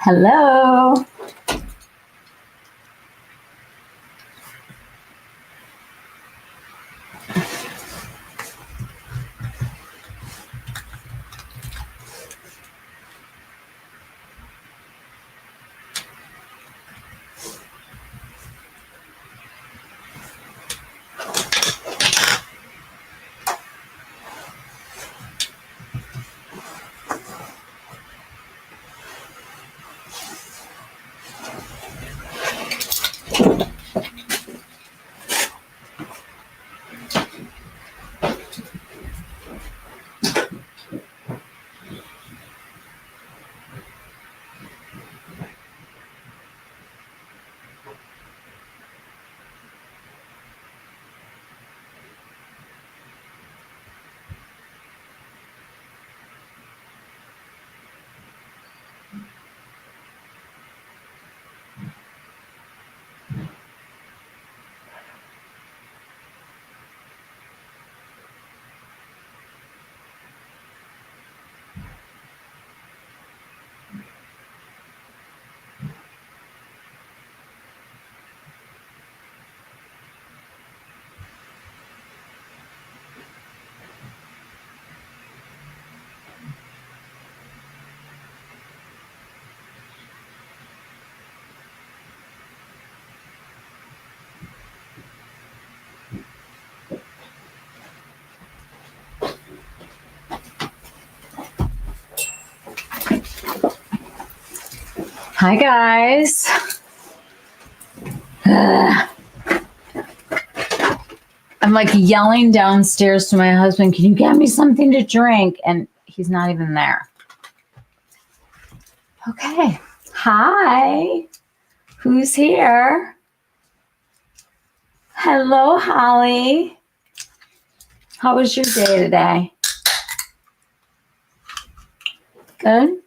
Hello. Hi, guys. I'm like yelling downstairs to my husband, can you get me something to drink? And he's not even there. Okay. Hi. Who's here? Hello, Holly. How was your day today? Good.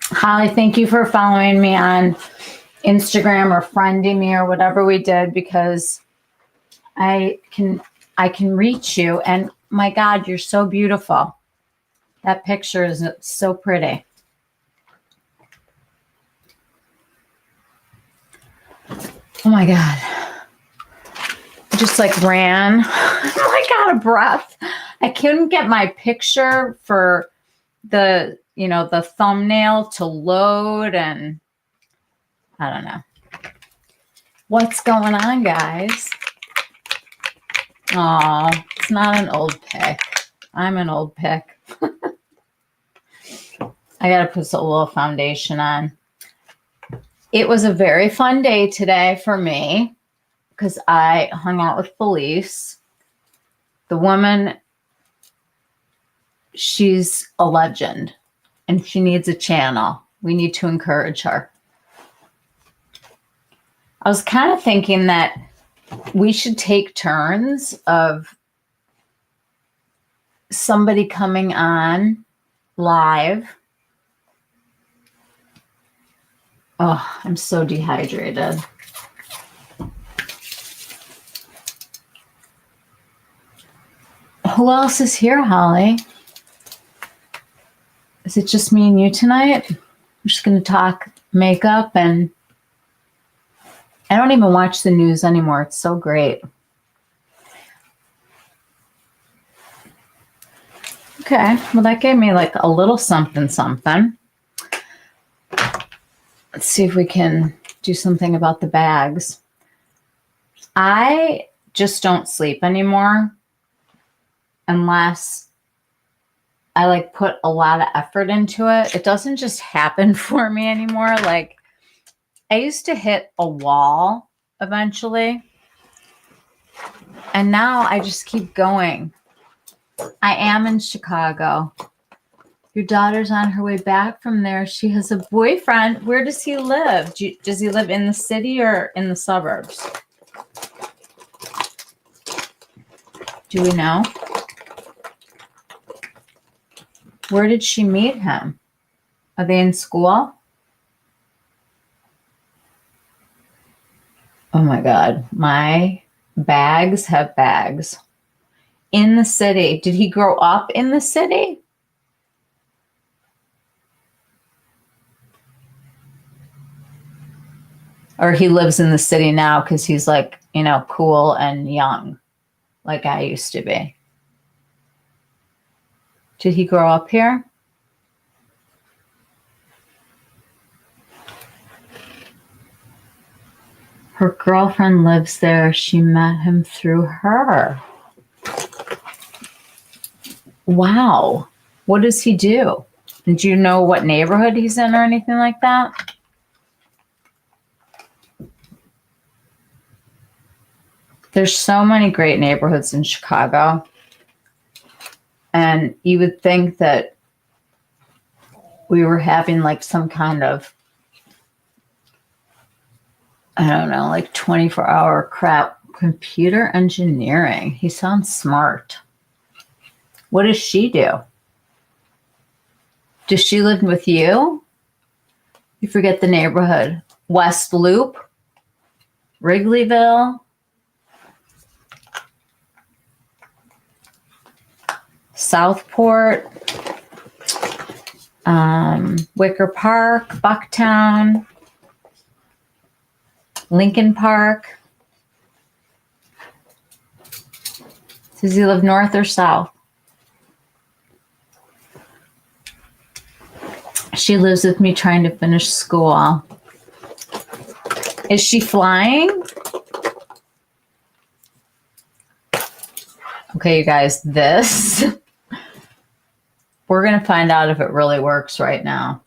Holly, thank you for following me on Instagram or friending me or whatever we did, because I can reach you. And my God, you're so beautiful. That picture is so pretty. Oh my God. I just like ran. I got a breath. I couldn't get my picture for the thumbnail to load, and I don't know what's going on, guys. Oh, it's not an old pic. I'm an old pic. I got to put a little foundation on. It was a very fun day today for me because I hung out with Felice. The woman, she's a legend and she needs a channel. We need to encourage her. I was kind of thinking that we should take turns of somebody coming on live. Oh, I'm so dehydrated. Who else is here, Holly? Is it just me and you tonight? I'm just going to talk makeup, and I don't even watch the news anymore. It's so great. Okay, well, that gave me like a little something. Let's see if we can do something about the bags. I just don't sleep anymore unless I like put a lot of effort into it. It doesn't just happen for me anymore. Like, I used to hit a wall eventually, and now I just keep going. I am in Chicago. Your daughter's on her way back from there. She has a boyfriend. Where does he live? Does he live in the city or in the suburbs? Do we know? Where did she meet him? Are they in school? Oh my God. My bags have bags. in the city. Did he grow up in the city? Or he lives in the city now because he's like, you know, cool and young, like I used to be. Did he grow up here? Her girlfriend lives there. She met him through her. Wow. What does he do? Did you know what neighborhood he's in or anything like that? There's so many great neighborhoods in Chicago. And you would think that we were having like some kind of, I don't know, like 24-hour crap. Computer engineering. He sounds smart. What does she do? Does she live with you? You forget the neighborhood. West Loop, Wrigleyville, Southport, Wicker Park, Bucktown, Lincoln Park. Does he live north or south? She lives with me trying to finish school. Is she flying? Okay, you guys, this, we're going to find out if it really works right now.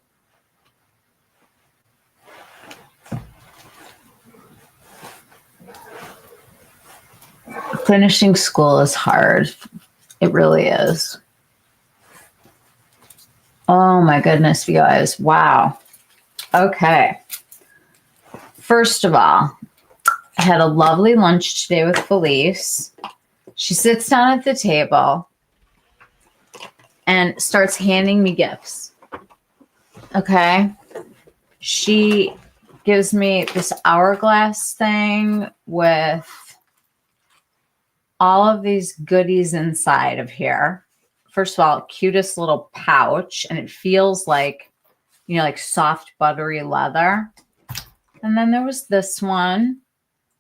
Finishing school is hard. It really is. Oh my goodness, you guys. Wow. Okay. First of all, I had a lovely lunch today with Felice. She sits down at the table and starts handing me gifts. Okay. She gives me this hourglass thing with all of these goodies inside of here. First of all, cutest little pouch, and it feels like, you know, like soft, buttery leather. And then there was this one,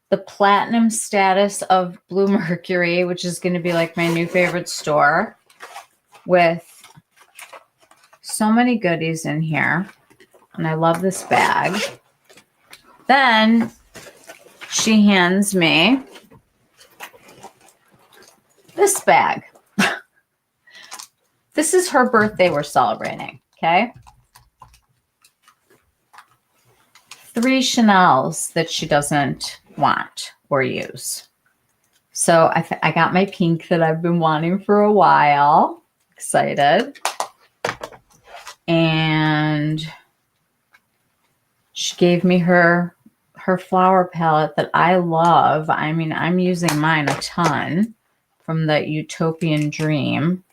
the platinum status of Bluemercury, which is going to be like my new favorite store, with so many goodies in here. And I love this bag. Then she hands me this bag. This is her birthday we're celebrating, okay? 3 Chanels that she doesn't want or use. So I got my pink that I've been wanting for a while. Excited. And she gave me her flower palette that I love. I mean, I'm using mine a ton from the Utopian Dream.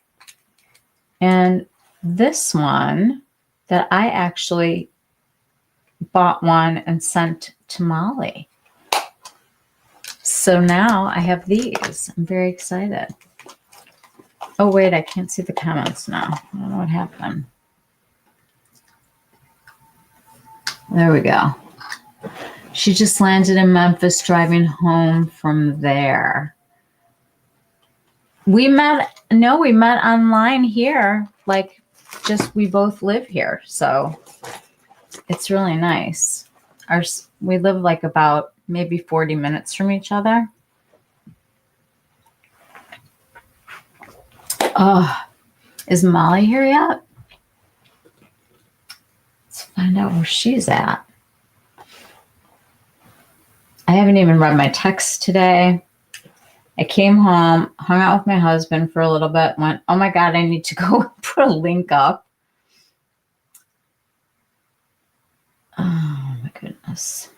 And this one that I actually bought one and sent to Molly. So now I have these. I'm very excited. Oh, wait, I can't see the comments now. I don't know what happened. There we go. She just landed in Memphis driving home from there. We met online here. Like, just, we both live here. So it's really nice. We live like about maybe 40 minutes from each other. Oh, is Molly here yet? Let's find out where she's at. I haven't even read my text today. I came home, hung out with my husband for a little bit, went, oh my God, I need to go put a link up. Oh my goodness.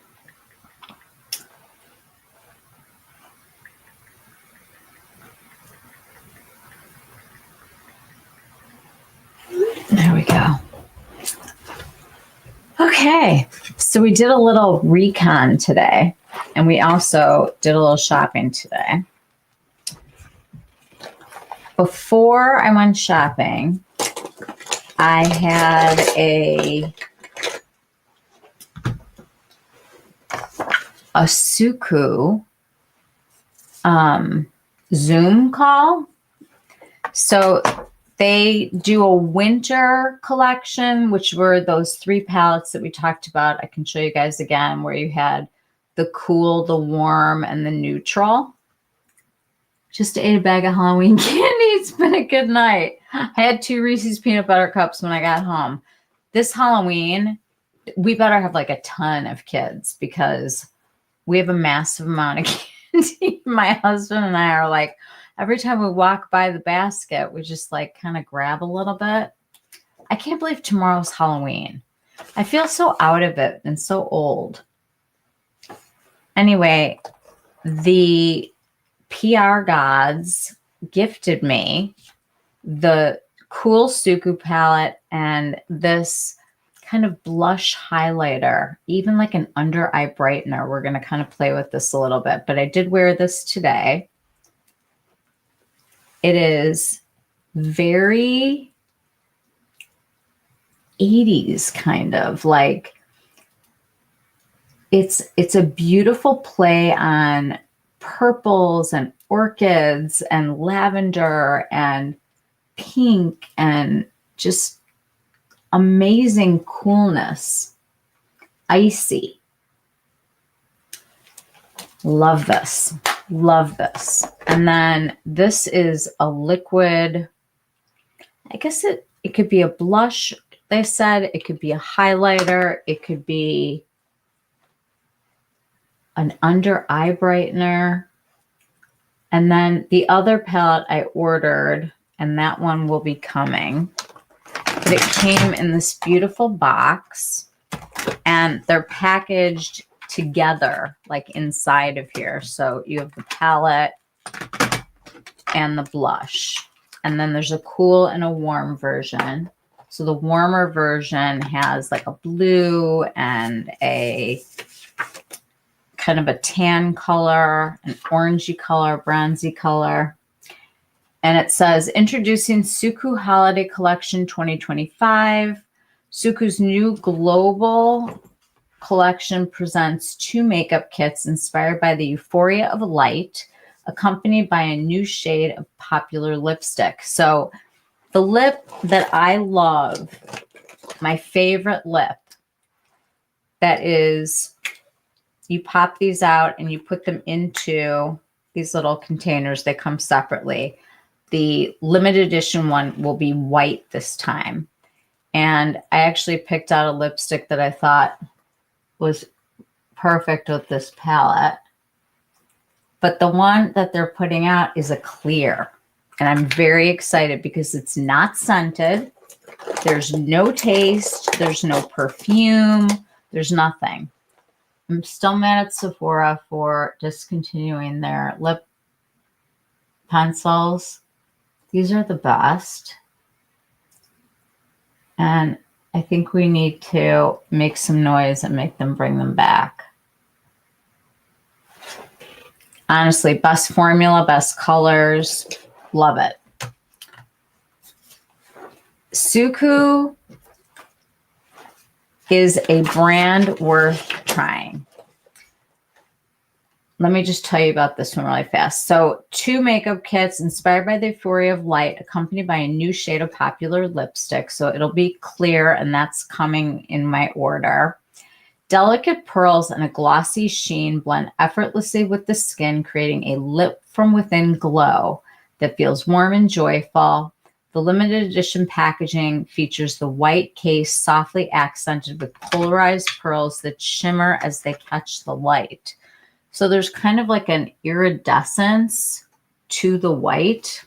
There we go. Okay, so we did a little recon today, and we also did a little shopping today. before I went shopping, I had a Suku Zoom call. So they do a winter collection, which were those 3 palettes that we talked about. I can show you guys again, where you had the cool, the warm, and the neutral. Just ate a bag of Halloween candy. It's been a good night. I had 2 Reese's peanut butter cups when I got home. This Halloween, we better have like a ton of kids because we have a massive amount of candy. My husband and I are like, every time we walk by the basket, we just like kind of grab a little bit. I can't believe tomorrow's Halloween. I feel so out of it and so old. Anyway, the PR gods gifted me the cool Suku palette and this kind of blush highlighter, even like an under eye brightener. We're going to kind of play with this a little bit, but I did wear this today. It is very 80s kind of like, it's a beautiful play on purples and orchids and lavender and pink and just amazing coolness. Icy. Love this. Love this. And then this is a liquid. I guess it could be a blush. They said it could be a highlighter. It could be an under eye brightener. And then the other palette I ordered, and that one will be coming. But it came in this beautiful box, and they're packaged together, like inside of here. So you have the palette and the blush. And then there's a cool and a warm version. So the warmer version has like a blue and a kind of a tan color, an orangey color, bronzy color. And it says, introducing Suku Holiday Collection 2025. Suku's new global collection presents 2 makeup kits inspired by the euphoria of light, accompanied by a new shade of popular lipstick. So the lip that I love, my favorite lip, that is, you pop these out and you put them into these little containers. They come separately. The limited edition one will be white this time. And I actually picked out a lipstick that I thought was perfect with this palette. But the one that they're putting out is a clear. And I'm very excited because it's not scented. There's no taste. There's no perfume. There's nothing. I'm still mad at Sephora for discontinuing their lip pencils. These are the best. And I think we need to make some noise and make them bring them back. Honestly, best formula, best colors. Love it. Suku is a brand worth trying. Let me just tell you about this one really fast. So 2 makeup kits inspired by the euphoria of light, accompanied by a new shade of popular lipstick. So it'll be clear, and that's coming in my order. Delicate pearls and a glossy sheen blend effortlessly with the skin, creating a lip from within glow that feels warm and joyful. The limited edition packaging features the white case softly accented with polarized pearls that shimmer as they catch the light. So there's kind of like an iridescence to the white.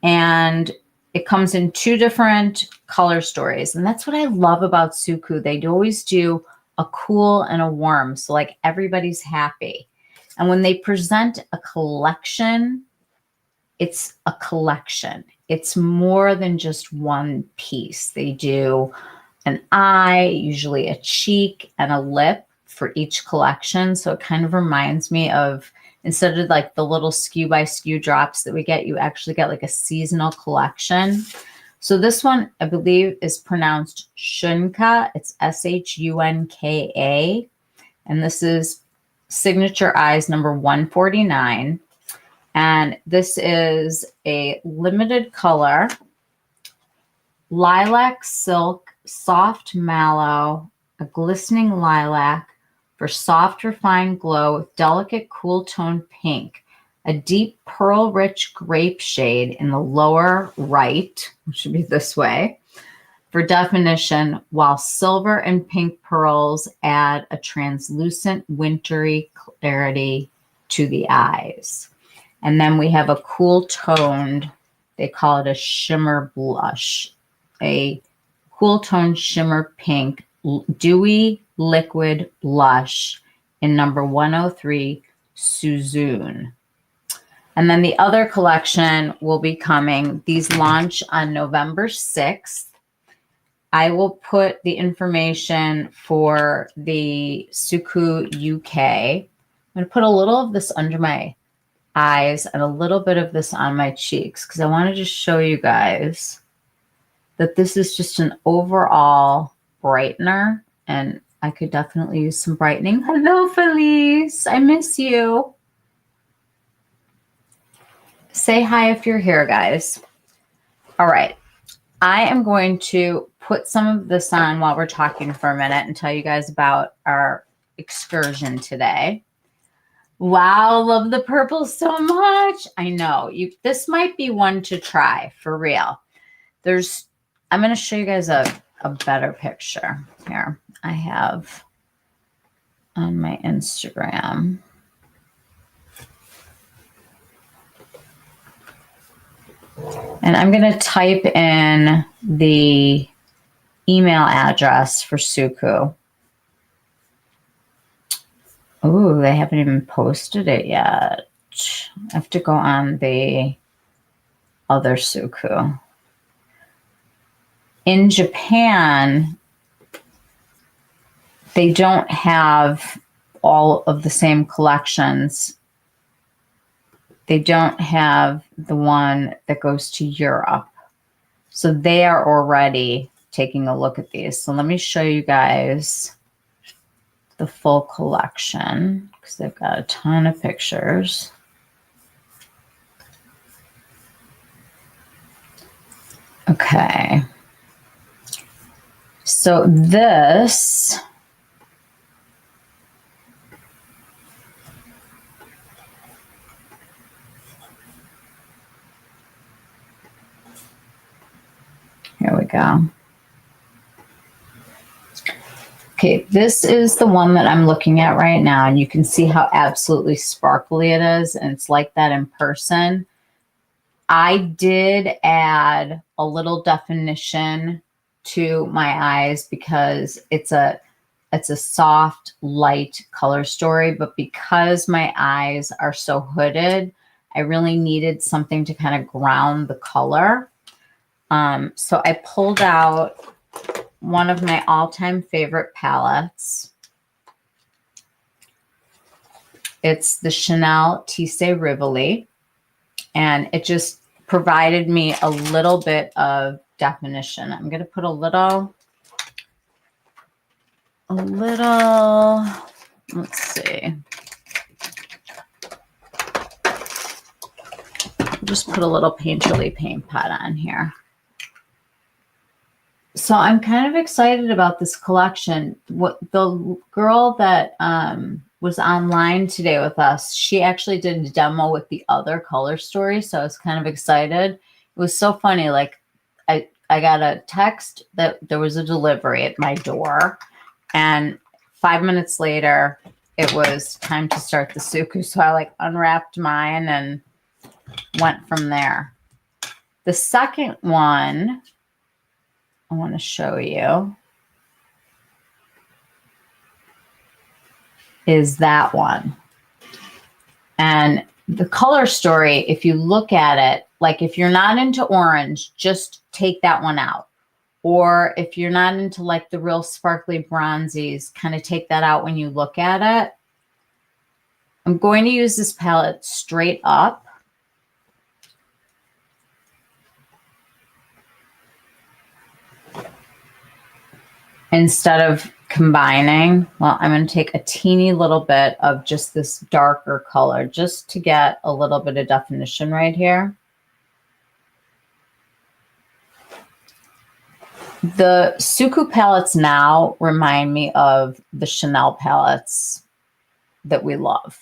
And it comes in 2 different color stories. And that's what I love about Suku. They always do a cool and a warm. So like everybody's happy. And when they present a collection, it's a collection. It's more than just one piece. They do an eye, usually a cheek, and a lip for each collection. So it kind of reminds me of instead of like the little SKU by SKU drops that we get, you actually get like a seasonal collection. So this one, I believe, is pronounced Shunka. It's Shunka. And this is Signature Eyes number 149. And this is a limited color, lilac silk, soft mallow, a glistening lilac for soft refined glow with delicate cool tone pink, a deep pearl rich grape shade in the lower right, which should be this way, for definition, while silver and pink pearls add a translucent wintry clarity to the eyes. And then we have a cool toned, they call it a shimmer blush, a cool toned shimmer pink, dewy liquid blush in number 103, Suzune. And then the other collection will be coming. These launch on November 6th. I will put the information for the Suku UK. I'm going to put a little of this under my eyes and a little bit of this on my cheeks because I want to just show you guys that this is just an overall brightener, and I could definitely use some brightening. Hello, Felice. I miss you. Say hi if you're here, guys. All right. I am going to put some of this on while we're talking for a minute and tell you guys about our excursion today. Wow, love the purple so much. I know. This might be one to try, for real. I'm going to show you guys a better picture. Here, I have on my Instagram. And I'm going to type in the email address for Suku. Oh, they haven't even posted it yet. I have to go on the other Suku. In Japan, they don't have all of the same collections. They don't have the one that goes to Europe. So they are already taking a look at these. So let me show you guys the full collection because they've got a ton of pictures. Okay. So this here we go. Okay, this is the one that I'm looking at right now, and you can see how absolutely sparkly it is, and it's like that in person. I did add a little definition to my eyes because it's a soft, light color story, but because my eyes are so hooded, I really needed something to kind of ground the color. So I pulled out one of my all-time favorite palettes. It's the Chanel Tissé Rivoli, and it just provided me a little bit of definition. I'm going to put a little, let's see. Just put a little painterly paint pot on here. So I'm kind of excited about this collection. What the girl that was online today with us, she actually did a demo with the other color story. So I was kind of excited. It was so funny. Like I got a text that there was a delivery at my door, and 5 minutes later, it was time to start the Suku. So I like unwrapped mine and went from there. The second one I want to show you is that one. And the color story, if you look at it, like if you're not into orange, just take that one out. Or if you're not into like the real sparkly bronzies, kind of take that out when you look at it. I'm going to use this palette straight up. Instead of combining, well, I'm going to take a teeny little bit of just this darker color just to get a little bit of definition right here. The Suku palettes now remind me of the Chanel palettes that we love.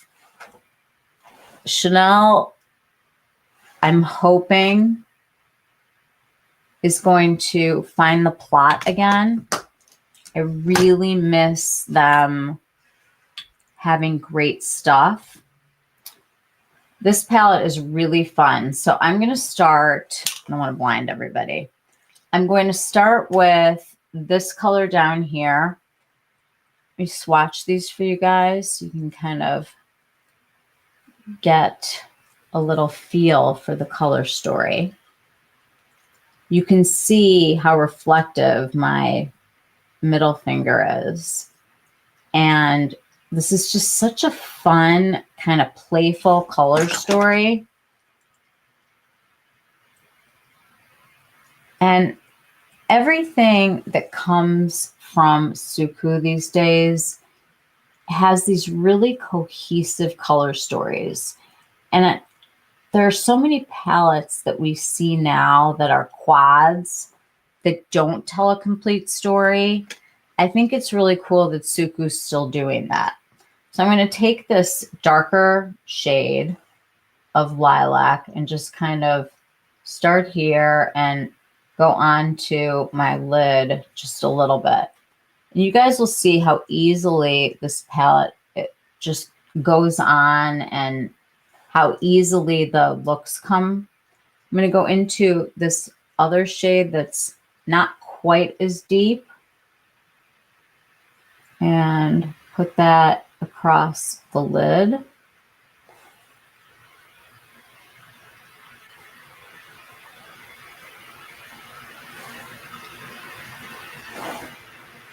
Chanel, I'm hoping, is going to find the plot again. I really miss them having great stuff. This palette is really fun. So I'm going to start, I don't want to blind everybody. I'm going to start with this color down here. Let me swatch these for you guys so you can kind of get a little feel for the color story. You can see how reflective my middle finger is. And this is just such a fun, kind of playful color story. And everything that comes from Suku these days has these really cohesive color stories. And there are so many palettes that we see now that are quads that don't tell a complete story. I think it's really cool that Suku's still doing that. So I'm going to take this darker shade of lilac and just kind of start here and go on to my lid just a little bit. And you guys will see how easily this palette, it just goes on and how easily the looks come. I'm going to go into this other shade that's not quite as deep and put that across the lid.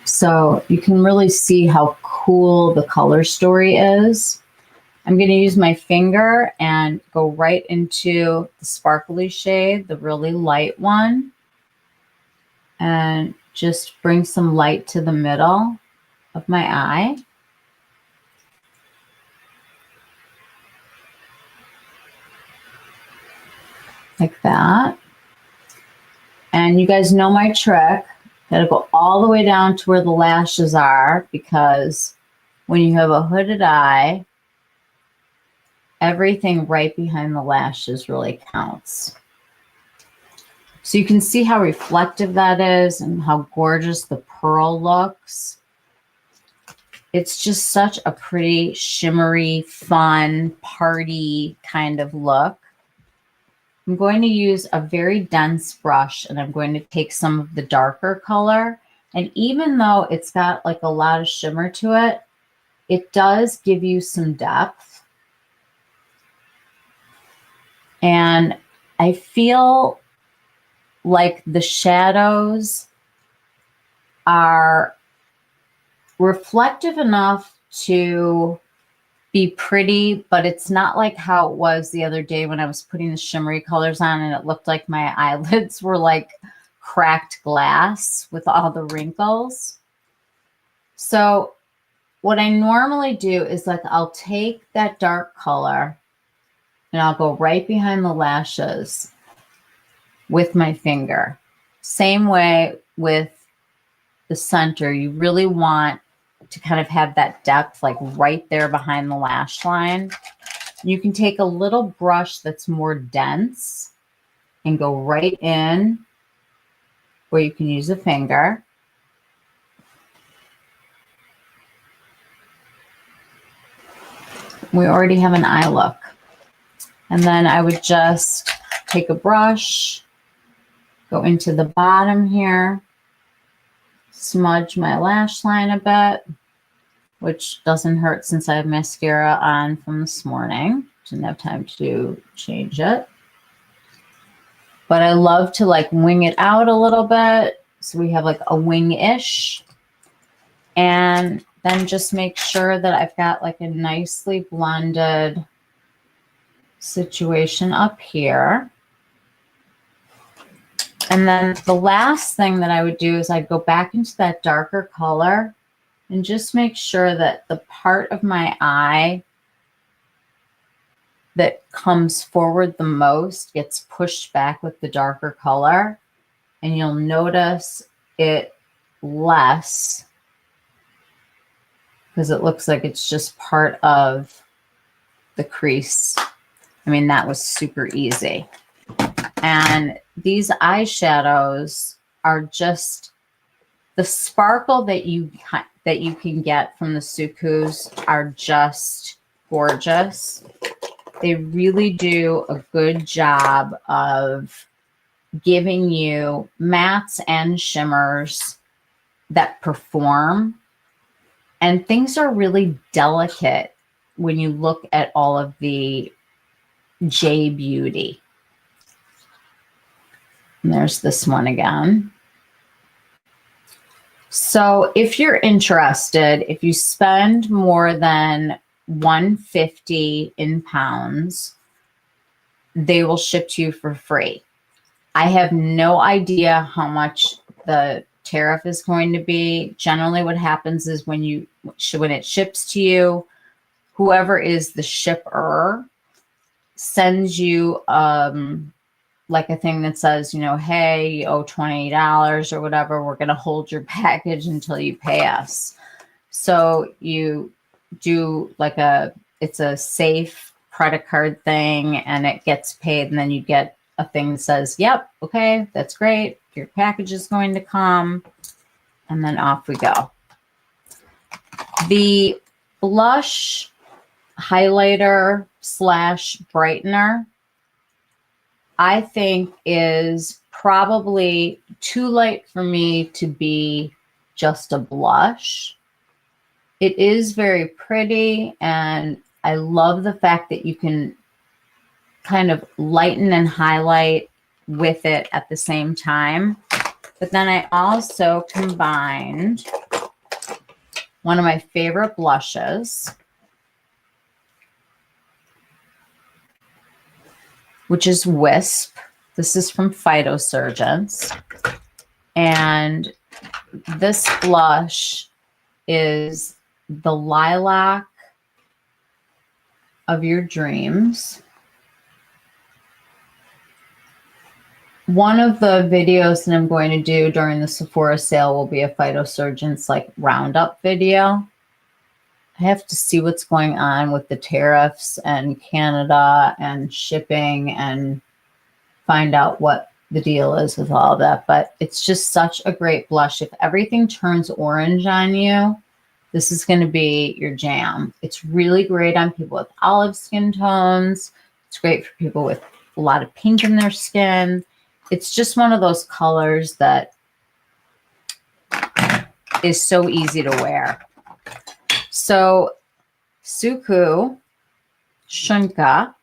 So you can really see how cool the color story is. I'm going to use my finger and go right into the sparkly shade, the really light one, and just bring some light to the middle of my eye. Like that. And you guys know my trick. Got to go all the way down to where the lashes are, because when you have a hooded eye, everything right behind the lashes really counts. So you can see how reflective that is and how gorgeous the pearl looks. It's just such a pretty, shimmery, fun, party kind of look. I'm going to use a very dense brush, and I'm going to take some of the darker color. And even though it's got like a lot of shimmer to it, it does give you some depth. And I feel like the shadows are reflective enough to be pretty, but it's not like how it was the other day when I was putting the shimmery colors on and it looked like my eyelids were like cracked glass with all the wrinkles. So what I normally do is like I'll take that dark color and I'll go right behind the lashes with my finger. Same way with the center. You really want to kind of have that depth like right there behind the lash line. You can take a little brush that's more dense and go right in, or you can use a finger. We already have an eye look. And then I would just take a brush, go into the bottom here, smudge my lash line a bit, which doesn't hurt since I have mascara on from this morning. Didn't have time to change it. But I love to like wing it out a little bit. So we have like a wing-ish. And then just make sure that I've got like a nicely blended situation up here. And then the last thing that I would do is I'd go back into that darker color and just make sure that the part of my eye that comes forward the most gets pushed back with the darker color. And you'll notice it less because it looks like it's just part of the crease. I mean, that was super easy. And these eyeshadows are just the sparkle that you can get from the Sukus are just gorgeous. They really do a good job of giving you mattes and shimmers that perform. And things are really delicate when you look at all of the J Beauty. And there's this one again. So if you're interested, if you spend more than $150 in pounds, they will ship to you for free. I have no idea how much the tariff is going to be. Generally what happens is when it ships to you, whoever is the shipper sends you like a thing that says, you know, hey, you owe $20 or whatever. We're going to hold your package until you pay us. So you do like it's a safe credit card thing and it gets paid. And then you get a thing that says, yep, okay, that's great. Your package is going to come. And then off we go. The blush highlighter / brightener, I think is probably too light for me to be just a blush. It is very pretty, and I love the fact that you can kind of lighten and highlight with it at the same time. But then I also combined one of my favorite blushes, which is Wisp. This is from Phytosurgence. And this blush is the Lilac of Your Dreams. One of the videos that I'm going to do during the Sephora sale will be a Phytosurgence like roundup video. I have to see what's going on with the tariffs and Canada and shipping and find out what the deal is with all of that. But it's just such a great blush. If everything turns orange on you, this is going to be your jam. It's really great on people with olive skin tones. It's great for people with a lot of pink in their skin. It's just one of those colors that is so easy to wear. So Suku, Shunka,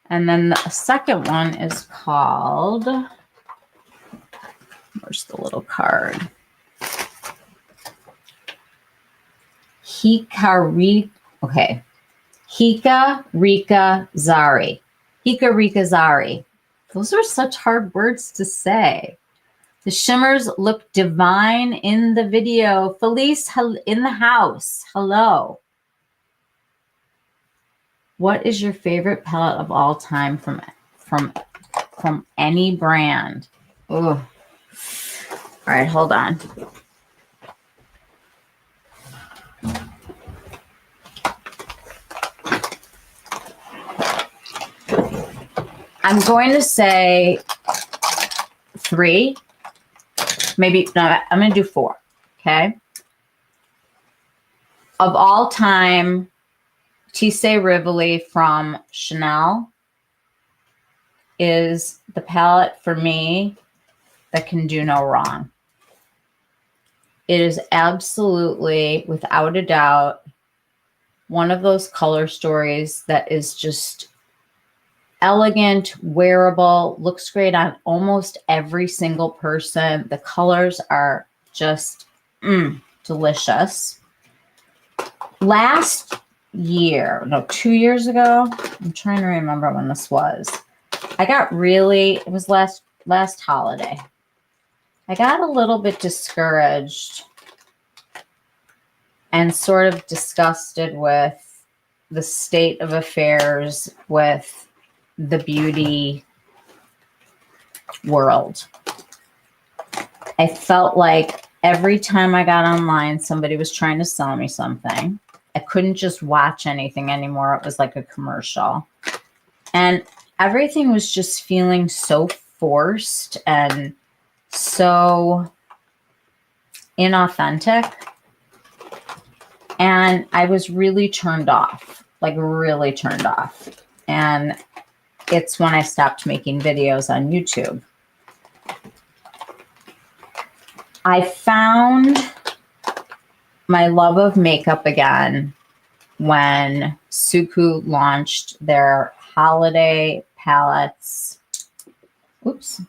and then the second one is called, where's the little card? Hika Rika Zari. Hika Rika Zari. Those are such hard words to say. The shimmers look divine in the video. Felice in the house. Hello. What is your favorite palette of all time from any brand? Oh. All right, hold on. I'm going to say 3. Maybe, no, I'm going to do 4. Okay. Of all time, Tissé Rivoli from Chanel is the palette for me that can do no wrong. It is absolutely, without a doubt, one of those color stories that is just elegant, wearable, looks great on almost every single person. The colors are just delicious. last year, no, 2 years ago, I'm trying to remember when this was. It was last holiday. I got a little bit discouraged and sort of disgusted with the state of affairs with the beauty world. I felt like every time I got online, somebody was trying to sell me something. I couldn't just watch anything anymore. It was like a commercial. And everything was just feeling so forced and so inauthentic. And I was really turned off, like really turned off. And it's when I stopped making videos on YouTube. I found my love of makeup again when Suku launched their holiday palettes. Oops.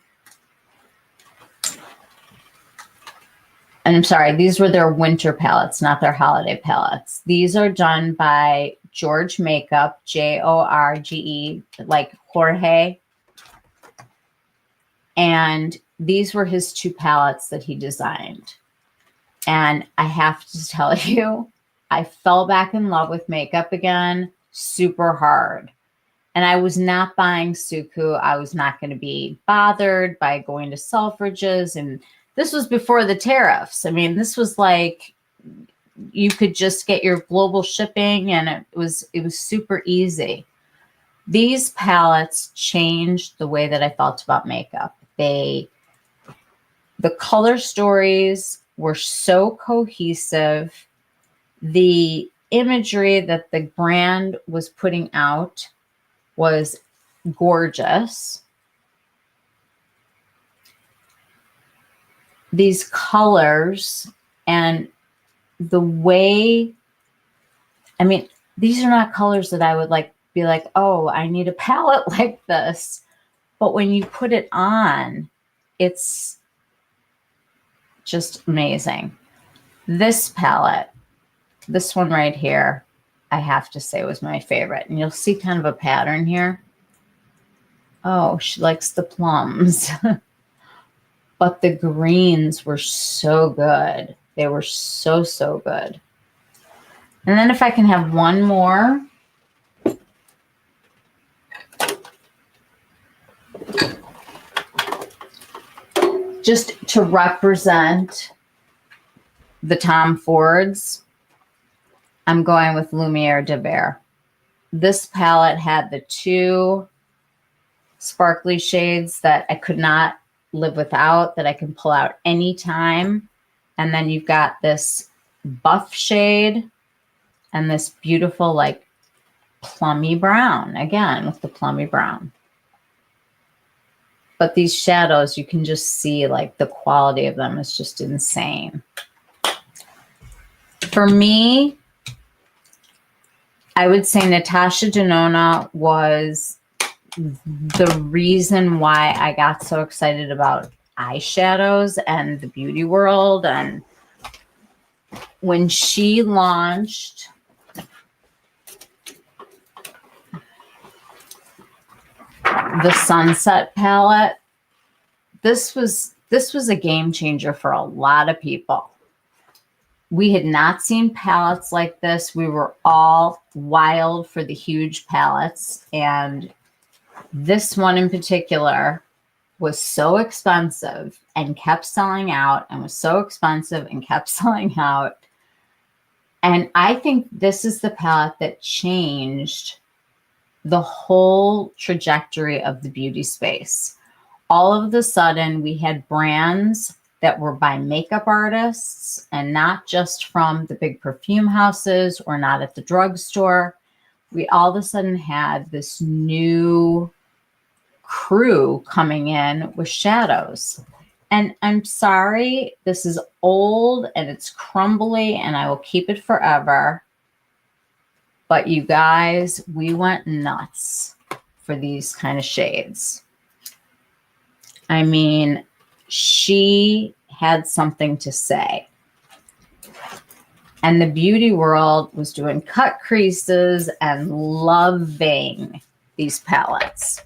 And I'm sorry, these were their winter palettes, not their holiday palettes. These are done by George Makeup, Jorge, like Jorge. And these were his two palettes that he designed. And I have to tell you, I fell back in love with makeup again super hard. And I was not buying Suku. I was not going to be bothered by going to Selfridges. And this was before the tariffs. I mean, this was like you could just get your global shipping, and it was super easy. These palettes changed the way that I felt about makeup. The color stories were so cohesive. The imagery that the brand was putting out was gorgeous. These colors and the way, I mean, these are not colors that I would be like, oh, I need a palette like this. But when you put it on, it's just amazing. This palette, this one right here, I have to say was my favorite. And you'll see kind of a pattern here. Oh, she likes the plums. But the greens were so good. They were so, so good. And then if I can have one more. Just to represent the Tom Fords, I'm going with Lumiere de Verre. This palette had the two sparkly shades that I could not live without, that I can pull out anytime. And then you've got this buff shade and this beautiful like plummy brown, again with the plummy brown. But these shadows, you can just see like the quality of them is just insane. For me, I would say Natasha Denona was the reason why I got so excited about eyeshadows and the beauty world. And when she launched the Sunset palette, this was a game changer for a lot of people. We had not seen palettes like this. We were all wild for the huge palettes, and this one in particular was so expensive and kept selling out, and was so expensive and kept selling out. And I think this is the palette that changed the whole trajectory of the beauty space. All of a sudden, we had brands that were by makeup artists and not just from the big perfume houses or not at the drugstore. We all of a sudden had this new crew coming in with shadows. And I'm sorry, this is old and it's crumbly and I will keep it forever. But you guys, we went nuts for these kind of shades. I mean, she had something to say. And the beauty world was doing cut creases and loving these palettes.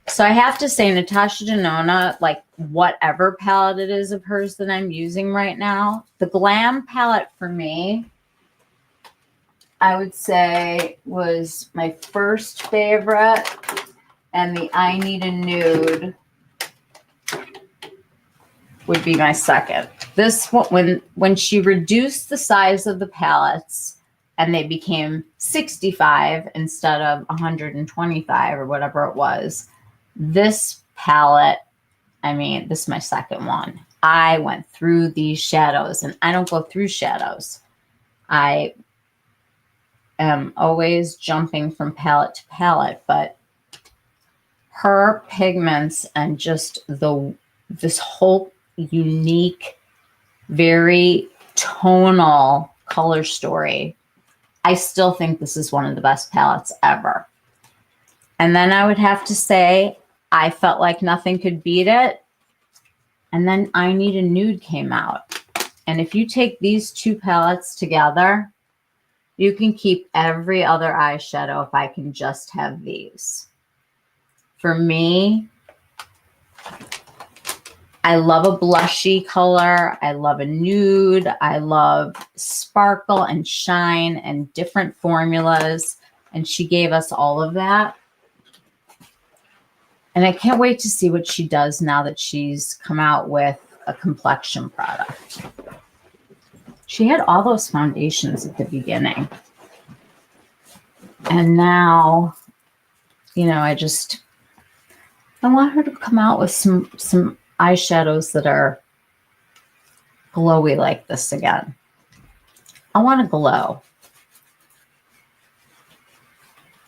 So I have to say, Natasha Denona, like whatever palette it is of hers that I'm using right now, the Glam palette for me, I would say was my first favorite, and the I Need a Nude would be my second. This one, when she reduced the size of the palettes and they became 65 instead of 125 or whatever it was, this palette, I mean, this is my second one. I went through these shadows, and I don't go through shadows. I am always jumping from palette to palette, but her pigments and just this whole unique, very tonal color story, I still think this is one of the best palettes ever. And then I would have to say, I felt like nothing could beat it. And then I Need a Nude came out. And if you take these two palettes together, you can keep every other eyeshadow if I can just have these. For me, I love a blushy color. I love a nude. I love sparkle and shine and different formulas. And she gave us all of that. And I can't wait to see what she does now that she's come out with a complexion product. She had all those foundations at the beginning. And now, you know, I want her to come out with some eyeshadows that are glowy like this again. I want to glow.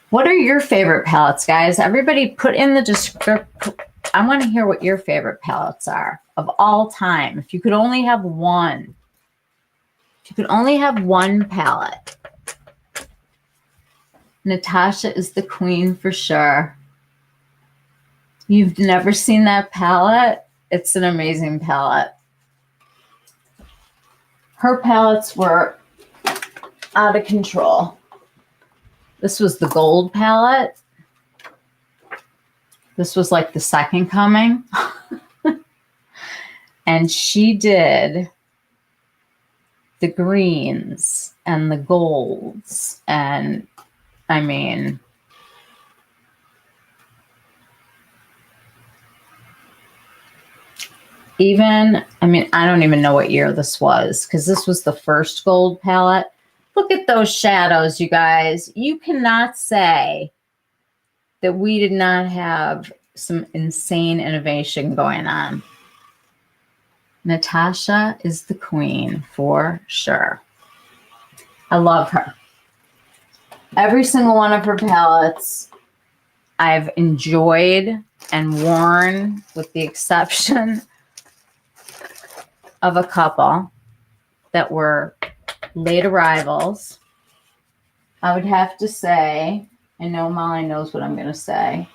What are your favorite palettes, guys? Everybody put in the description. I want to hear what your favorite palettes are of all time. If you could only have one. If you could only have one palette. Natasha is the queen for sure. You've never seen that palette? It's an amazing palette. Her palettes were out of control. This was the gold palette. This was like the second coming. And she did the greens and the golds. And I mean, I don't even know what year this was, because this was the first gold palette. Look at those shadows, you guys. You cannot say that we did not have some insane innovation going on. Natasha is the queen for sure. I love her. Every single one of her palettes I've enjoyed and worn, with the exception of a couple that were late arrivals. I would have to say, I know Molly knows what I'm going to say.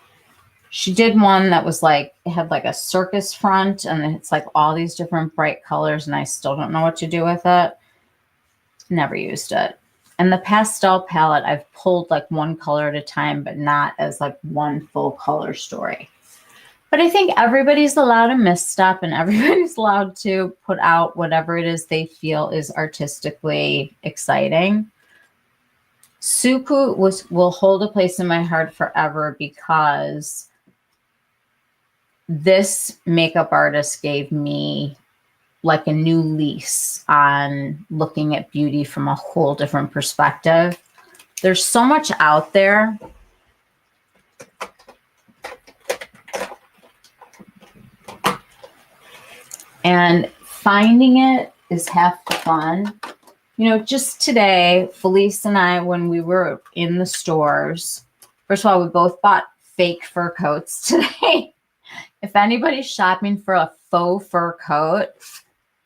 She did one that was like, it had like a circus front, and it's like all these different bright colors, and I still don't know what to do with it. Never used it. And the pastel palette, I've pulled like one color at a time, but not as like one full color story. But I think everybody's allowed a misstep, and everybody's allowed to put out whatever it is they feel is artistically exciting. Suku will hold a place in my heart forever, because this makeup artist gave me like a new lease on looking at beauty from a whole different perspective. There's so much out there. And finding it is half the fun. You know, just today, Felice and I, when we were in the stores, first of all, we both bought fake fur coats today. If anybody's shopping for a faux fur coat,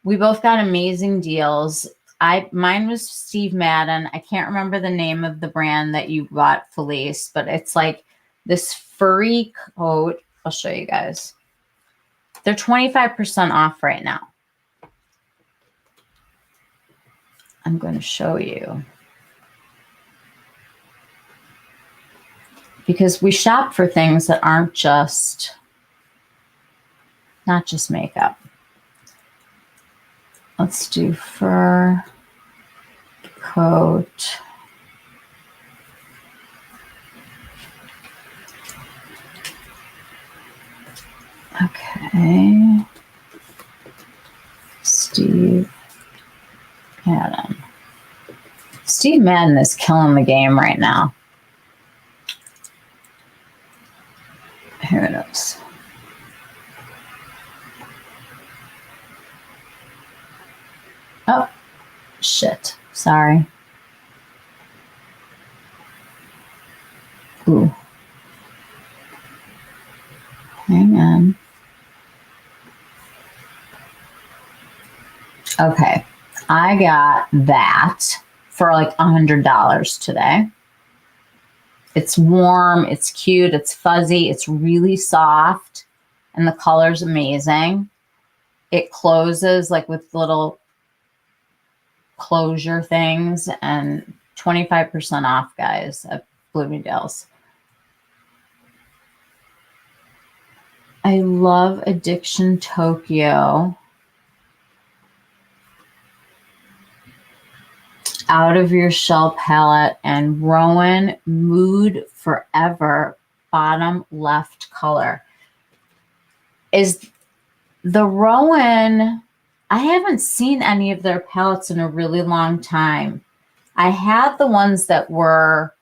we both got amazing deals. Mine was Steve Madden. I can't remember the name of the brand that you bought, Felice, but it's like this furry coat. I'll show you guys. They're 25% off right now. I'm going to show you. Because we shop for things that aren't just, not just makeup. Let's do fur coat. Okay. Steve Madden. Steve Madden is killing the game right now. Here it is. Oh, shit. Sorry. Ooh. Hang on. Okay. I got that for like $100 today. It's warm, it's cute, it's fuzzy, it's really soft, and the color's amazing. It closes like with little closure things, and 25% off, guys, at Bloomingdale's. I love Addiction Tokyo. Out of Your Shell palette and Rowan Mood Forever bottom left color. Is the Rowan, I haven't seen any of their palettes in a really long time. I had the ones that were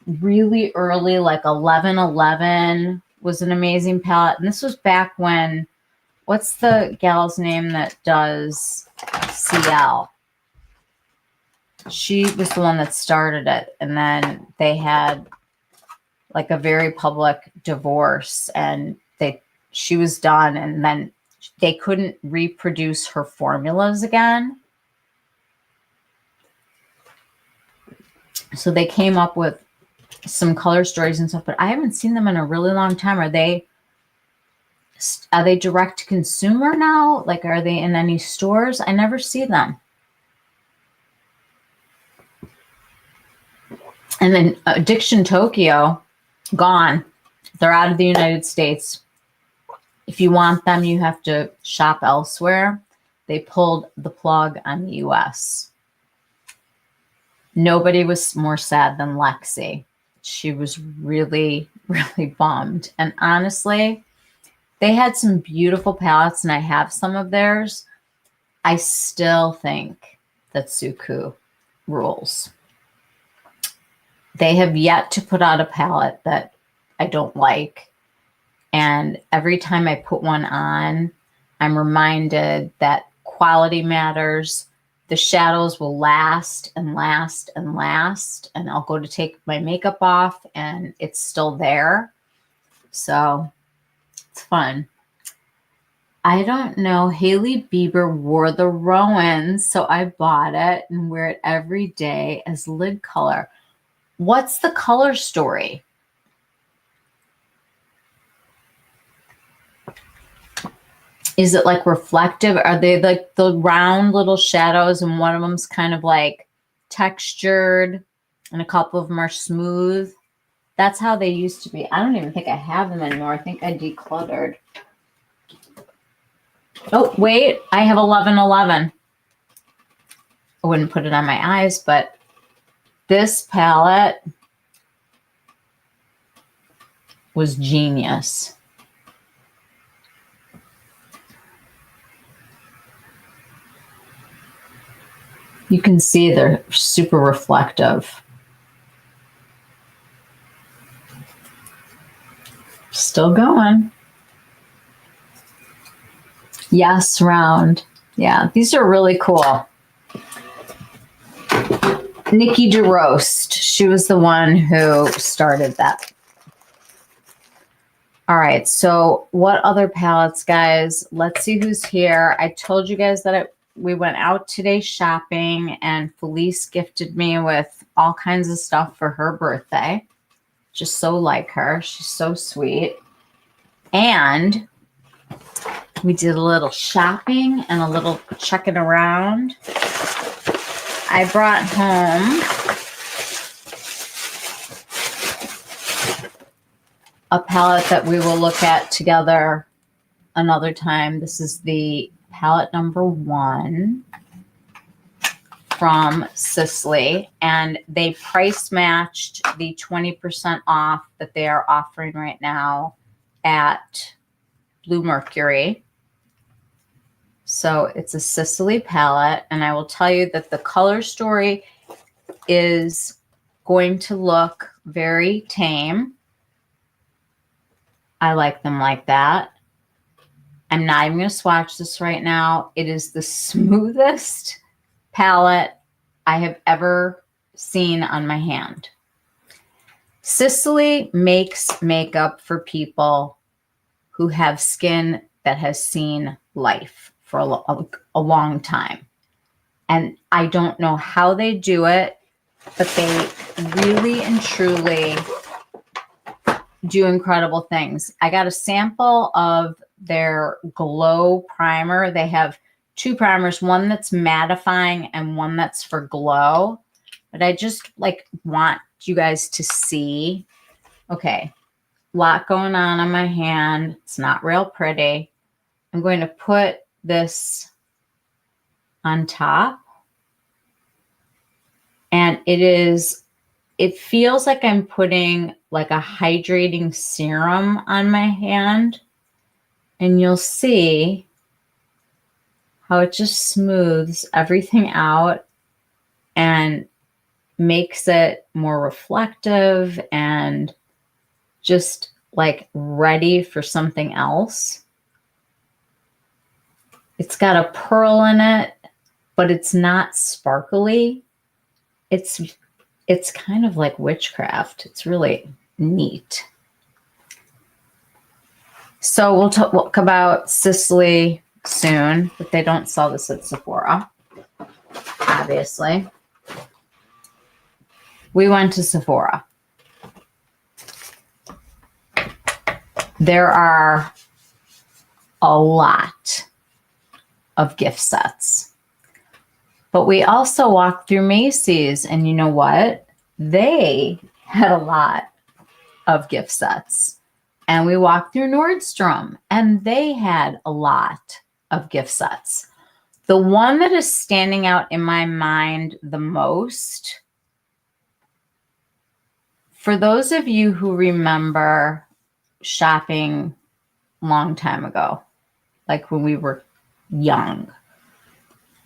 really early, like 1111 was an amazing palette. And this was back when, what's the gal's name that does CL? She was the one that started it, and then they had like a very public divorce, and she was done, and then they couldn't reproduce her formulas again. So they came up with some color stories and stuff, but I haven't seen them in a really long time. Are they direct to consumer now? Like, are they in any stores? I never see them. And then Addiction Tokyo, gone. They're out of the United States. If you want them, you have to shop elsewhere. They pulled the plug on the US. Nobody was more sad than Lexi. She was really, really bummed. And honestly, they had some beautiful palettes, and I have some of theirs. I still think that Suku rules. They have yet to put out a palette that I don't like. And every time I put one on, I'm reminded that quality matters. The shadows will last and last and last. And I'll go to take my makeup off and it's still there. So it's fun. I don't know. Hailey Bieber wore the Rowan, so I bought it and wear it every day as lid color. What's the color story? Is it like reflective? Are they like the round little shadows and one of them's kind of like textured and a couple of them are smooth? That's how they used to be. I don't even think I have them anymore. I think I decluttered. Oh, wait. I have 1111. I wouldn't put it on my eyes, but this palette was genius. You can see they're super reflective. Still going. Yes, round. Yeah, these are really cool. Nikki DeRoast. She was the one who started that. All right. So what other palettes, guys? Let's see who's here. I told you guys that we went out today shopping, and Felice gifted me with all kinds of stuff for her birthday. Just so like her. She's so sweet. And we did a little shopping and a little checking around. I brought home a palette that we will look at together another time. This is the palette number 1 from Sisley, and they price matched the 20% off that they are offering right now at Bluemercury. So it's a Sisley palette, and I will tell you that the color story is going to look very tame. I like them like that. I'm not even going to swatch this right now. It is the smoothest palette I have ever seen on my hand. Sisley makes makeup for people who have skin that has seen life for a long time. And I don't know how they do it, but they really and truly do incredible things. I got a sample of their glow primer. They have 2 primers, one that's mattifying and one that's for glow. But I just want you guys to see. Okay, a lot going on my hand. It's not real pretty. I'm going to put this on top. And it feels like I'm putting like a hydrating serum on my hand. And you'll see how it just smooths everything out and makes it more reflective and just like ready for something else. It's got a pearl in it, but it's not sparkly. It's kind of like witchcraft. It's really neat. So we'll talk about Sisley soon, but they don't sell this at Sephora, obviously. We went to Sephora. There are a lot of gift sets. But we also walked through Macy's, and you know what? They had a lot of gift sets. And we walked through Nordstrom, and they had a lot of gift sets. The one that is standing out in my mind the most, for those of you who remember shopping a long time ago, like when we were young,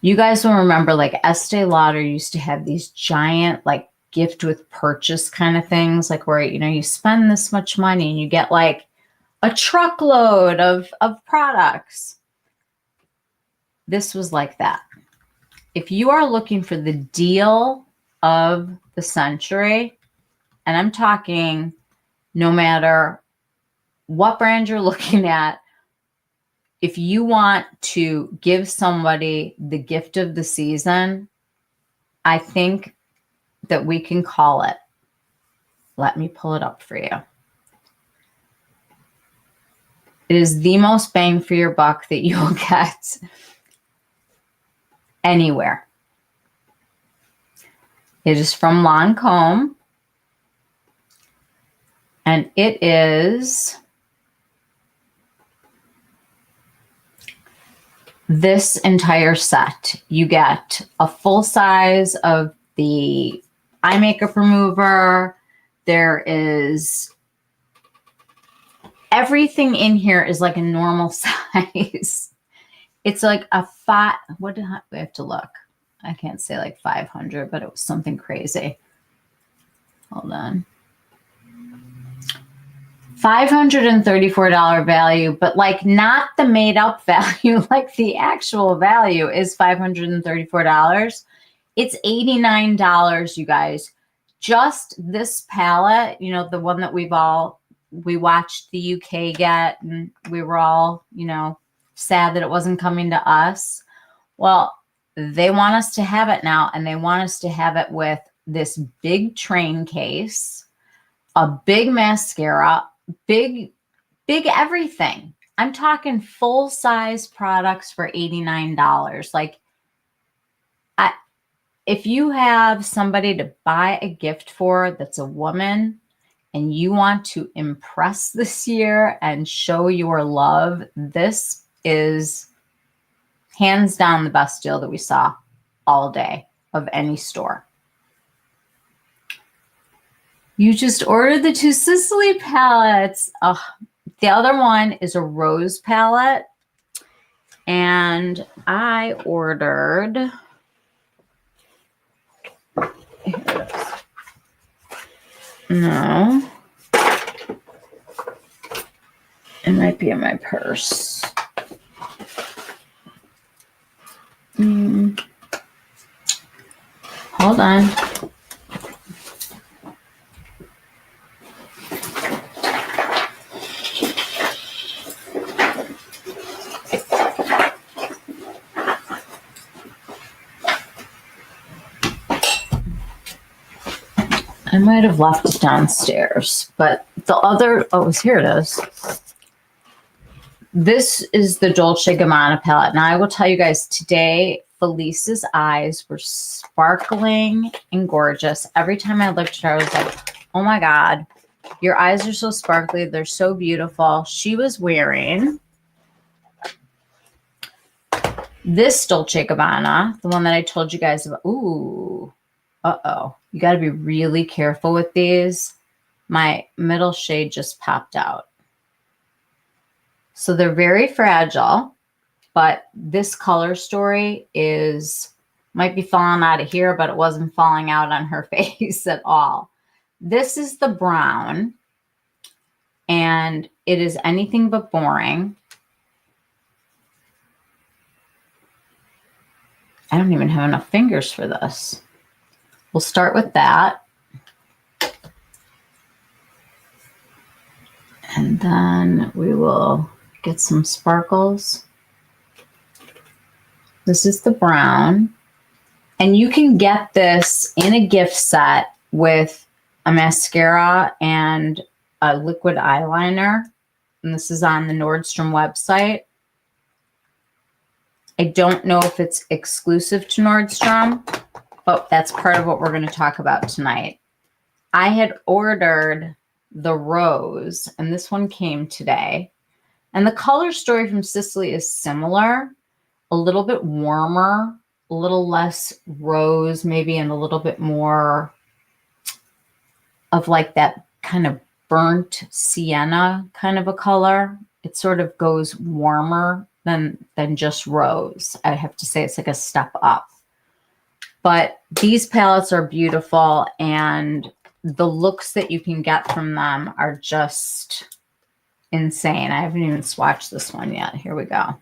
you guys will remember like Estee Lauder used to have these giant like gift with purchase kind of things, like where, you spend this much money and you get like a truckload of products. This was like that. If you are looking for the deal of the century, and I'm talking no matter what brand you're looking at, if you want to give somebody the gift of the season, I think that we can call it. Let me pull it up for you. It is the most bang for your buck that you'll get anywhere. It is from Lancome, and it is this entire set. You get a full size of the eye makeup remover. There is everything in here is like a normal size. It's like a what do we have to look? I can't say like 500, but it was something crazy. Hold on. $534 value, but like not the made up value, like the actual value is $534. It's $89, you guys. Just this palette, the one that we watched the UK get, and we were all, sad that it wasn't coming to us. Well, they want us to have it now, and they want us to have it with this big train case, a big mascara, big everything. I'm talking full size products for $89. Like, if you have somebody to buy a gift for that's a woman and you want to impress this year and show your love, this is hands down the best deal that we saw all day of any store. You just ordered the 2 Sicily palettes. Oh, the other one is a rose palette. And I ordered, here it is. No, it might be in my purse. Hold on. I might have left it downstairs, but the other, oh, here it is. This is the Dolce & Gabbana palette. Now, I will tell you guys today, Felice's eyes were sparkling and gorgeous. Every time I looked at her, I was like, oh my God, your eyes are so sparkly. They're so beautiful. She was wearing this Dolce & Gabbana, the one that I told you guys about. Ooh, uh-oh. You got to be really careful with these. My middle shade just popped out. So they're very fragile, but this color story might be falling out of here, but it wasn't falling out on her face at all. This is the brown, and it is anything but boring. I don't even have enough fingers for this. We'll start with that. And then we will get some sparkles. This is the brown. And you can get this in a gift set with a mascara and a liquid eyeliner. And this is on the Nordstrom website. I don't know if it's exclusive to Nordstrom, but that's part of what we're going to talk about tonight. I had ordered the rose, and this one came today. And the color story from Sicily is similar, a little bit warmer, a little less rose, maybe, and a little bit more of like that kind of burnt sienna kind of a color. It sort of goes warmer than just rose. I have to say it's like a step up. But these palettes are beautiful, and the looks that you can get from them are just insane. I haven't even swatched this one yet. Here we go.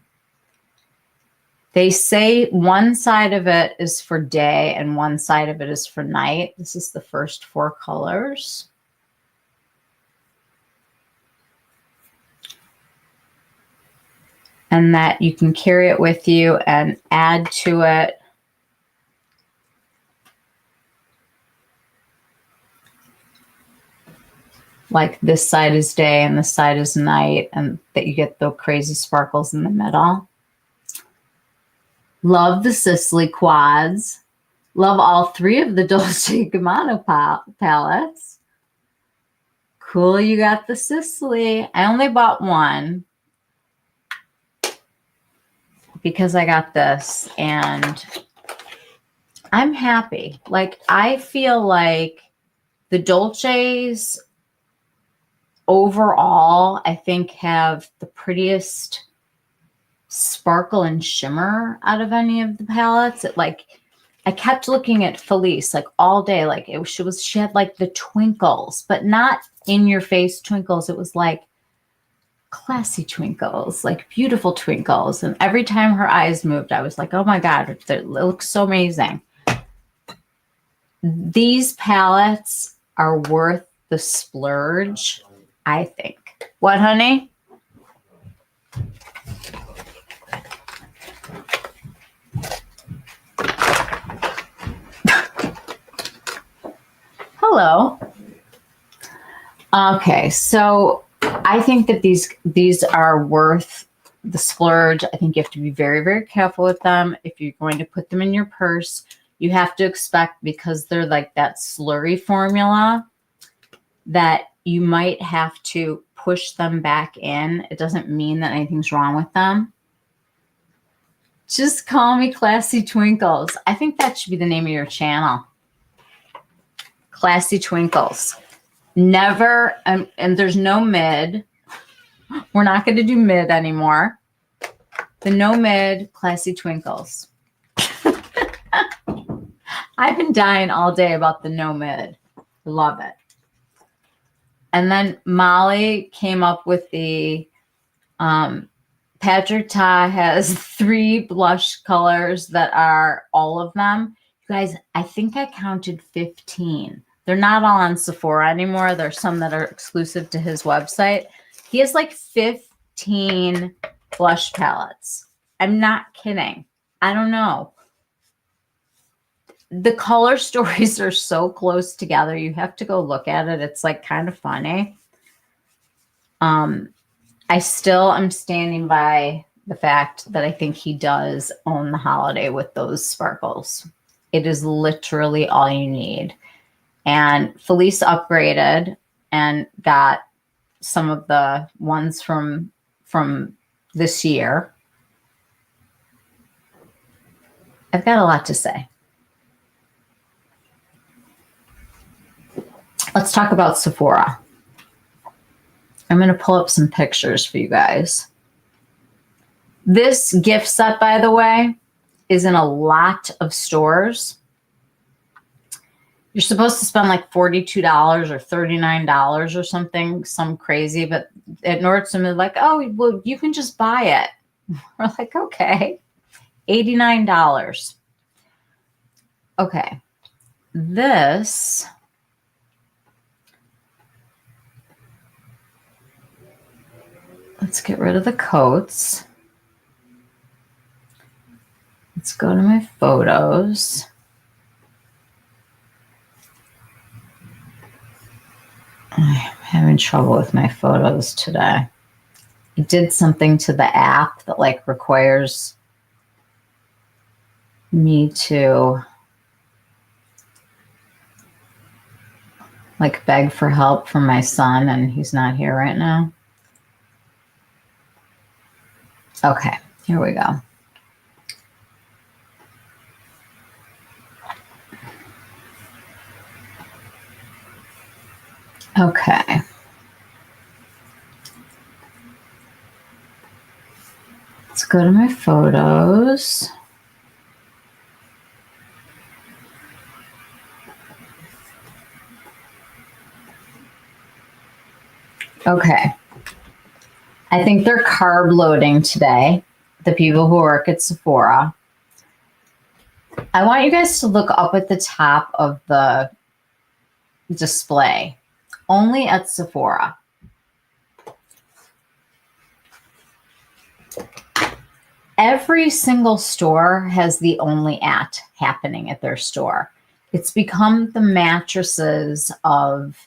They say one side of it is for day and one side of it is for night. This is the first 4 colors. And that you can carry it with you and add to it. Like this side is day and this side is night, and that you get the crazy sparkles in the middle. Love the Sicily quads. Love all 3 of the Dolce & Gabbana palettes. Cool, you got the Sicily. I only bought one because I got this, and I'm happy. Like, I feel like the Dolces overall, I think, have the prettiest sparkle and shimmer out of any of the palettes. I kept looking at Felice like all day. Like she had like the twinkles, but not in your face twinkles. It was like classy twinkles, like beautiful twinkles. And every time her eyes moved, I was like, oh my God, it looks so amazing. These palettes are worth the splurge, I think. What, honey? Hello. Okay, so I think that these are worth the splurge. I think you have to be very, very careful with them. If you're going to put them in your purse, you have to expect, because they're like that slurry formula, that you might have to push them back in. It doesn't mean that anything's wrong with them. Just call me Classy Twinkles. I think that should be the name of your channel. Classy Twinkles. Never, and there's no mid. We're not going to do mid anymore. The no mid, Classy Twinkles. I've been dying all day about the no mid. Love it. And then Molly came up with the Patrick Ta has 3 blush colors that are all of them. You guys, I think I counted 15. They're not all on Sephora anymore. There's some that are exclusive to his website. He has like 15 blush palettes. I'm not kidding. I don't know. The color stories are so close together. You have to go look at it. It's like kind of funny. I still am standing by the fact that I think he does own the holiday with those sparkles. It is literally all you need. And Felice upgraded and got some of the ones from this year. I've got a lot to say. Let's talk about Sephora. I'm going to pull up some pictures for you guys. This gift set, by the way, is in a lot of stores. You're supposed to spend like $42 or $39 or something, some crazy, but at Nordstrom, they're like, oh, well, you can just buy it. We're like, okay, $89. Okay, this... Let's get rid of the coats. Let's go to my photos. I'm having trouble with my photos today. I did something to the app that like requires me to like beg for help from my son, and he's not here right now. Okay, here we go. Okay. Let's go to my photos. Okay. I think they're carb loading today, the people who work at Sephora. I want you guys to look up at the top of the display, only at Sephora. Every single store has the only at happening at their store. It's become the mattresses of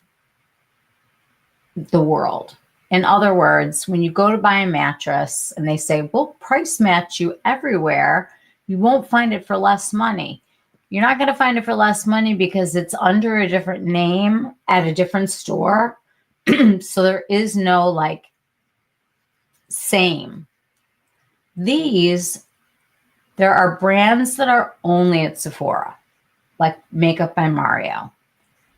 the world. In other words, when you go to buy a mattress and they say, we'll price match you everywhere, you won't find it for less money. You're not going to find it for less money because it's under a different name at a different store. So there is no like same. These, there are brands that are only at Sephora, like Makeup by Mario.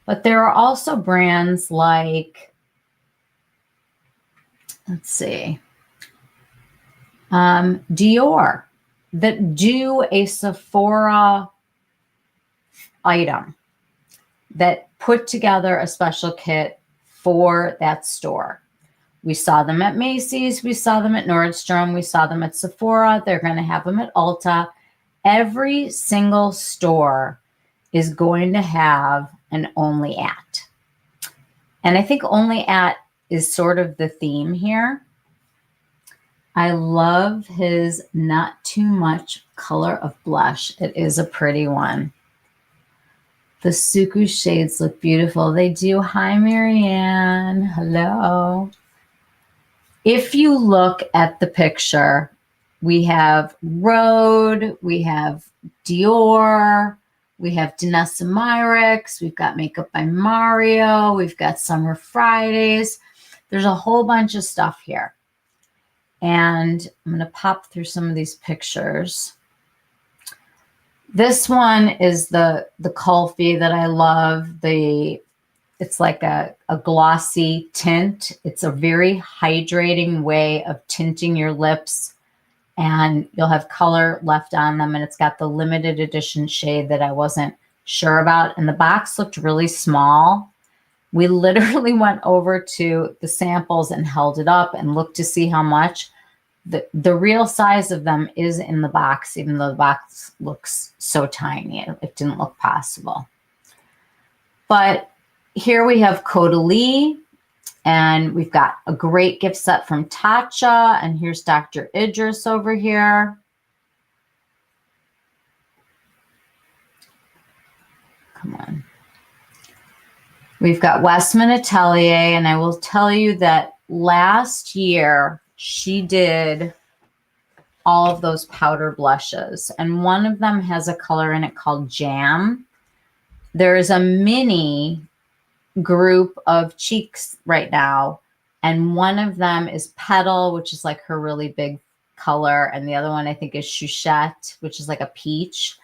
But there are also brands like, let's see, Dior, that do a Sephora item, that put together a special kit for that store. We saw them at Macy's. We saw them at Nordstrom. We saw them at Sephora. They're going to have them at Ulta. Every single store is going to have an only at. And I think only at is sort of the theme here. I love his not too much color of blush. It is a pretty one. The Suku shades look beautiful. They do. Hi, Marianne. Hello. If you look at the picture, we have Rhode, we have Dior, We have Danessa Myricks. We've got Makeup by Mario. We've got Summer Fridays. There's a whole bunch of stuff here. And I'm going to pop through some of these pictures. This one is the Kulfi that I love. It's like a glossy tint. It's a very hydrating way of tinting your lips, and you'll have color left on them. And it's got the limited edition shade that I wasn't sure about. And the box looked really small. We literally went over to the samples and held it up and looked to see how much. The real size of them is in the box, even though the box looks so tiny. It didn't look possible. But here we have Caudalie, and we've got a great gift set from Tatcha, and here's Dr. Idris over here. Come on. We've got Westman Atelier, and I will tell you that last year she did all of those powder blushes, and one of them has a color in it called Jam. There is a mini group of cheeks right now, and one of them is Petal, which is like her really big color, and the other one I think is Chouchette, which is like a peach.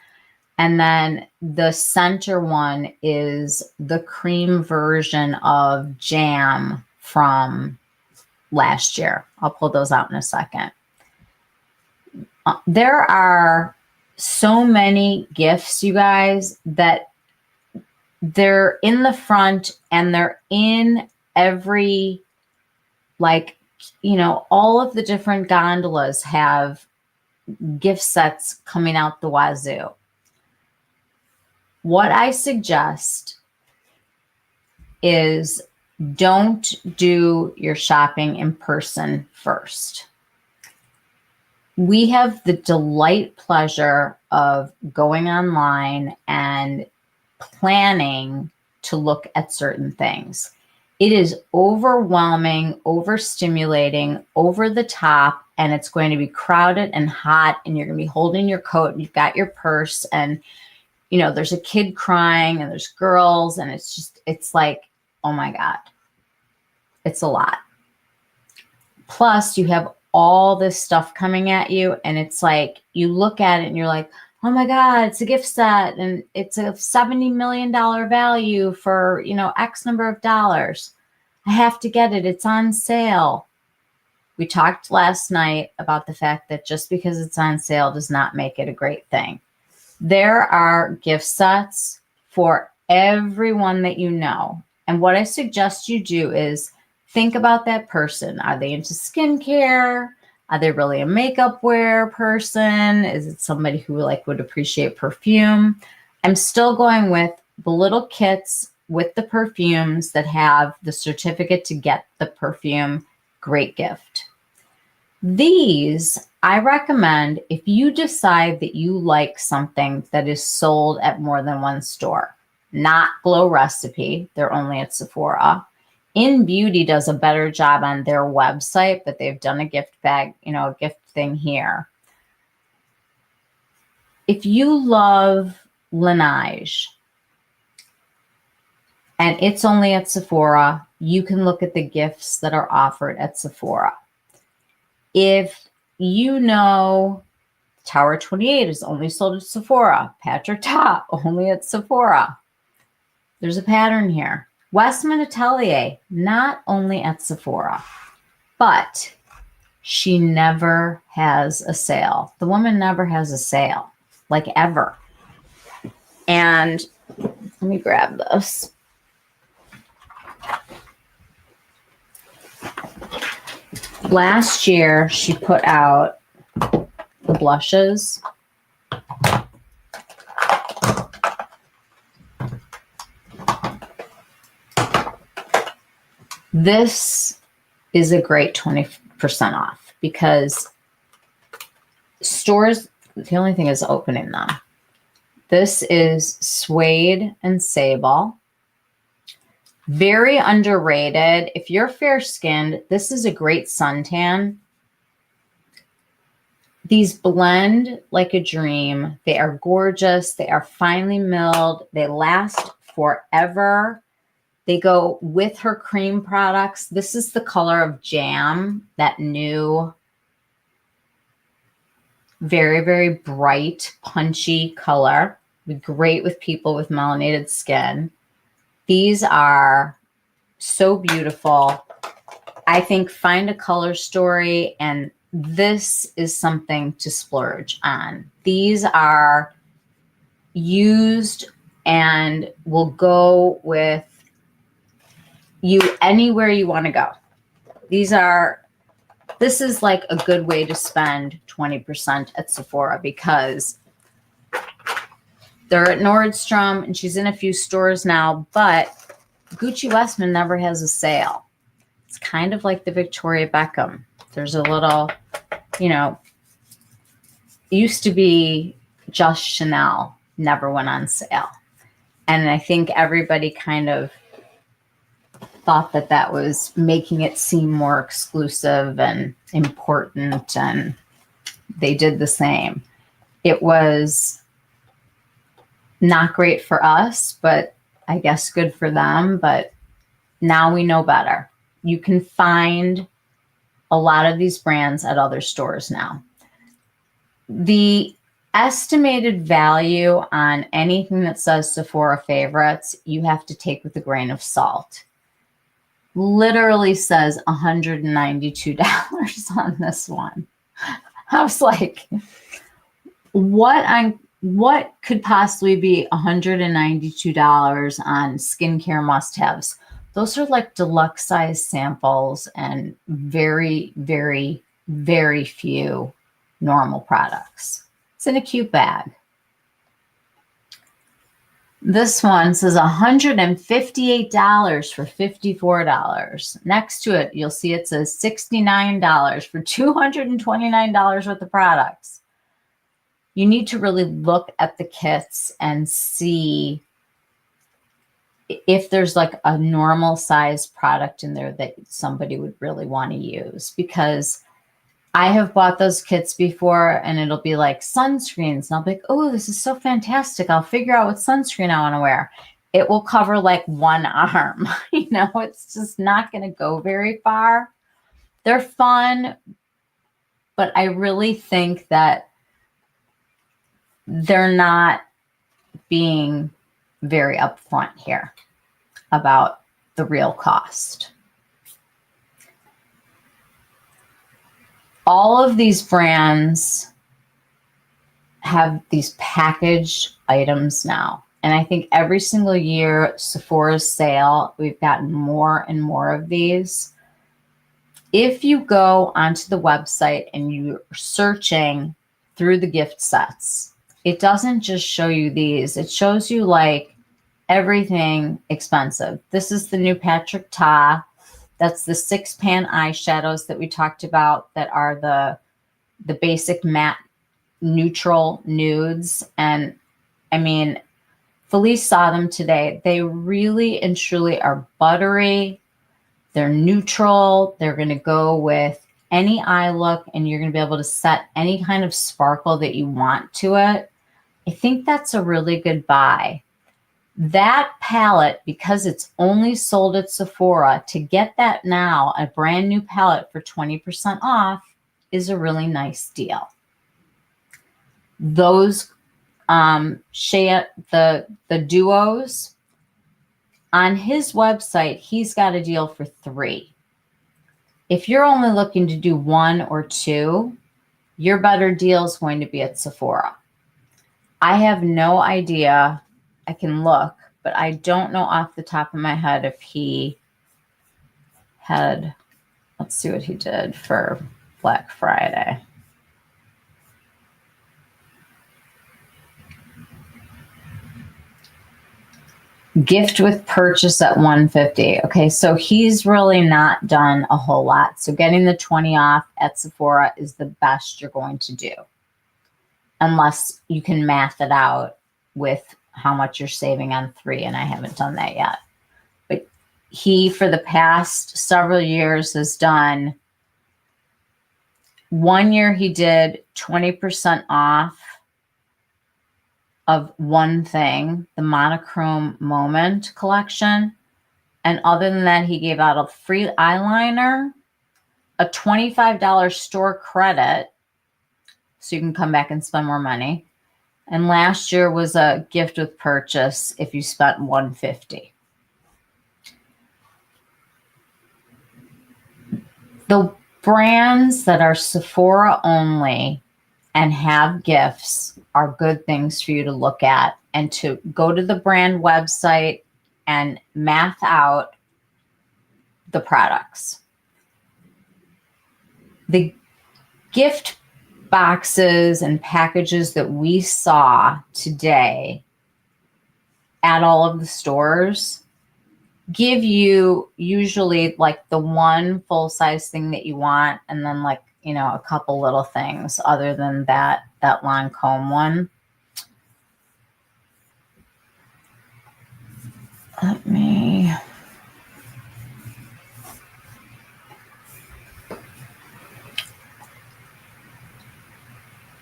And then the center one is the cream version of Jam from last year. I'll pull those out in a second. There are so many gifts, you guys, that they're in the front and they're in every, like, you know, all of the different gondolas have gift sets coming out the wazoo. What I suggest is don't do your shopping in person first. We have the delight pleasure of going online and planning to look at certain things. It is overwhelming, overstimulating, over the top, and it's going to be crowded and hot, and you're going to be holding your coat and you've got your purse, and you know, there's a kid crying and there's girls, and it's like, oh my God, it's a lot. Plus you have all this stuff coming at you, and it's like, you look at it and you're like, oh my God, it's a gift set and it's a $70 million value for, you know, X number of dollars. I have to get it. It's on sale. We talked last night about the fact that just because it's on sale does not make it a great thing. There are gift sets for everyone that you know. And what I suggest you do is think about that person. Are they into skincare? Are they really a makeup wear person? Is it somebody who would appreciate perfume? I'm still going with the little kits with the perfumes that have the certificate to get the perfume. Great gift. These I recommend if you decide that you like something that is sold at more than one store, not Glow Recipe. They're only at Sephora. In Beauty does a better job on their website, but they've done a gift bag, you know, a gift thing here. If you love Laneige and it's only at Sephora, you can look at the gifts that are offered at Sephora. If you know Tower 28 is only sold at Sephora, Patrick Ta only at Sephora, there's a pattern here. Westman Atelier, not only at Sephora, but she never has a sale. The woman never has a sale, like ever. And let me grab this. Last year, she put out the blushes. This is a great 20% off because stores, the only thing is opening them. This is Suede and Sable. Very underrated. If you're fair-skinned, this is a great suntan. These blend like a dream. They are gorgeous. They are finely milled. They last forever. They go with her cream products. This is the color of Jam, that new, very, very bright, punchy color. Great with people with melanated skin. These are so beautiful. I think find a color story, and this is something to splurge on. These are used and will go with you anywhere you want to go. This is like a good way to spend 20% at Sephora, because they're at Nordstrom and she's in a few stores now, but Gucci Westman never has a sale. It's kind of like the Victoria Beckham. There's a little, used to be just Chanel never went on sale. And I think everybody kind of thought that that was making it seem more exclusive and important, and they did the same. It was not great for us, but I guess good for them. But now we know better. You can find a lot of these brands at other stores now. The estimated value on anything that says Sephora favorites, you have to take with a grain of salt. Literally says $192 on this one. I was like, what could possibly be $192 on skincare must-haves? Those are like deluxe size samples and very, very, very few normal products. It's in a cute bag. This one says $158 for $54. Next to it, you'll see it says $69 for $229 worth of products. You need to really look at the kits and see if there's like a normal size product in there that somebody would really want to use, because I have bought those kits before and it'll be like sunscreens. And I'll be like, oh, this is so fantastic. I'll figure out what sunscreen I want to wear. It will cover like one arm. It's just not going to go very far. They're fun, but I really think that they're not being very upfront here about the real cost. All of these brands have these packaged items now. And I think every single year, Sephora Sale, we've gotten more and more of these. If you go onto the website and you're searching through the gift sets, it doesn't just show you these. It shows you like everything expensive. This is the new Patrick Ta. That's the 6-pan eyeshadows that we talked about, that are the basic matte neutral nudes. And I mean, Felice saw them today. They really and truly are buttery. They're neutral. They're going to go with any eye look, and you're going to be able to set any kind of sparkle that you want to it. I think that's a really good buy. That palette, because it's only sold at Sephora, to get that now, a brand new palette for 20% off, is a really nice deal. Those the duos, on his website, he's got a deal for 3. If you're only looking to do 1 or 2, your better deal is going to be at Sephora. I have no idea. I can look, but I don't know off the top of my head if he had, let's see what he did for Black Friday. Gift with purchase at $150. Okay, so he's really not done a whole lot. So getting the 20 off at Sephora is the best you're going to do, unless you can math it out with how much you're saving on 3, and I haven't done that yet. But he, for the past several years, has done One year he did 20% off of one thing, the Monochrome Moment collection. And other than that, he gave out a free eyeliner, a $25 store credit, so you can come back and spend more money. And last year was a gift with purchase if you spent $150. The brands that are Sephora only and have gifts are good things for you to look at and to go to the brand website and math out the products. The gift boxes and packages that we saw today at all of the stores give you usually like the one full-size thing that you want, and then like, you know, a couple little things other than that Lancome one.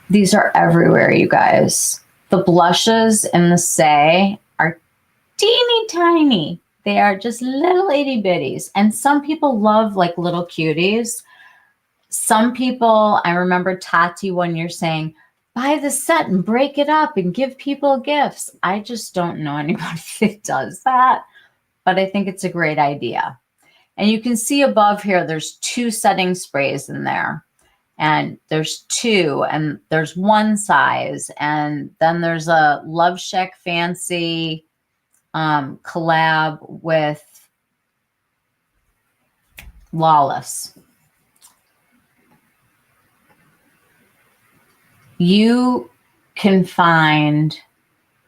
These are everywhere, you guys. The blushes in the Say are teeny tiny. They are just little itty bitties. And some people love like little cuties. Some people, I remember Tati one year saying, buy the set and break it up and give people gifts. I just don't know anybody that does that, but I think it's a great idea. And you can see above here, there's 2 setting sprays in there. And there's 2, and there's one size. And then there's a Love Shack Fancy collab with Lawless. You can find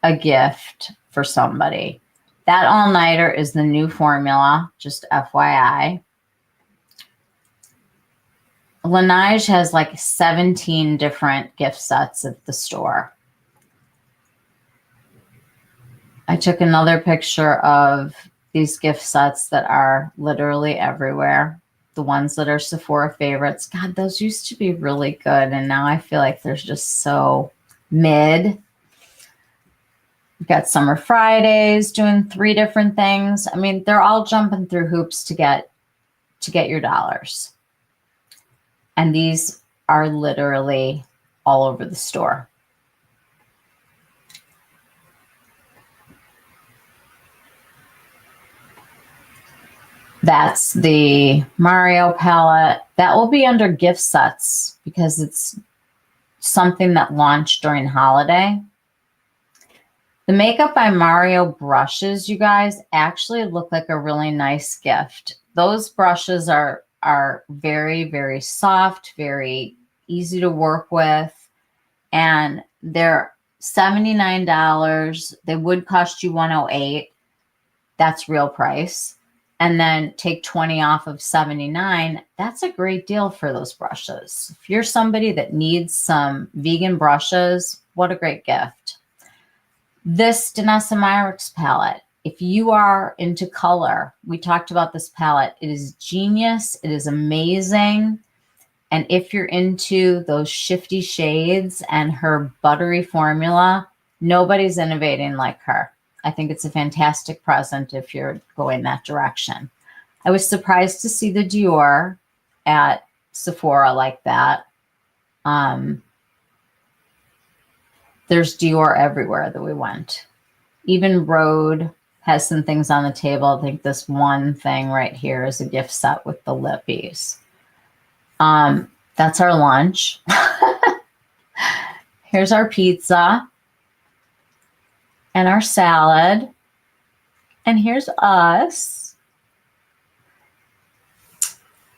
a gift for somebody. That all-nighter is the new formula, just FYI. Laneige has like 17 different gift sets at the store. I took another picture of these gift sets that are literally everywhere. The ones that are Sephora favorites. God, those used to be really good, and now I feel like they're just so mid. We've got Summer Fridays doing 3 different things. I mean, they're all jumping through hoops to get your dollars. And these are literally all over the store. That's the Mario palette. That will be under gift sets because it's something that launched during holiday. The Makeup by Mario brushes, you guys, actually look like a really nice gift. Those brushes are very, very soft, very easy to work with, and they're $79. They would cost you $108. That's real price. And then take 20 off of $79. That's a great deal for those brushes. If you're somebody that needs some vegan brushes, what a great gift. This Danessa Myricks palette. If you are into color, we talked about this palette. It is genius. It is amazing. And if you're into those shifty shades and her buttery formula, nobody's innovating like her. I think it's a fantastic present if you're going that direction. I was surprised to see the Dior at Sephora like that. There's Dior everywhere that we went. Even Rhode has some things on the table. I think this one thing right here is a gift set with the lippies. That's our lunch. Here's our pizza and our salad. And here's us.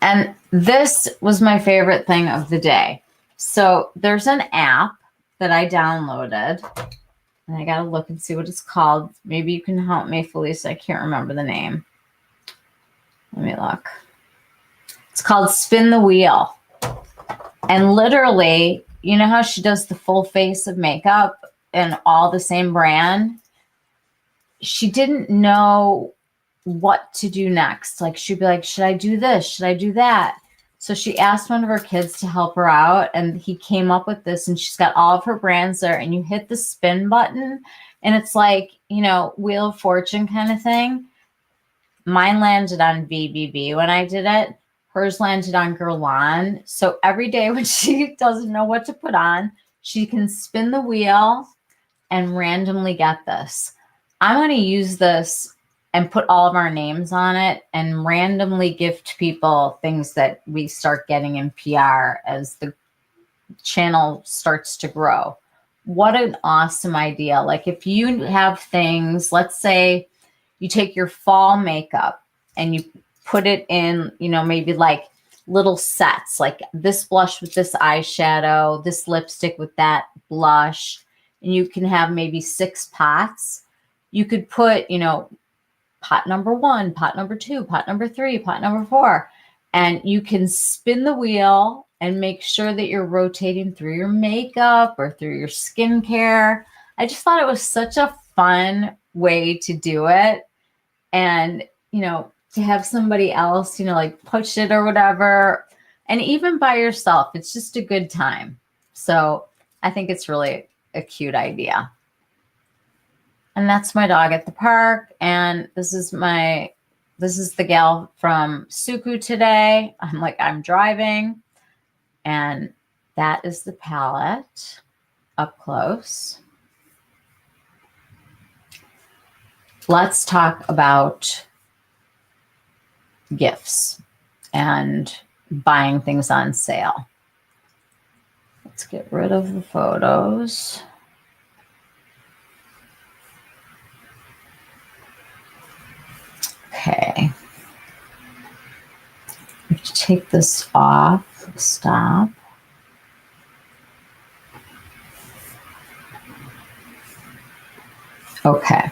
And this was my favorite thing of the day. So there's an app that I downloaded. And I got to look and see what it's called. Maybe you can help me, Felicia. I can't remember the name. Let me look. It's called Spin the Wheel. And literally, you know how she does the full face of makeup and all the same brand? She didn't know what to do next. Like, she'd be like, should I do this? Should I do that? So she asked one of her kids to help her out, and he came up with this, and she's got all of her brands there, and you hit the spin button, and it's like, you know, Wheel of Fortune kind of thing. Mine landed on VBB when I did it. Hers landed on Guerlain. So every day when she doesn't know what to put on, she can spin the wheel and randomly get this. I'm going to use this and put all of our names on it and randomly gift people things that we start getting in PR as the channel starts to grow. What an awesome idea. Like if you have things, let's say you take your fall makeup and you put it in, you know, maybe like little sets, like this blush with this eyeshadow, this lipstick with that blush, and you can have maybe 6 pots. You could put, you know, pot number 1, pot number 2, pot number 3, pot number 4, and you can spin the wheel and make sure that you're rotating through your makeup or through your skincare. I just thought it was such a fun way to do it. And, you know, to have somebody else, you know, like push it or whatever. And even by yourself, it's just a good time. So I think it's really a cute idea. And that's my dog at the park. And this is the gal from Suku today. I'm driving. And that is the palette up close. Let's talk about gifts and buying things on sale. Let's get rid of the photos. Okay. I have to take this off. Stop. Okay.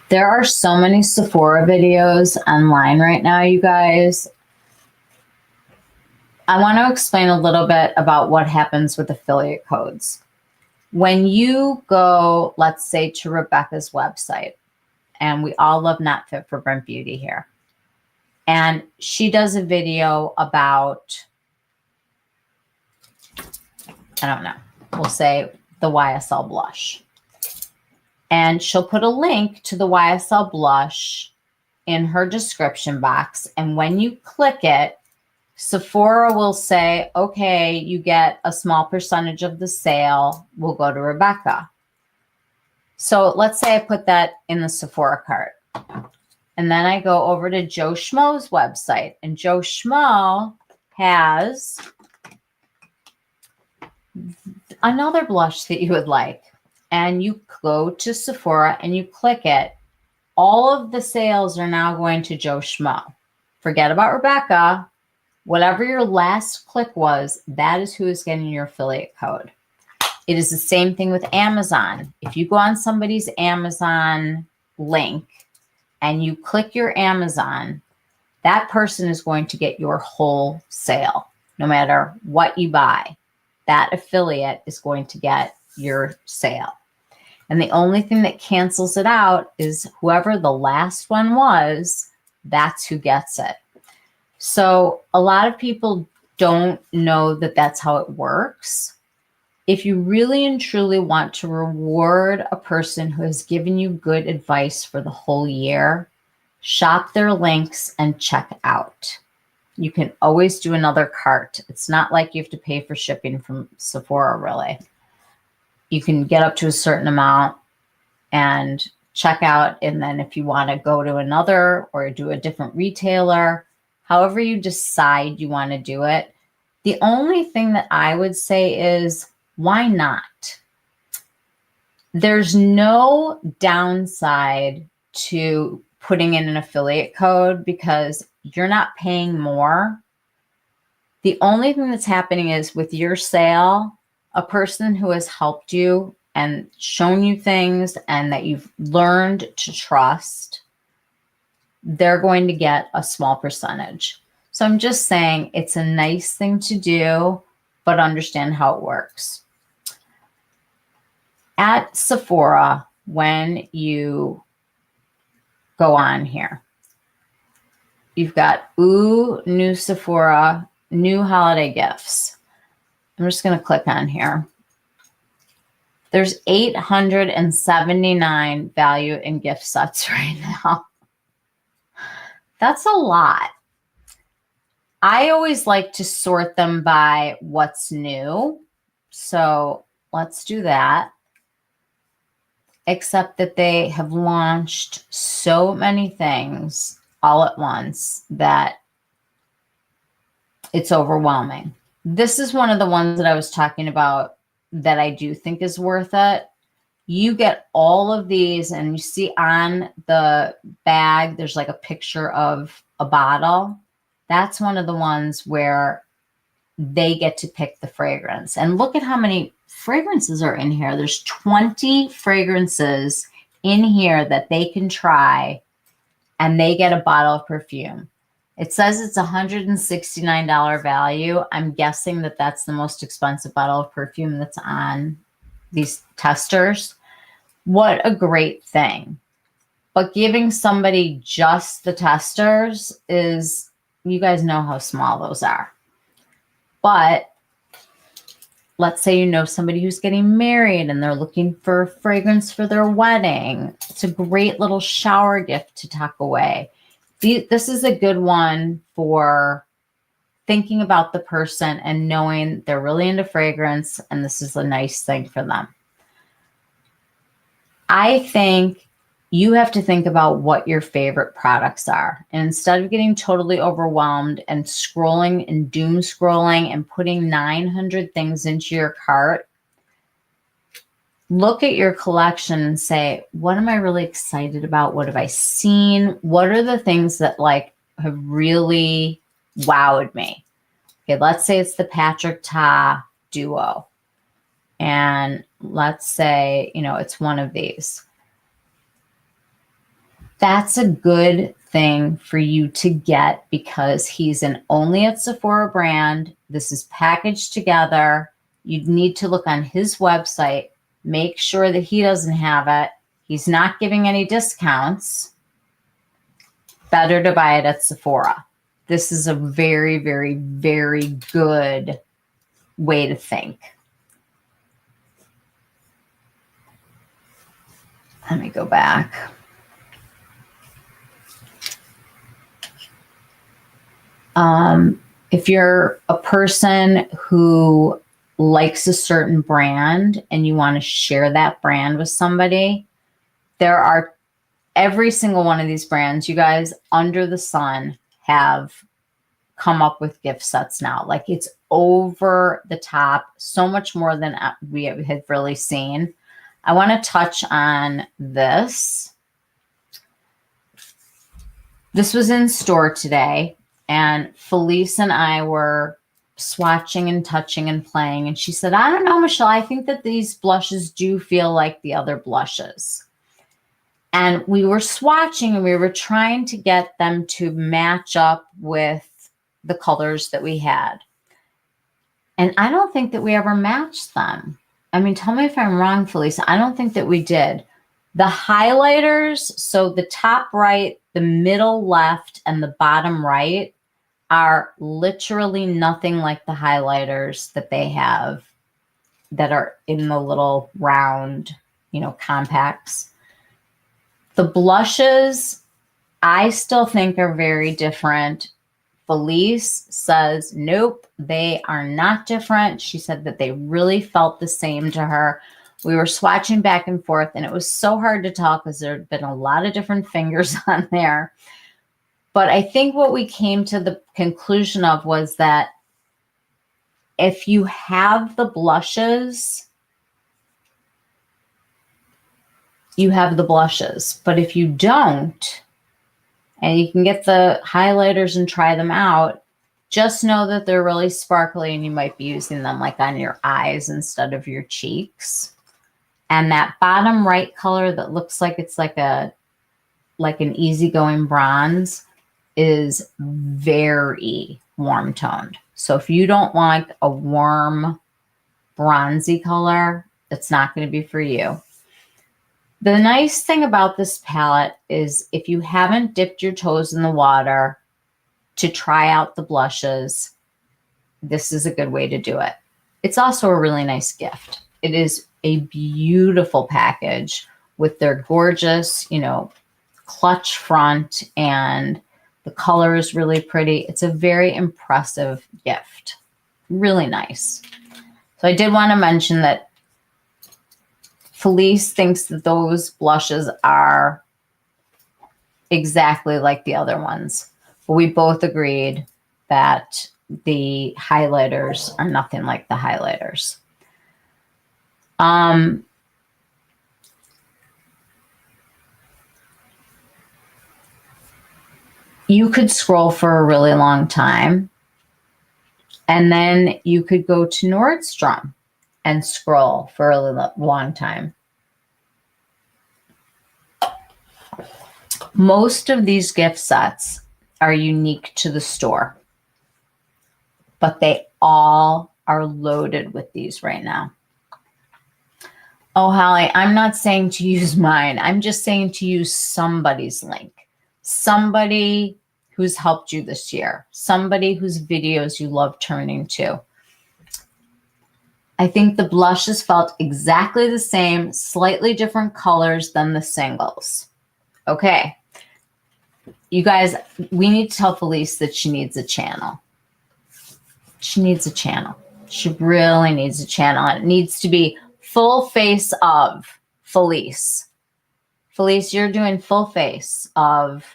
There are so many Sephora videos online right now, you guys. I want to explain a little bit about what happens with affiliate codes. When you go, let's say, to Rebecca's website, and we all love Not Fit for Brent Beauty here, and she does a video about, I don't know, we'll say the YSL blush. And she'll put a link to the YSL blush in her description box. And when you click it, Sephora will say, okay, you get a small percentage of the sale. We'll go to Rebecca. So let's say I put that in the Sephora cart. And then I go over to Joe Schmo's website. And Joe Schmo has another blush that you would like. And you go to Sephora and you click it. All of the sales are now going to Joe Schmo. Forget about Rebecca. Whatever your last click was, that is who is getting your affiliate code. It is the same thing with Amazon. If you go on somebody's Amazon link and you click your Amazon, that person is going to get your whole sale. No matter what you buy, that affiliate is going to get your sale. And the only thing that cancels it out is whoever the last one was, that's who gets it. So a lot of people don't know that that's how it works. If you really and truly want to reward a person who has given you good advice for the whole year, shop their links and check out. You can always do another cart. It's not like you have to pay for shipping from Sephora, really. You can get up to a certain amount and check out. And then if you want to go to another or do a different retailer, however you decide you want to do it, the only thing that I would say is, why not? There's no downside to putting in an affiliate code because you're not paying more. The only thing that's happening is with your sale, a person who has helped you and shown you things and that you've learned to trust, they're going to get a small percentage. So I'm just saying it's a nice thing to do, but understand how it works. At Sephora, when you go on here, You've got Ooh, new Sephora, new holiday gifts. I'm just going to click on here. There's 879 value in gift sets right now. That's a lot. I always like to sort them by what's new. So let's do that. Except that they have launched so many things all at once that it's overwhelming. This is one of the ones that I was talking about that I do think is worth it. You get all of these and you see on the bag, there's like a picture of a bottle. That's one of the ones where they get to pick the fragrance. And look at how many fragrances are in here. There's 20 fragrances in here that they can try, and they get a bottle of perfume. It says it's $169 value. I'm guessing that that's the most expensive bottle of perfume that's on these testers. What a great thing. But giving somebody just the testers is, you guys know how small those are. But let's say you know somebody who's getting married and they're looking for a fragrance for their wedding. It's a great little shower gift to tuck away. This is a good one for thinking about the person and knowing they're really into fragrance, and this is a nice thing for them. I think you have to think about what your favorite products are. And instead of getting totally overwhelmed and scrolling and doom scrolling and putting 900 things into your cart, look at your collection and say, what am I really excited about? What have I seen? What are the things that like have really wowed me? Okay, let's say it's the Patrick Ta Duo. And let's say, you know, it's one of these. That's a good thing for you to get because he's an only at Sephora brand. This is packaged together. You'd need to look on his website, make sure that he doesn't have it. He's not giving any discounts. Better to buy it at Sephora. This is a very, very, very good way to think. Let me go back. If you're a person who likes a certain brand and you want to share that brand with somebody, there are every single one of these brands, you guys, under the sun have come up with gift sets now. Like it's over the top, so much more than we have really seen. I want to touch on this. This was in store today. And Felice and I were swatching and touching and playing. And she said, I don't know, Michelle, I think that these blushes do feel like the other blushes. And we were swatching and we were trying to get them to match up with the colors that we had. And I don't think that we ever matched them. I mean, tell me if I'm wrong, Felice. I don't think that we did. The highlighters, so the top right, the middle left, and the bottom right are literally nothing like the highlighters that they have that are in the little round, you know, compacts. The blushes, I still think are very different. Felice says, nope, they are not different. She said that they really felt the same to her. We were swatching back and forth, and it was so hard to tell because there had been a lot of different fingers on there. But I think what we came to the conclusion of was that if you have the blushes, you have the blushes. But if you don't, and you can get the highlighters and try them out, just know that they're really sparkly and you might be using them like on your eyes instead of your cheeks. And that bottom right color that looks like it's like an easygoing bronze is very warm toned. So if you don't like a warm bronzy color, it's not going to be for you. The nice thing about this palette is if you haven't dipped your toes in the water, to try out the blushes, this is a good way to do it. It's also a really nice gift. It is a beautiful package with their gorgeous, clutch front, and the color is really pretty. It's a very impressive gift. Really nice. So I did want to mention that Felice thinks that those blushes are exactly like the other ones. But we both agreed that the highlighters are nothing like the highlighters. You could scroll for a really long time, and then you could go to Nordstrom and scroll for a really long time. Most of these gift sets are unique to the store, but they all are loaded with these right now. Oh, Holly, I'm not saying to use mine. I'm just saying to use somebody's link. Somebody who's helped you this year. Somebody whose videos you love turning to. I think the blushes felt exactly the same, slightly different colors than the singles. Okay. You guys, we need to tell Felice that she needs a channel. She needs a channel. She really needs a channel. It needs to be full face of Felice. Felice, you're doing full face of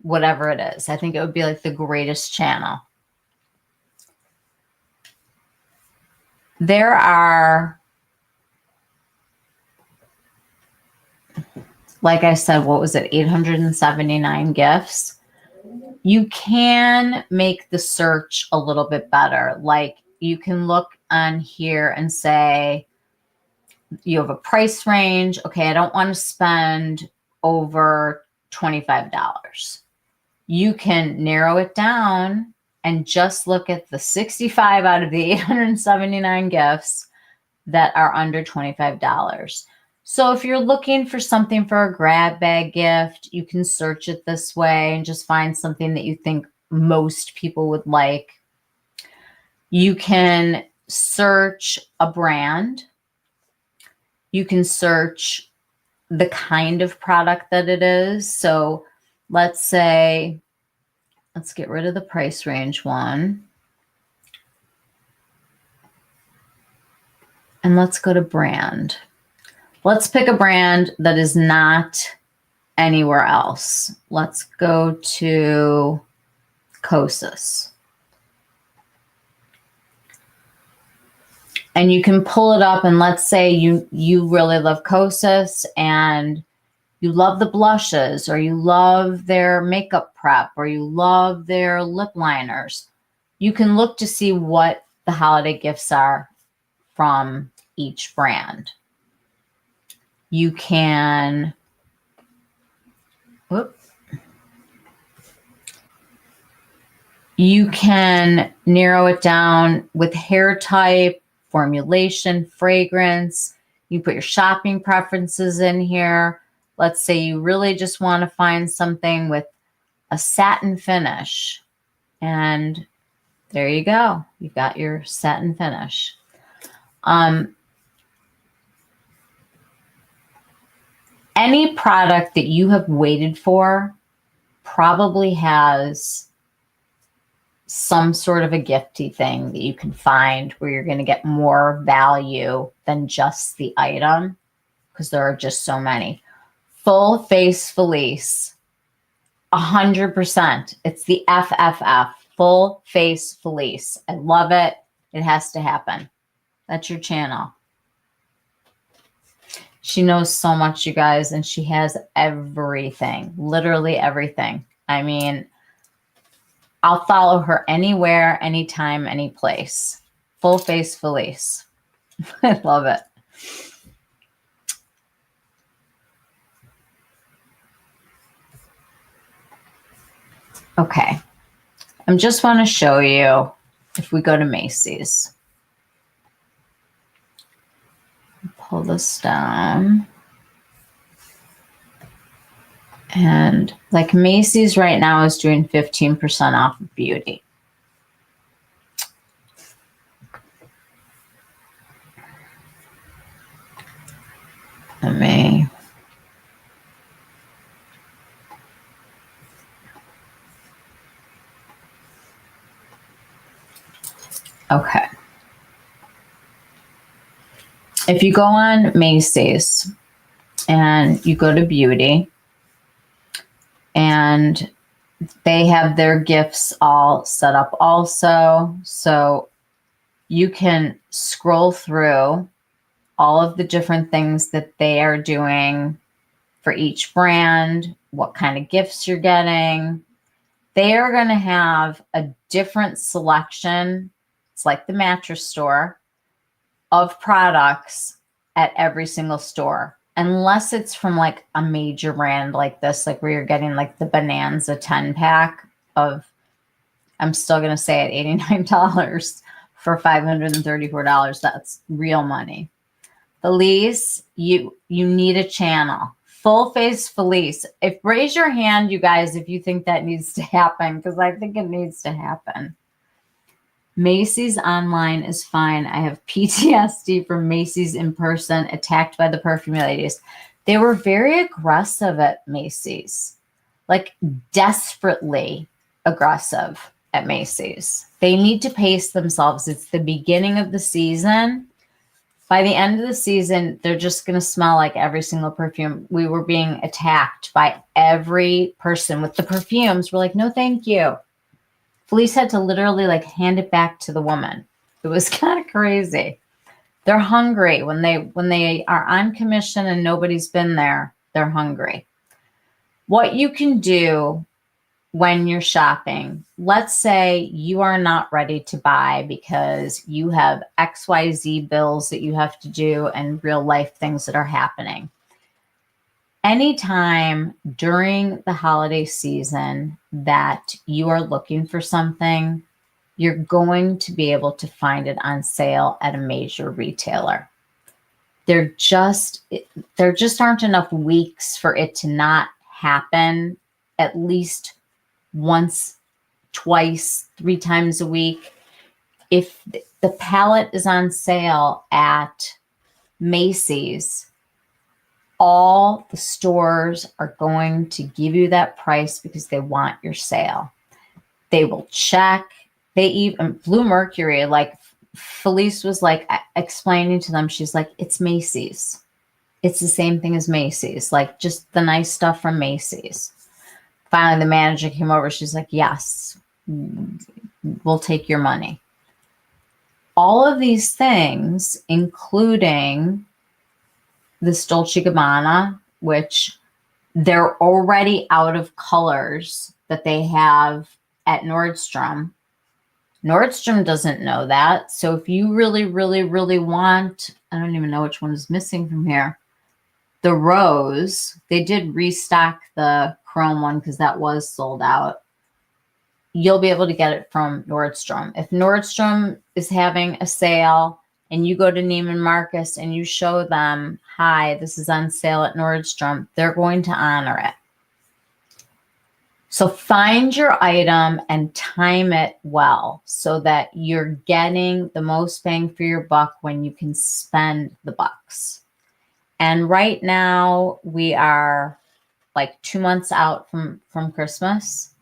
whatever it is. I think it would be like the greatest channel. There are, like I said, what was it? 879 gifts. You can make the search a little bit better. Like you can look on here and say, you have a price range. Okay, I don't want to spend over $25. You can narrow it down and just look at the 65 out of the 879 gifts that are under $25. So if you're looking for something for a grab bag gift, you can search it this way and just find something that you think most people would like. You can search a brand. You can search the kind of product that it is. So let's say, let's get rid of the price range one. And let's go to brand. Let's pick a brand that is not anywhere else. Let's go to Kosas. And you can pull it up, and let's say you really love Kosas and you love the blushes, or you love their makeup prep, or you love their lip liners. You can look to see what the holiday gifts are from each brand. You can, you can narrow it down with hair type, formulation, fragrance. You put your shopping preferences in here. Let's say you really just want to find something with a satin finish. And there you go. You've got your satin finish. Any product that you have waited for probably has some sort of a gifty thing that you can find where you're going to get more value than just the item, because there are just so many. Full face Felice, 100%. It's the FFF, full face Felice. I love it. It has to happen. That's your channel. She knows so much, you guys, and she has everything, literally everything. I mean, I'll follow her anywhere, anytime, any place. Full face Felice. I love it. Okay. I just want to show you, if we go to Macy's. Pull this down. And like Macy's right now is doing 15% off of beauty. Let me. Okay. If you go on Macy's and you go to beauty, and they have their gifts all set up also. So you can scroll through all of the different things that they are doing for each brand, what kind of gifts you're getting. They are going to have a different selection. It's like the mattress store of products at every single store. Unless it's from like a major brand like this, like where you're getting like the Bonanza 10 pack of, I'm still going to say it, $89 for $534. That's real money. Felice, you need a channel. Full face Felice. Raise your hand, you guys, if you think that needs to happen, because I think it needs to happen. Macy's online is fine. I have PTSD from Macy's in person, attacked by the perfume ladies. They were very aggressive at Macy's, like desperately aggressive at Macy's. They need to pace themselves. It's the beginning of the season. By the end of the season, they're just going to smell like every single perfume. We were being attacked by every person with the perfumes. We're like, no, thank you. Felice had to literally like hand it back to the woman. It was kind of crazy. They're hungry when they are on commission and nobody's been there. They're hungry. What you can do when you're shopping, let's say you are not ready to buy because you have XYZ bills that you have to do and real life things that are happening. Anytime during the holiday season that you are looking for something, you're going to be able to find it on sale at a major retailer. There just aren't enough weeks for it to not happen at least once, twice, 3 times a week. If the palette is on sale at Macy's, all the stores are going to give you that price because they want your sale. They will check. They even, Bluemercury, like Felice was like explaining to them, she's like, it's Macy's. It's the same thing as Macy's, like just the nice stuff from Macy's. Finally, the manager came over. She's like, yes, we'll take your money. All of these things, including this Dolce & Gabbana, which they're already out of colors that they have at Nordstrom. Nordstrom doesn't know that. So if you really, really, really want, I don't even know which one is missing from here, the rose, they did restock the chrome one because that was sold out. You'll be able to get it from Nordstrom. If Nordstrom is having a sale and you go to Neiman Marcus and you show them, hi, this is on sale at Nordstrom, they're going to honor it. So find your item and time it well so that you're getting the most bang for your buck when you can spend the bucks. And right now we are like 2 months out from Christmas.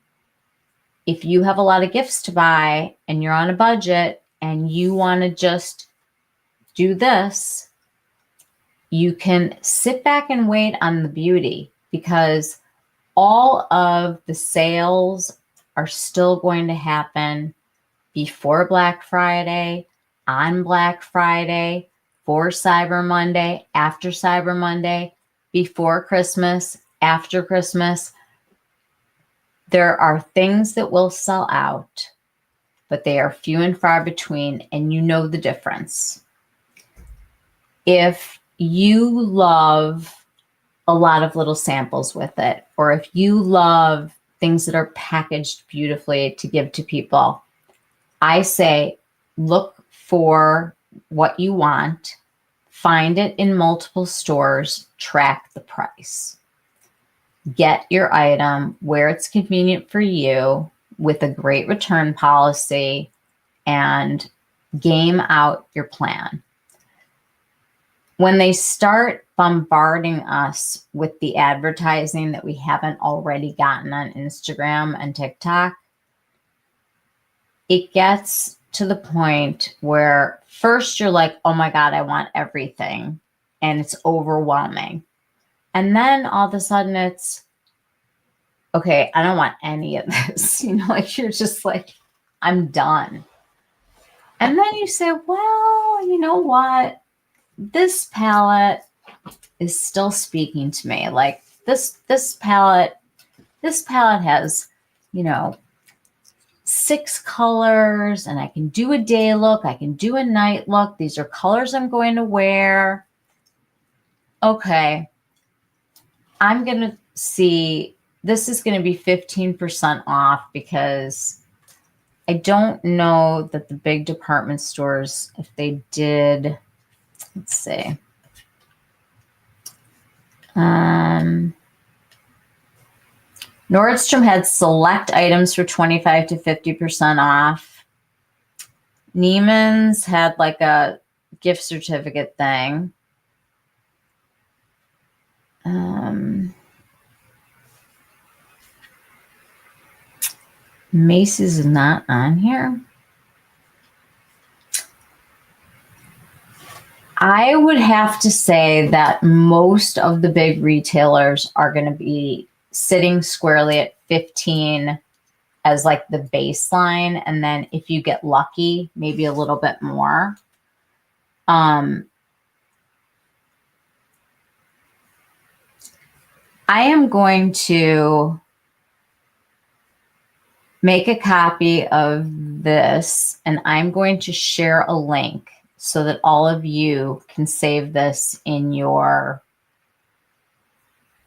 If you have a lot of gifts to buy and you're on a budget and you want to just do this, you can sit back and wait on the beauty because all of the sales are still going to happen before Black Friday, on Black Friday, for Cyber Monday, after Cyber Monday, before Christmas, after Christmas. There are things that will sell out, but they are few and far between, and you know the difference. If you love a lot of little samples with it, or if you love things that are packaged beautifully to give to people, I say look for what you want, find it in multiple stores, track the price. get your item where it's convenient for you with a great return policy and game out your plan. When they start bombarding us with the advertising that we haven't already gotten on Instagram and TikTok, it gets to the point where first you're like, oh my God, I want everything. And it's overwhelming. And then all of a sudden it's, okay, I don't want any of this. Like you're just like, I'm done. And then you say, well, you know what? This palette is still speaking to me. Like this palette has, 6 colors, and I can do a day look. I can do a night look. These are colors I'm going to wear. Okay. I'm going to see, this is going to be 15% off because I don't know that the big department stores, if they did, let's see. Nordstrom had select items for 25 to 50% off. Neiman's had like a gift certificate thing. Macy's is not on here. I would have to say that most of the big retailers are going to be sitting squarely at 15 as like the baseline. And then if you get lucky, maybe a little bit more. I am going to make a copy of this and I'm going to share a link so that all of you can save this in your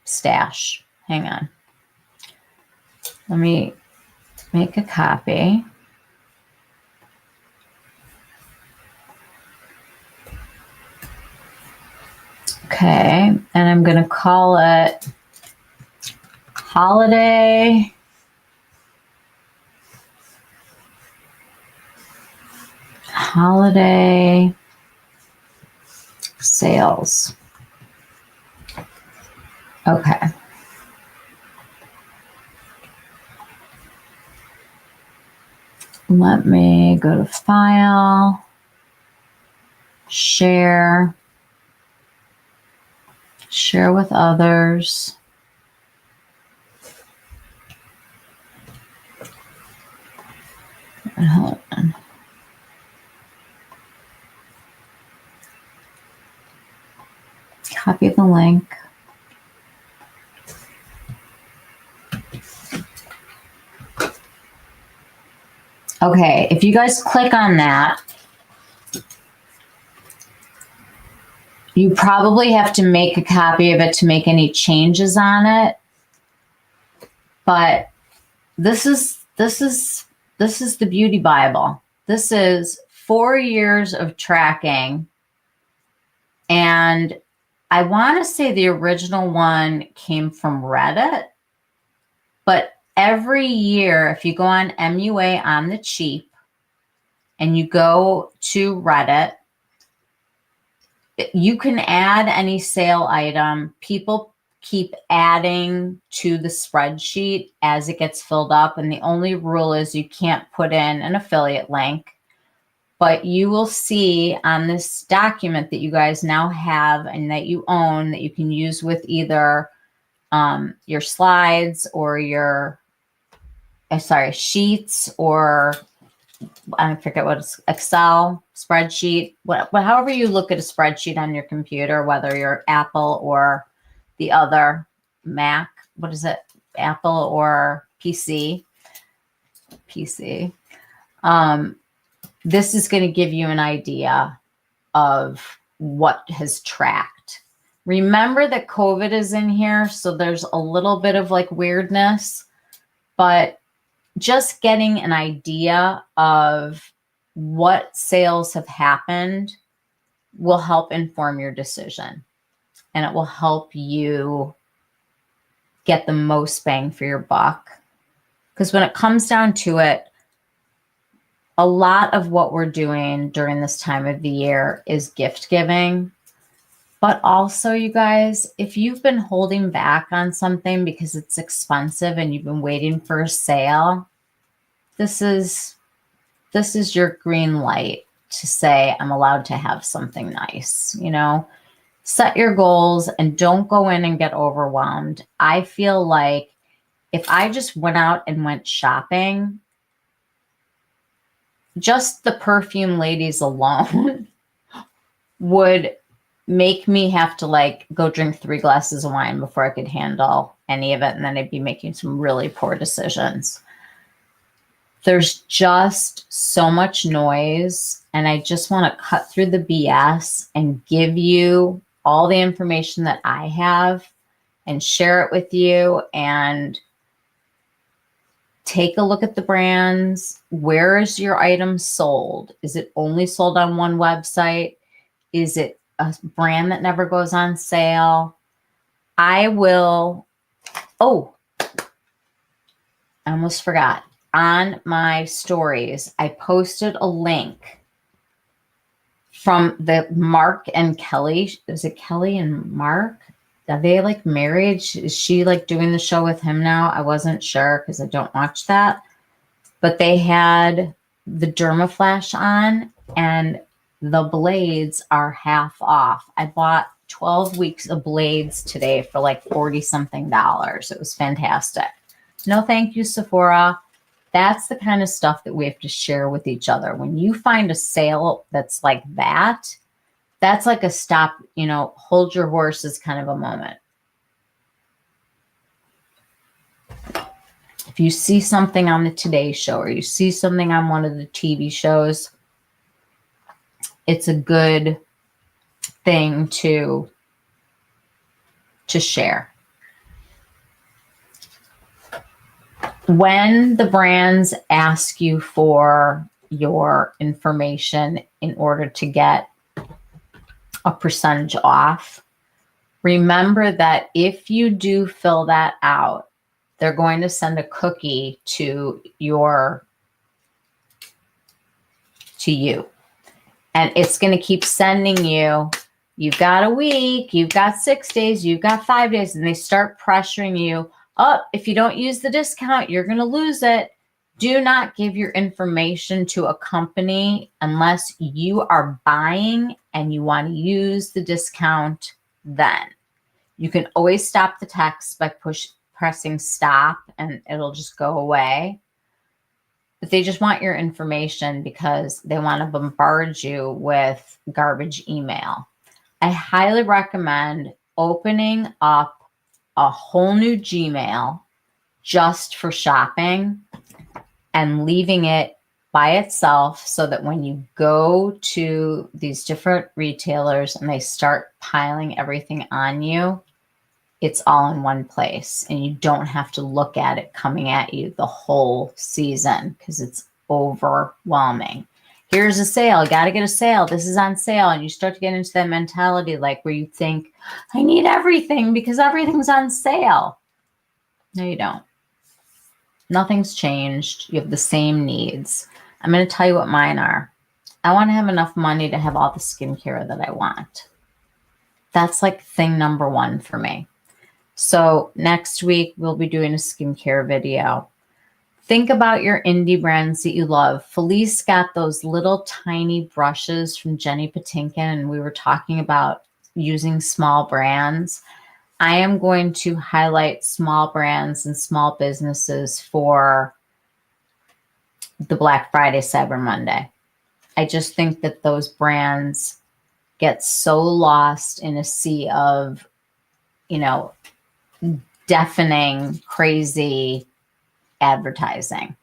stash. Hang on. Let me make a copy. Okay, and I'm going to call it Holiday Sales. Okay. Let me go to File, Share with others. Hold on. Copy the link. Okay, if you guys click on that, you probably have to make a copy of it to make any changes on it. But this is the Beauty Bible. This is 4 years of tracking. And I want to say the original one came from Reddit, but every year, if you go on MUA on the cheap and you go to Reddit, you can add any sale item. People keep adding to the spreadsheet as it gets filled up. And the only rule is you can't put in an affiliate link. But you will see on this document that you guys now have and that you own that you can use with either your slides or your, sheets, or I forget what it's, Excel spreadsheet, however you look at a spreadsheet on your computer, whether you're Apple or the other Mac, what is it? Apple or PC. This is going to give you an idea of what has tracked. Remember that COVID is in here, so there's a little bit of like weirdness, but just getting an idea of what sales have happened will help inform your decision, and it will help you get the most bang for your buck. Because when it comes down to it, a lot of what we're doing during this time of the year is gift giving. But also, you guys, if you've been holding back on something because it's expensive and you've been waiting for a sale, this is your green light to say, I'm allowed to have something nice, you know? Set your goals and don't go in and get overwhelmed. I feel like if I just went out and went shopping, just the perfume ladies alone would make me have to like go drink 3 glasses of wine before I could handle any of it. And then I'd be making some really poor decisions. There's just so much noise. And I just want to cut through the BS and give you all the information that I have and share it with you and take a look at the brands. Where is your item sold? Is it only sold on one website? Is it a brand that never goes on sale? I almost forgot. On my stories, I posted a link from the Mark and Kelly. Is it Kelly and Mark? Are they like married? Is she like doing the show with him now? I wasn't sure because I don't watch that. But they had the Dermaflash on and the blades are half off. I bought 12 weeks of blades today for like $40-something. It was fantastic. No, thank you, Sephora. That's the kind of stuff that we have to share with each other. When you find a sale that's like that, that's like a stop, hold your horses kind of a moment. If you see something on the Today Show or you see something on one of the TV shows, it's a good thing to share. When the brands ask you for your information in order to get a percentage off, remember that if you do fill that out, they're going to send a cookie to you. And it's going to keep sending you, you've got a week, you've got 6 days, you've got 5 days, and they start pressuring you, if you don't use the discount, you're going to lose it. Do not give your information to a company unless you are buying and you want to use the discount then. You can always stop the text by pressing stop and it'll just go away. But they just want your information because they want to bombard you with garbage email. I highly recommend opening up a whole new Gmail just for shopping and leaving it by itself so that when you go to these different retailers and they start piling everything on you, it's all in one place and you don't have to look at it coming at you the whole season because it's overwhelming. Here's a sale. Got to get a sale. This is on sale. And you start to get into that mentality like where you think, I need everything because everything's on sale. No, you don't. Nothing's changed. You have the same needs. I'm going to tell you what mine are. I want to have enough money to have all the skincare that I want. That's like thing number 1 for me. So next week, we'll be doing a skincare video. Think about your indie brands that you love. Felice got those little tiny brushes from Jenny Patinkin, and we were talking about using small brands. I am going to highlight small brands and small businesses for the Black Friday, Cyber Monday. I just think that those brands get so lost in a sea of, deafening, crazy advertising.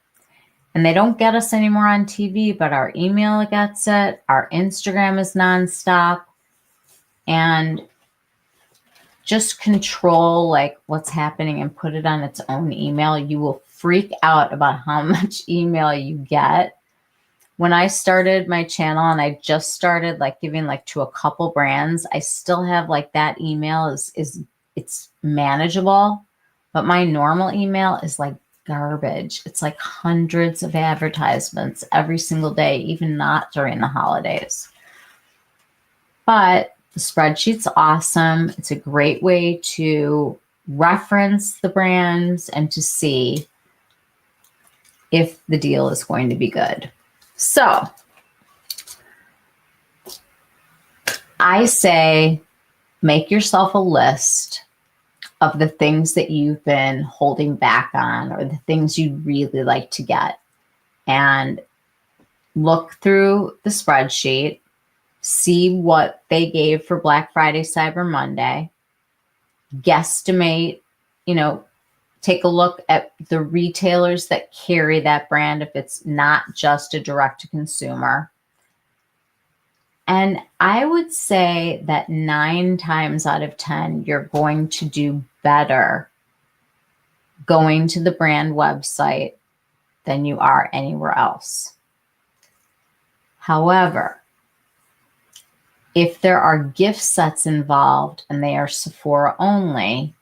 And they don't get us anymore on TV, but our email gets it. Our Instagram is nonstop. And just control like what's happening and put it on its own email. You will freak out about how much email you get. When I started my channel and I just started like giving like to a couple brands, I still have like that email is it's manageable. But my normal email is like garbage. It's like hundreds of advertisements every single day, even not during the holidays. But the spreadsheet's awesome. It's a great way to reference the brands and to see if the deal is going to be good. So I say make yourself a list of the things that you've been holding back on or the things you'd really like to get, and look through the spreadsheet, see what they gave for Black Friday, Cyber Monday, guesstimate, take a look at the retailers that carry that brand if it's not just a direct to consumer. And I would say that 9 times out of 10, you're going to do better going to the brand website than you are anywhere else. However, if there are gift sets involved and they are Sephora only,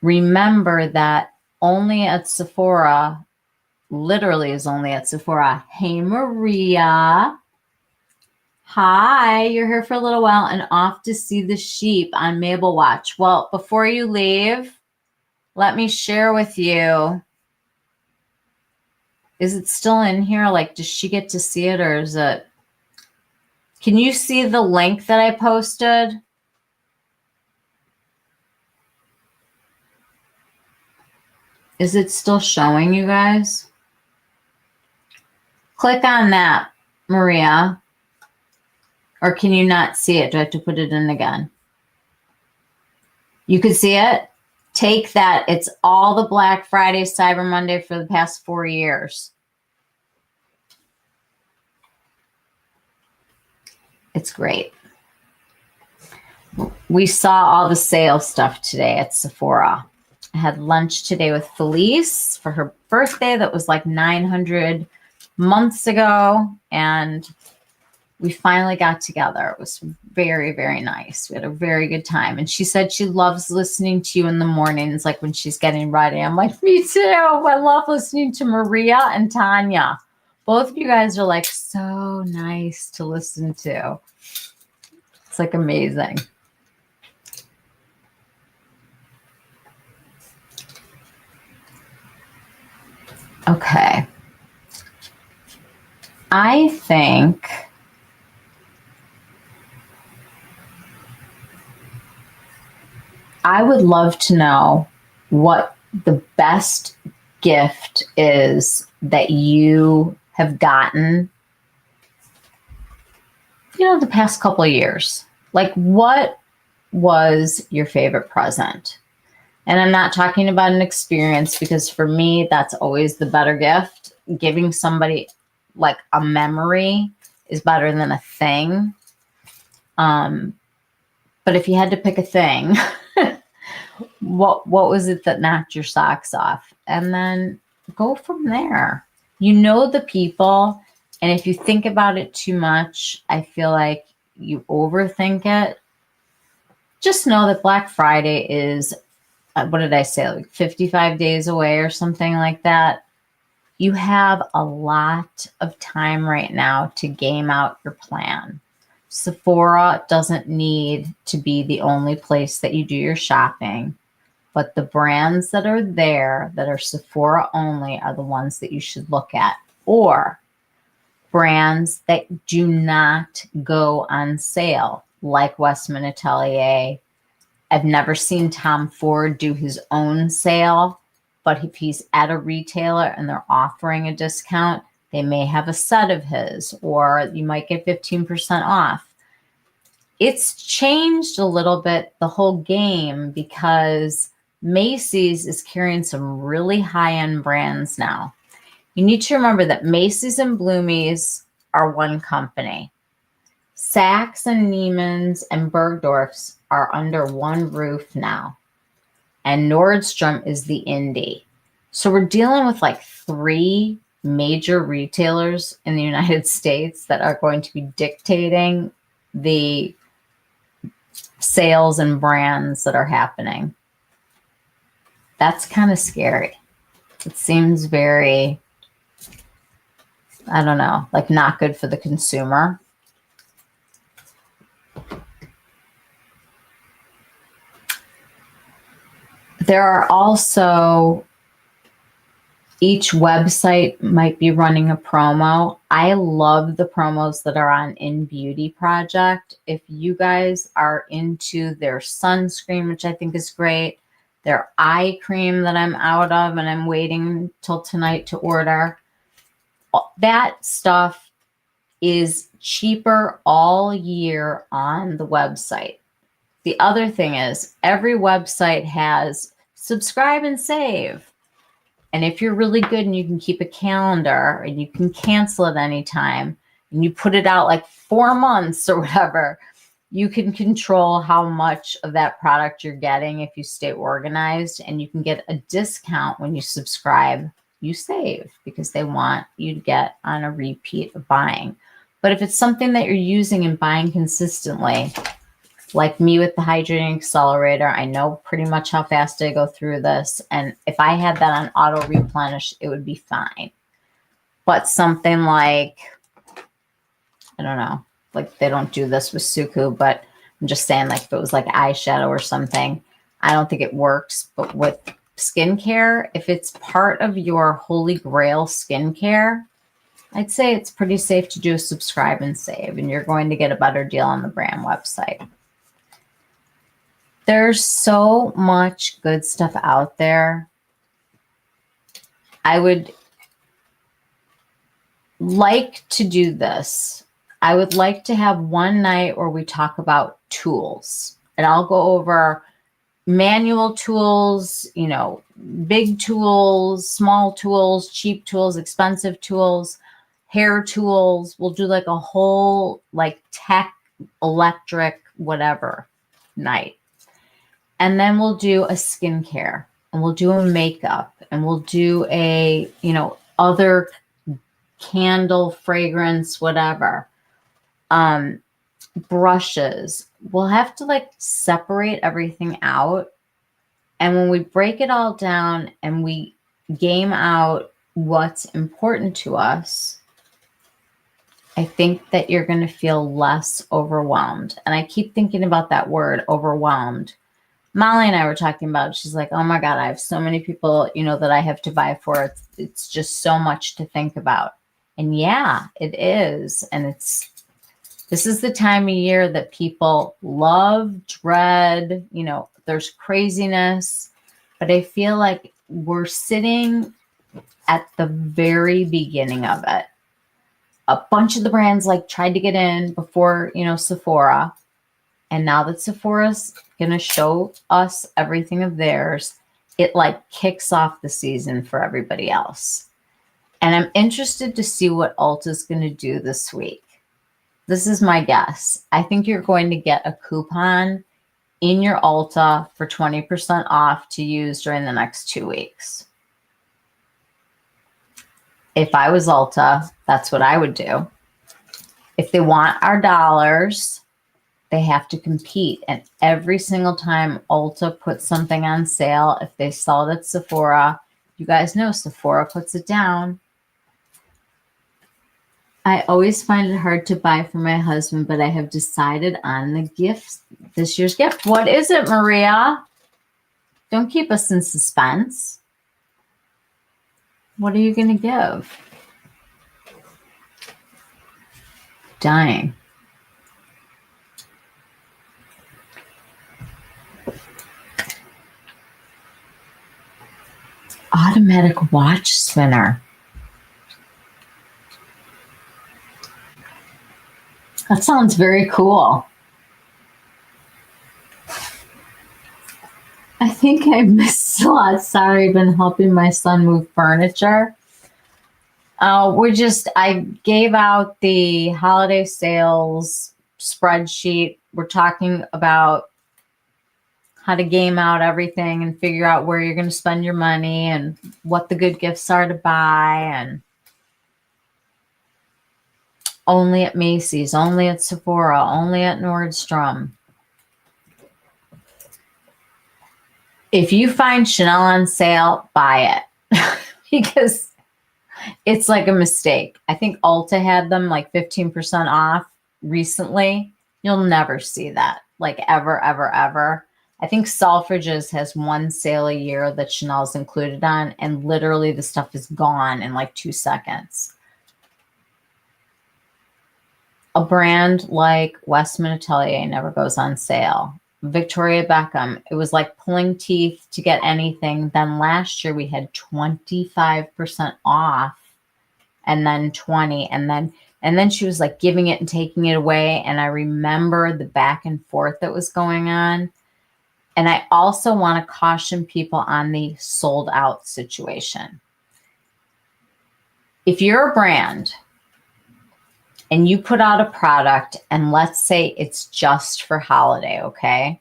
remember that only at Sephora, literally is only at Sephora. Hey, Maria. Hi, you're here for a little while and off to see the sheep on Mabel Watch. Well, before you leave, let me share with you. Is it still in here? Like, does she get to see it, or is it? Can you see the link that I posted? Is it still showing, you guys? Click on that, Maria. Or can you not see it? Do I have to put it in again? You can see it? Take that. It's all the Black Friday, Cyber Monday for the past 4 years. It's great. We saw all the sale stuff today at Sephora. I had lunch today with Felice for her birthday. That was like 900 months ago. And we finally got together. It was very, very nice. We had a very good time. And she said she loves listening to you in the mornings, like when she's getting ready. I'm like, me too. I love listening to Maria and Tanya. Both of you guys are like so nice to listen to. It's like amazing. Okay. I think I would love to know what the best gift is that you have gotten, the past couple of years. Like, what was your favorite present? And I'm not talking about an experience, because for me, that's always the better gift. Giving somebody like a memory is better than a thing. But if you had to pick a thing, what was it that knocked your socks off? And then go from there. You know the people, and if you think about it too much, I feel like you overthink it. Just know that Black Friday is, what did I say, like 55 days away or something like that. You have a lot of time right now to game out your plan. Sephora doesn't need to be the only place that you do your shopping, but the brands that are there that are Sephora only are the ones that you should look at, or brands that do not go on sale, like Westman Atelier. I've never seen Tom Ford do his own sale, but if he's at a retailer and they're offering a discount, they may have a set of his, or you might get 15% off. It's changed a little bit, the whole game, because Macy's is carrying some really high-end brands now. You need to remember that Macy's and Bloomies are one company. Saks and Neiman's and Bergdorf's are under one roof now. And Nordstrom is the indie. So we're dealing with like 3 major retailers in the United States that are going to be dictating the sales and brands that are happening. That's kind of scary. It seems very, I don't know, like not good for the consumer. There are also, each website might be running a promo. I love the promos that are on In Beauty Project. If you guys are into their sunscreen, which I think is great, their eye cream that I'm out of and I'm waiting till tonight to order, that stuff is cheaper all year on the website. The other thing is every website has subscribe and save. And if you're really good and you can keep a calendar and you can cancel at any time and you put it out like 4 months or whatever, you can control how much of that product you're getting if you stay organized, and you can get a discount when you subscribe. You save because they want you to get on a repeat of buying. But if it's something that you're using and buying consistently, like me with the hydrating accelerator, I know pretty much how fast I go through this. And if I had that on auto replenish, it would be fine. But something like, I don't know, like they don't do this with Suku, but I'm just saying, like if it was like eyeshadow or something, I don't think it works. But with skincare, if it's part of your holy grail skincare, I'd say it's pretty safe to do a subscribe and save, and you're going to get a better deal on the brand website. There's so much good stuff out there. I would like to do this. I would like to have one night where we talk about tools, and I'll go over manual tools, you know, big tools, small tools, cheap tools, expensive tools, hair tools. We'll do like a whole like tech, electric, whatever night. And then we'll do a skincare, and we'll do a makeup, and we'll do a, you know, other candle, fragrance, whatever. Brushes. We'll have to like separate everything out. And when we break it all down and we game out what's important to us, I think that you're going to feel less overwhelmed. And I keep thinking about that word, overwhelmed. Molly and I were talking about it. She's like, oh my God, I have so many people, you know, that I have to buy for. It's just so much to think about. And yeah, it is. And this is the time of year that people love, dread, you know, there's craziness, but I feel like we're sitting at the very beginning of it. A bunch of the brands like tried to get in before, you know, Sephora. And now that Sephora's going to show us everything of theirs, it like kicks off the season for everybody else. And I'm interested to see what Ulta's going to do this week. This is my guess. I think you're going to get a coupon in your Ulta for 20% off to use during the next 2 weeks. If I was Ulta, that's what I would do. If they want our dollars, they have to compete. And every single time Ulta puts something on sale, if they sell it at Sephora, you guys know Sephora puts it down. I always find it hard to buy for my husband, but I have decided on the gift, this year's gift. What is it, Maria? Don't keep us in suspense. What are you going to give? Dying. Automatic watch spinner. That sounds very cool. I think I missed a lot. Sorry, I've been helping my son move furniture. I gave out the holiday sales spreadsheet. We're talking about how to game out everything and figure out where you're going to spend your money and what the good gifts are to buy, and only at Macy's, only at Sephora, only at Nordstrom. If you find Chanel on sale, buy it because it's like a mistake. I think Ulta had them like 15% off recently. You'll never see that, like ever, ever, ever. I think Selfridges has one sale a year that Chanel's included on, and literally the stuff is gone in like 2 seconds. A brand like Westman Atelier never goes on sale. Victoria Beckham, it was like pulling teeth to get anything. Then last year we had 25% off, and then 20, and then she was like giving it and taking it away. And I remember the back and forth that was going on. And I also want to caution people on the sold out situation. If you're a brand and you put out a product, and let's say it's just for holiday, okay?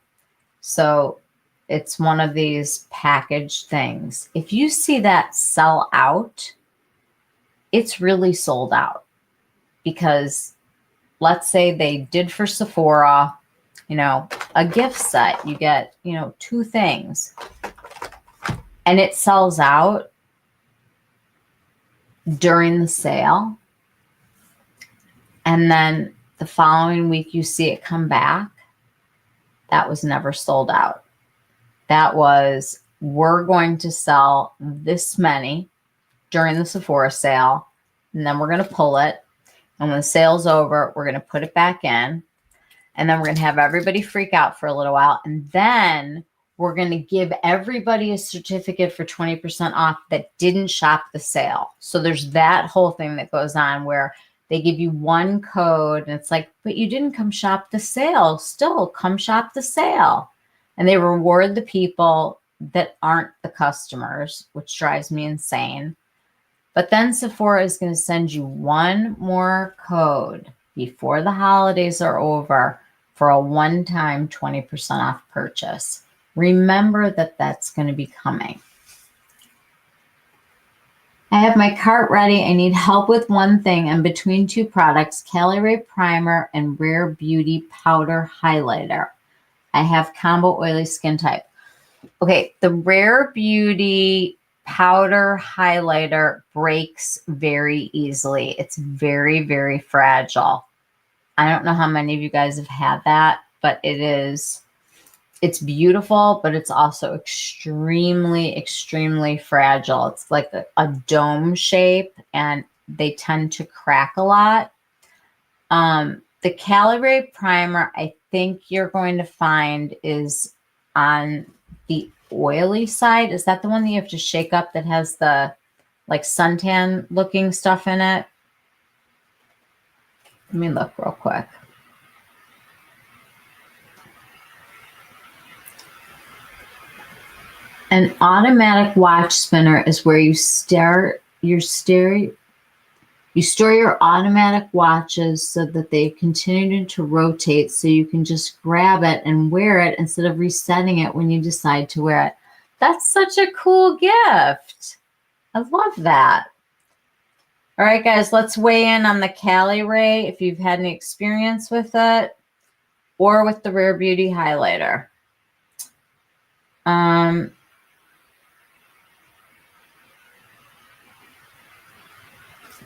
So it's one of these packaged things. If you see that sell out, it's really sold out. Because let's say they did for Sephora, a gift set, you get, 2 things, and it sells out during the sale. And then the following week you see it come back. That was never sold out. That was, we're going to sell this many during the Sephora sale, and then we're going to pull it. And when the sale's over, we're going to put it back in. And then we're going to have everybody freak out for a little while. And then we're going to give everybody a certificate for 20% off that didn't shop the sale. So there's that whole thing that goes on where they give you one code and it's like, but you didn't come shop the sale. Still come shop the sale. And they reward the people that aren't the customers, which drives me insane. But then Sephora is going to send you one more code before the holidays are over for a one-time 20% off purchase. Remember that that's going to be coming. I have my cart ready. I need help with one thing. I'm between 2 products, Cali Ray Primer and Rare Beauty Powder Highlighter. I have combo oily skin type. Okay, the Rare Beauty Powder Highlighter breaks very easily. It's very, very fragile. I don't know how many of you guys have had that, but it's beautiful, but it's also extremely, extremely fragile. It's like a dome shape, and they tend to crack a lot. The Cali Ray Primer, I think you're going to find is on the oily side. Is that the one that you have to shake up that has the like suntan looking stuff in it? Let me look real quick. An automatic watch spinner is where you store your automatic watches so that they continue to rotate, so you can just grab it and wear it instead of resetting it when you decide to wear it. That's such a cool gift. I love that. All right, guys, let's weigh in on the Cali Ray if you've had any experience with it or with the Rare Beauty Highlighter.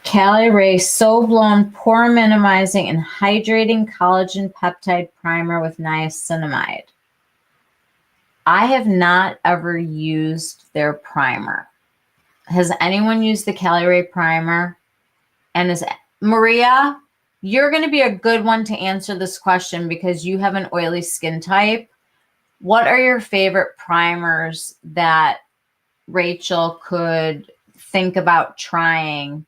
Cali Ray So Blown Pore Minimizing and Hydrating Collagen Peptide Primer with Niacinamide. I have not ever used their primer. Has anyone used the Cali Ray primer? And Maria, you're going to be a good one to answer this question because you have an oily skin type. What are your favorite primers that Rachel could think about trying?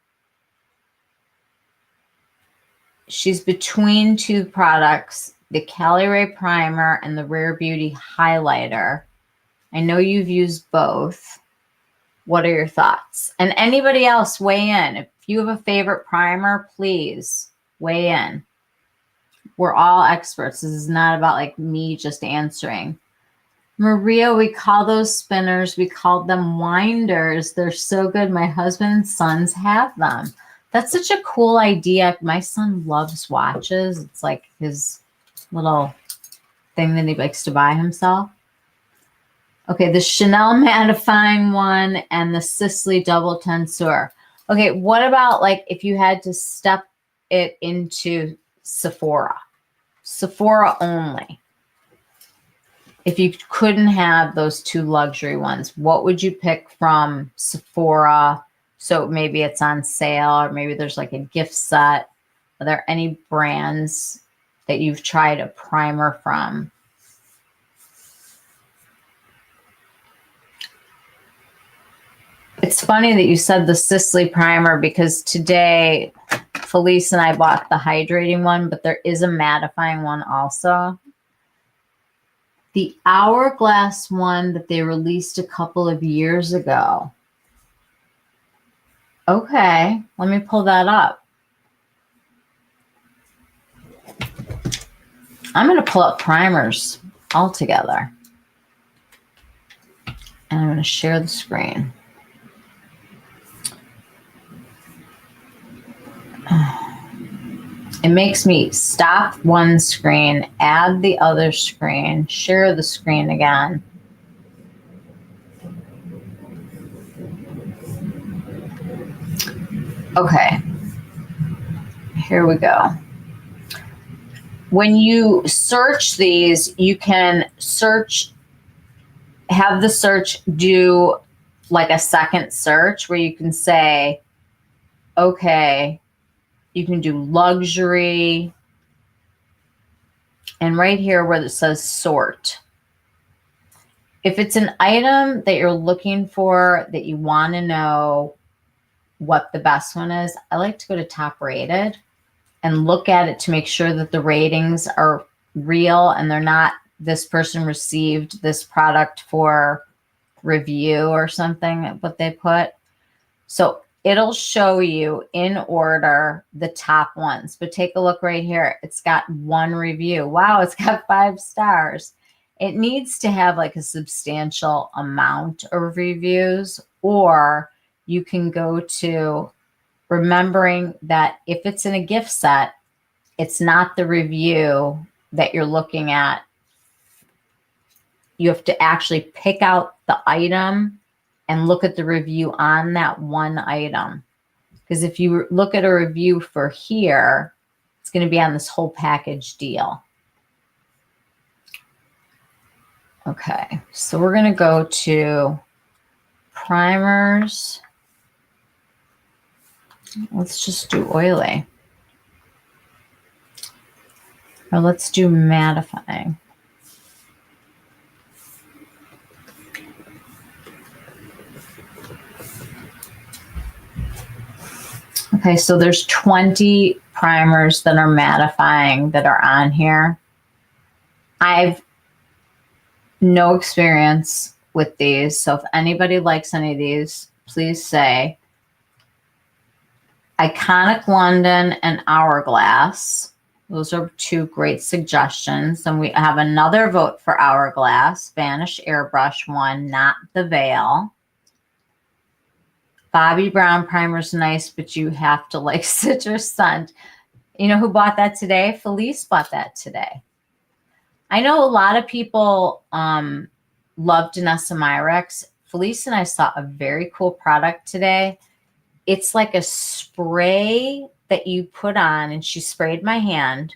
She's between 2 products, the Cali Ray Primer and the Rare Beauty Highlighter. I know you've used both. What are your thoughts? And anybody else, weigh in. If you have a favorite primer, please weigh in. We're all experts. This is not about like me just answering. Maria, we call those spinners, we called them winders. They're so good. My husband and sons have them. That's such a cool idea. My son loves watches. It's like his little thing that he likes to buy himself. Okay, the Chanel mattifying one and the Sisley double tenseur. Okay, what about like if you had to step it into Sephora? Sephora only. If you couldn't have those two luxury ones, what would you pick from Sephora? So maybe it's on sale or maybe there's like a gift set. Are there any brands that you've tried a primer from? It's funny that you said the Sisley primer because today Felice and I bought the hydrating one, but there is a mattifying one also. The Hourglass one that they released a couple of years ago. Okay, let me pull that up. I'm going to pull up primers all together. And I'm going to share the screen. It makes me stop one screen, add the other screen, share the screen again. Okay, here we go. When you search these, you can search, have the search do like a second search where you can say, okay, you can do luxury. And right here where it says sort. If it's an item that you're looking for, that you want to know what the best one is, I like to go to top rated and look at it to make sure that the ratings are real and they're not, this person received this product for review or something, what they put. So it'll show you in order the top ones, but take a look right here. It's got one review. Wow, it's got 5 stars. It needs to have like a substantial amount of reviews, or you can go to remembering that if it's in a gift set, it's not the review that you're looking at. You have to actually pick out the item and look at the review on that one item. Because if you look at a review for here, it's going to be on this whole package deal. Okay, so we're going to go to primers. Let's just do oily. Or let's do mattifying. Okay, so there's 20 primers that are mattifying that are on here. I've no experience with these, so if anybody likes any of these, please say. Iconic London and Hourglass. Those are 2 great suggestions. And we have another vote for Hourglass, Vanish Airbrush one, not the Veil. Bobbi Brown primer's nice, but you have to like citrus scent. You know who bought that today? Felice bought that today. I know a lot of people love Danessa Myricks. Felice and I saw a very cool product today. It's like a spray that you put on, and she sprayed my hand,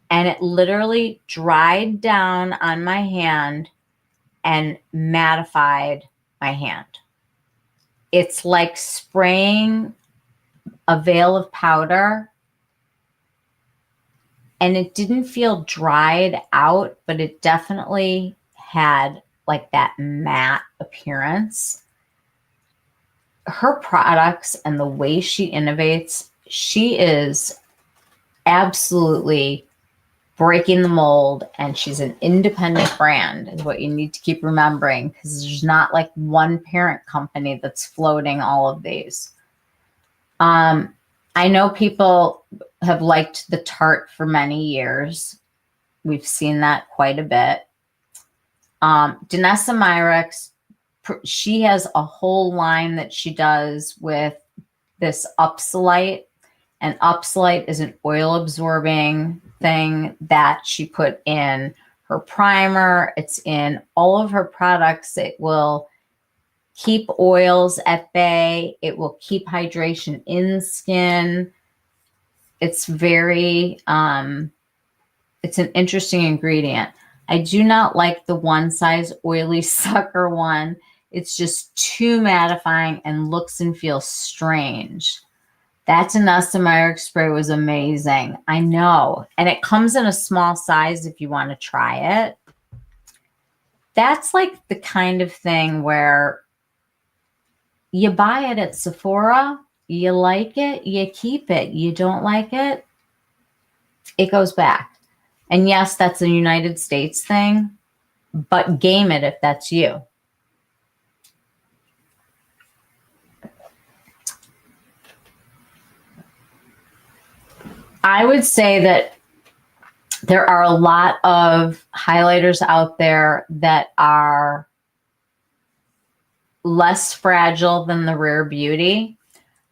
and it literally dried down on my hand and mattified my hand. It's like spraying a veil of powder, and it didn't feel dried out, but it definitely had like that matte appearance. Her products and the way she innovates, she is absolutely breaking the mold, and she's an independent brand is what you need to keep remembering, because there's not like one parent company that's floating all of these. I know people have liked the Tarte for many years. We've seen that quite a bit. Danessa Myricks, she has a whole line that she does with this Upsolite, and Upsolite is an oil absorbing thing that she put in her primer. It's in all of her products. It will keep oils at bay. It will keep hydration in skin. It's very, it's an interesting ingredient. I do not like the one size oily sucker one. It's just too mattifying and looks and feels strange. That Denestamier spray was amazing. I know. And it comes in a small size if you want to try it. That's like the kind of thing where you buy it at Sephora, you like it, you keep it. You don't like it, it goes back. And yes, that's a United States thing, but game it if that's you. I would say that there are a lot of highlighters out there that are less fragile than the Rare Beauty.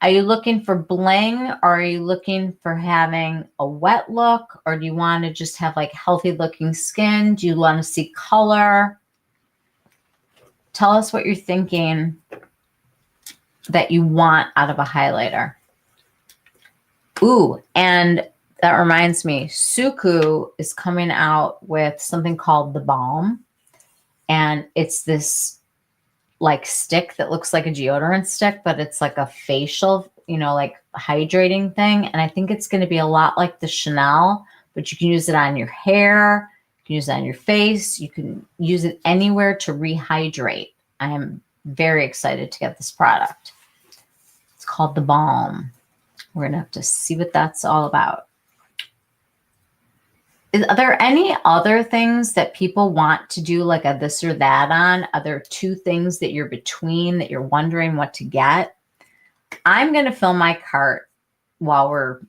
Are you looking for bling, or are you looking for having a wet look, or do you want to just have like healthy looking skin? Do you want to see color? Tell us what you're thinking that you want out of a highlighter. Ooh, and that reminds me, Suku is coming out with something called the Balm. And it's this like stick that looks like a deodorant stick, but it's like a facial, you know, like hydrating thing. And I think it's going to be a lot like the Chanel, but you can use it on your hair. You can use it on your face. You can use it anywhere to rehydrate. I am very excited to get this product. It's called the Balm. We're going to have to see what that's all about. Are there any other things that people want to do like a this or that on? Are there two things that you're between that you're wondering what to get? I'm going to fill my cart while we're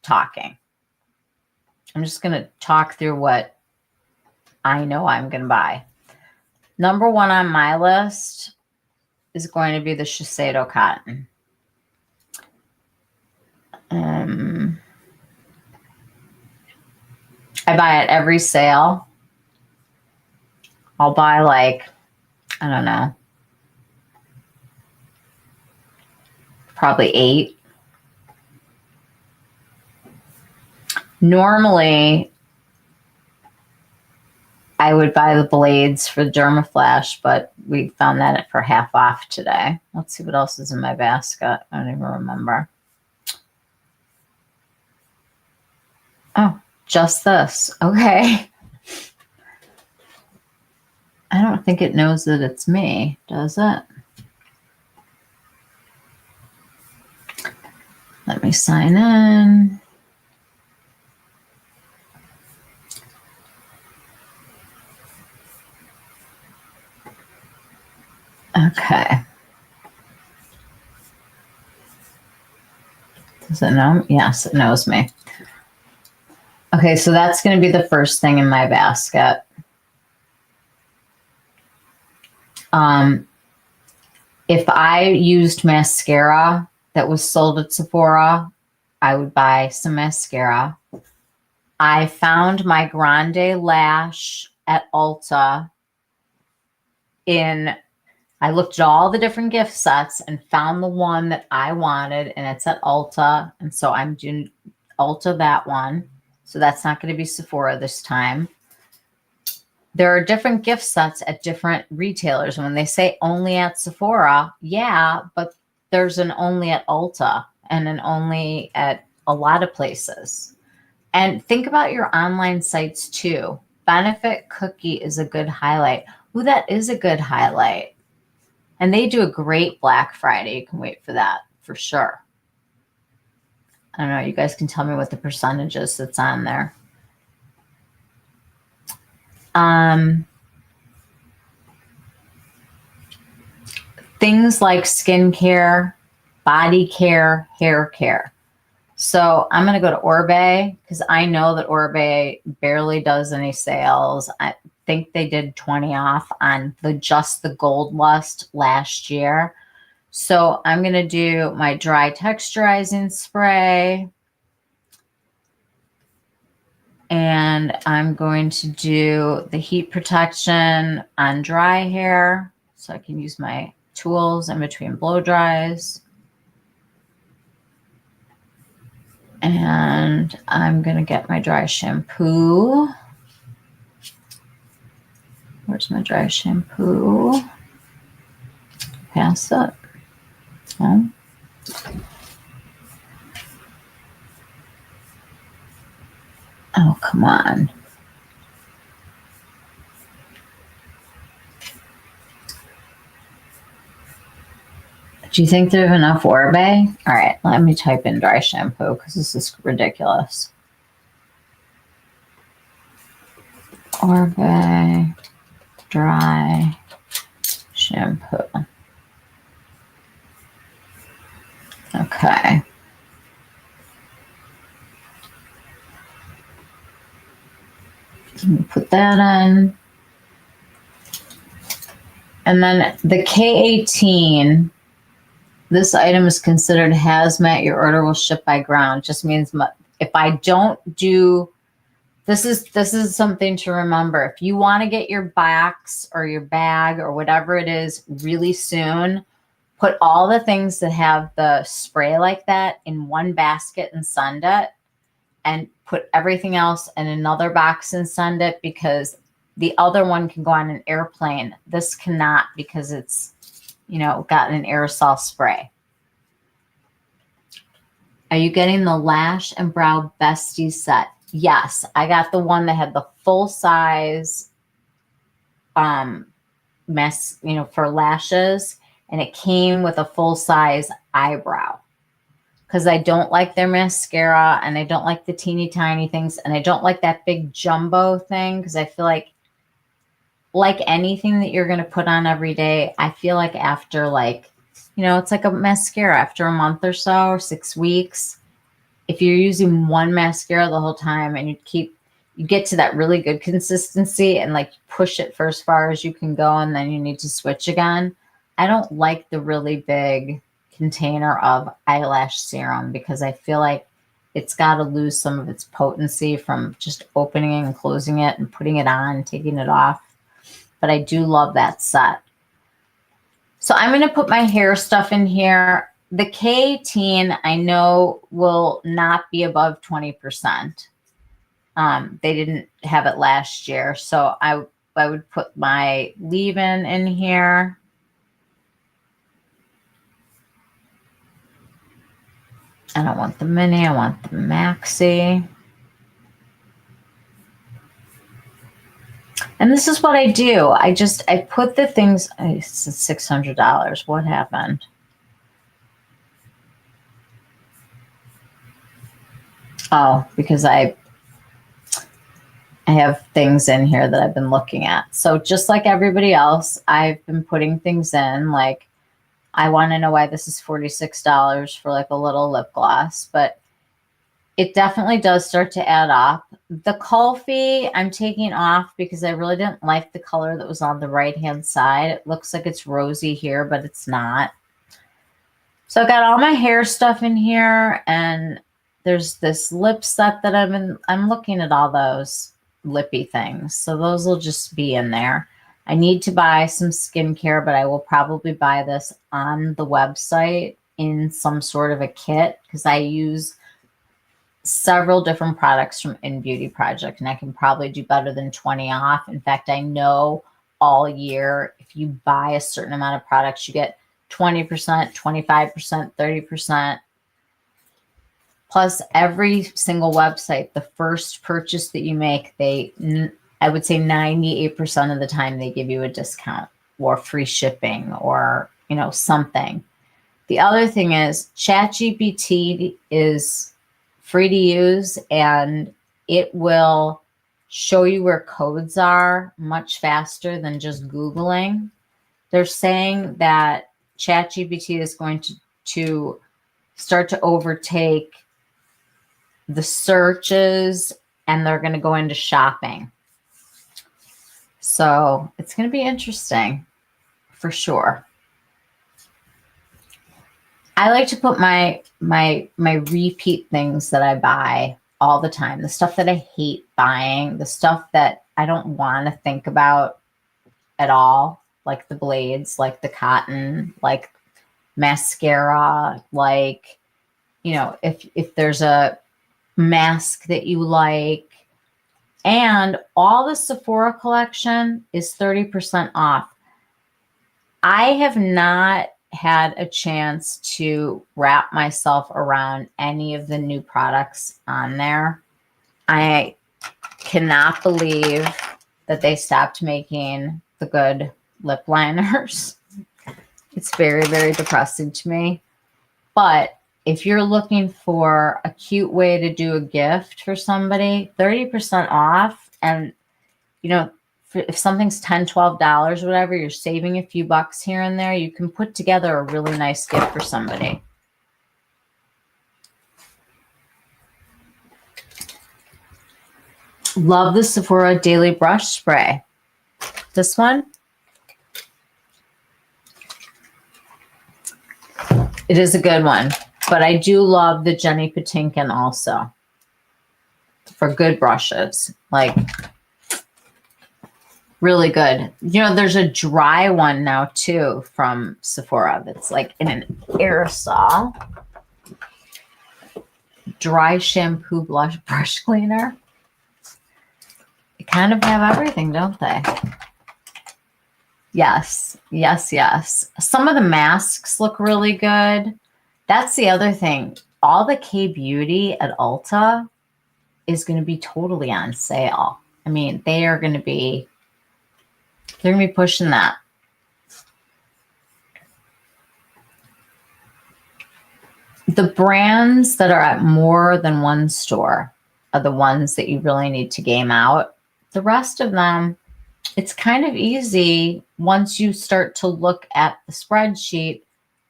talking. I'm just going to talk through what I know I'm going to buy. Number one on my list is going to be the Shiseido cotton. I buy at every sale. I'll buy like, I don't know, probably 8. Normally, I would buy the blades for Dermaflash, but we found that for half off today. Let's see what else is in my basket. I don't even remember. Oh, just this. Okay. I don't think it knows that it's me, does it? Let me sign in. Okay. Does it know? Yes, it knows me. Okay, so that's going to be the first thing in my basket. If I used mascara that was sold at Sephora, I would buy some mascara. I found my Grande Lash at Ulta I looked at all the different gift sets and found the one that I wanted, and it's at Ulta. And so I'm doing Ulta that one. So that's not going to be Sephora this time. There are different gift sets at different retailers. When they say only at Sephora, yeah, but there's an only at Ulta and an only at a lot of places. And think about your online sites too. Benefit Cookie is a good highlight. Ooh, that is a good highlight. And they do a great Black Friday. You can wait for that for sure. I don't know. You guys can tell me what the percentage is that's on there. Things like skincare, body care, hair care. So I'm going to go to Orbe because I know that Orbe barely does any sales. I think they did 20 off on just the Gold Lust last year. So I'm going to do my dry texturizing spray. And I'm going to do the heat protection on dry hair so I can use my tools in between blow dries. And I'm going to get my dry shampoo. Where's my dry shampoo? Pass it. Oh. Oh, come on. Do you think there's enough Orbe? All right, let me type in dry shampoo because this is ridiculous. Orbe dry shampoo. Okay. Let me put that in. And then the K18, this item is considered hazmat. Your order will ship by ground. Just means if I don't do, this is something to remember. If you want to get your box or your bag or whatever it is really soon, put all the things that have the spray like that in one basket and send it, and put everything else in another box and send it, because the other one can go on an airplane. This cannot, because it's, you know, got an aerosol spray. Are you getting the Lash and Brow Bestie set? Yes, I got the one that had the full size mess, you know, for lashes, and it came with a full size eyebrow, because I don't like their mascara and I don't like the teeny tiny things, and I don't like that big jumbo thing, because I feel like anything that you're going to put on every day, I feel like after, like, you know, it's like a mascara after a month or so, or 6 weeks. If you're using one mascara the whole time and you get to that really good consistency and like push it for as far as you can go, and then you need to switch again. I don't like the really big container of eyelash serum, because I feel like it's got to lose some of its potency from just opening and closing it and putting it on and taking it off. But I do love that set. So I'm going to put my hair stuff in here. The K18, I know, will not be above 20%. They didn't have it last year. So I would put my leave-in in here. I don't want the mini. I want the maxi. And this is what I do. I put the things, it's $600. What happened? Oh, because I have things in here that I've been looking at. So just like everybody else, I've been putting things in. Like, I want to know why this is $46 for like a little lip gloss, but it definitely does start to add up. The Kulfi I'm taking off because I really didn't like the color that was on the right-hand side. It looks like it's rosy here, but it's not. So I got all my hair stuff in here, and there's this lip set that I'm looking at all those lippy things. So those will just be in there. I need to buy some skincare, but I will probably buy this on the website in some sort of a kit, because I use several different products from In Beauty Project, and I can probably do better than 20 off. In fact, I know all year, if you buy a certain amount of products, you get 20%, 25%, 30%. Plus, every single website, the first purchase that you make, I would say 98% of the time they give you a discount or free shipping or, you know, something. The other thing is ChatGPT is free to use, and it will show you where codes are much faster than just Googling. They're saying that ChatGPT is going to start to overtake the searches, and they're going to go into shopping. So it's going to be interesting for sure. I like to put my repeat things that I buy all the time, the stuff that I hate buying, the stuff that I don't want to think about at all, like the blades, like the cotton, like mascara, like, you know, if there's a mask that you like. And all the Sephora collection is 30% off. I have not had a chance to wrap myself around any of the new products on there. I cannot believe that they stopped making the good lip liners. It's very, very depressing to me. But if you're looking for a cute way to do a gift for somebody, 30% off. And, you know, if something's $10, $12, whatever, you're saving a few bucks here and there, you can put together a really nice gift for somebody. Love the Sephora Daily Brush Spray. This one. It is a good one. But I do love the Jenny Patinkin also. For good brushes. Like, really good. You know, there's a dry one now too from Sephora that's like in an aerosol. Dry shampoo brush cleaner. They kind of have everything, don't they? Yes, yes, yes. Some of the masks look really good. That's the other thing. All the K Beauty at Ulta is going to be totally on sale. I mean, they're going to be pushing that. The brands that are at more than one store are the ones that you really need to game out. The rest of them, it's kind of easy once you start to look at the spreadsheet.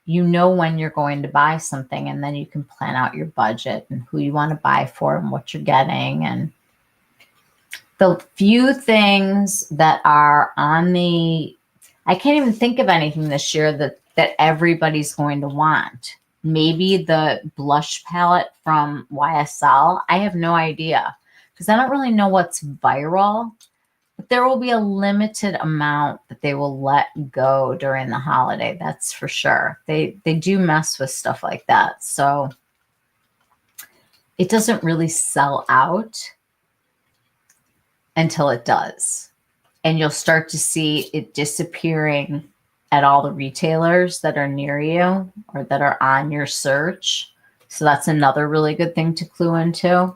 You know when you're going to buy something, and then you can plan out your budget and who you want to buy for and what you're getting. And the few things that are on the, I can't even think of anything this year that everybody's going to want. Maybe the blush palette from YSL. I have no idea because I don't really know what's viral. But there will be a limited amount that they will let go during the holiday. That's for sure. They do mess with stuff like that. So it doesn't really sell out until it does. And you'll start to see it disappearing at all the retailers that are near you or that are on your search. So that's another really good thing to clue into.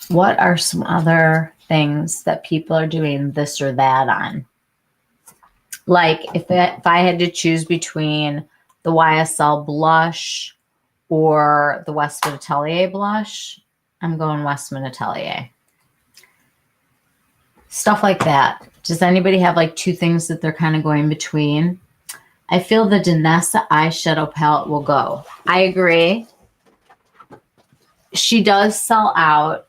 What are some other things that people are doing this or that on? Like if I had to choose between the YSL blush or the Westman Atelier blush, I'm going Westman Atelier. Stuff like that. Does anybody have like two things that they're kind of going between? I feel the Danessa eyeshadow palette will go. I agree. She does sell out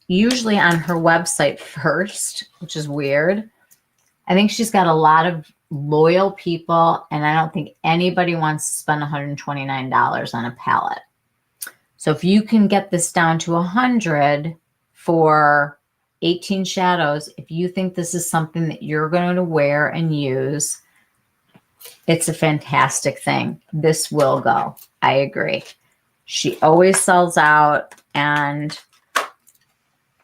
usually on her website first, which is weird. I think she's got a lot of loyal people, and I don't think anybody wants to spend $129 on a palette. So if you can get this down to $100 for 18 shadows, if you think this is something that you're going to wear and use, it's a fantastic thing. This will go. I agree. She always sells out, and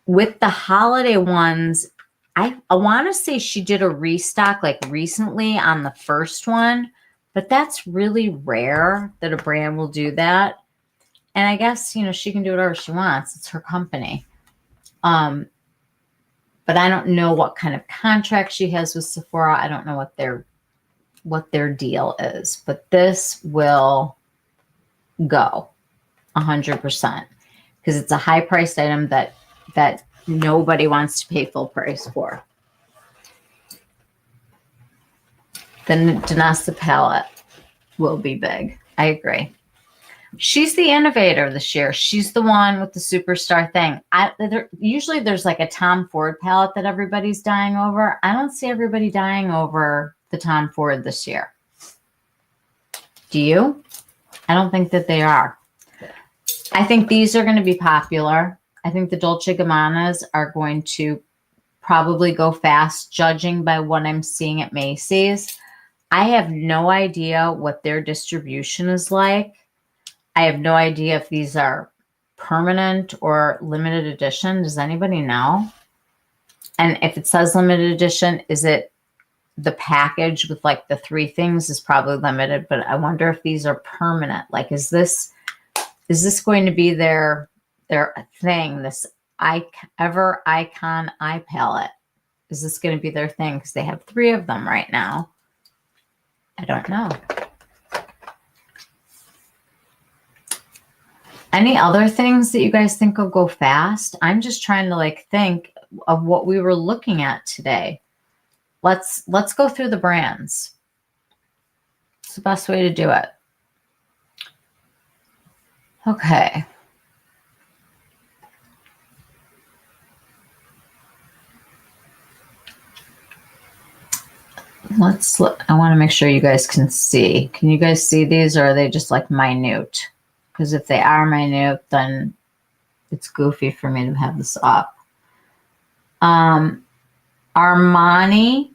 with the holiday ones, I want to say she did a restock like recently on the first one, but that's really rare that a brand will do that. And I guess, you know, she can do whatever she wants. It's her company. But I don't know what kind of contract she has with Sephora. I don't know what their deal is, but this will go 100% because it's a high priced item that nobody wants to pay full price for. The Danessa palette will be big. I agree. She's the innovator this year. She's the one with the superstar thing. Usually there's like a Tom Ford palette that everybody's dying over. I don't see everybody dying over the Tom Ford this year. Do you? I don't think that they are. I think these are going to be popular. I think the Dolce Gabbanas are going to probably go fast, judging by what I'm seeing at Macy's. I have no idea what their distribution is like. I have no idea if these are permanent or limited edition. Does anybody know? And if it says limited edition, is it the package with like the 3 things is probably limited, but I wonder if these are permanent. Like, is this going to be their thing, this Ever Icon eye palette? Is this going to be their thing? Because they have 3 of them right now. I don't know. Any other things that you guys think will go fast? I'm just trying to like think of what we were looking at today. Let's go through the brands. It's the best way to do it. Okay. Let's look. I want to make sure you guys can see. Can you guys see these, or are they just like minute? Because if they are minute, then it's goofy for me to have this up. Armani.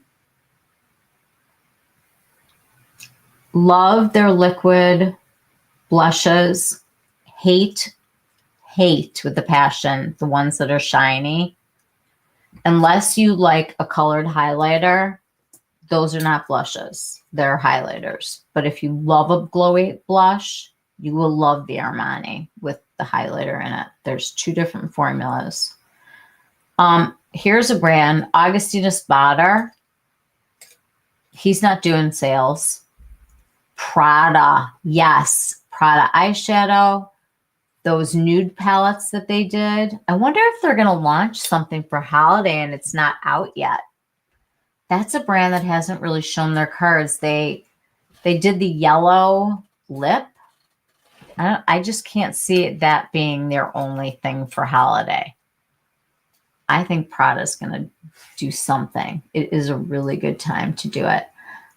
Love their liquid blushes. Hate with the passion the ones that are shiny. Unless you like a colored highlighter, those are not blushes. They're highlighters. But if you love a glowy blush, you will love the Armani with the highlighter in it. There's 2 different formulas. Here's a brand, Agostino Spada. He's not doing sales. Prada. Yes, Prada eyeshadow. Those nude palettes that they did. I wonder if they're going to launch something for holiday and it's not out yet. That's a brand that hasn't really shown their cards. They did the yellow lip. I just can't see that being their only thing for holiday. I think Prada's going to do something. It is a really good time to do it.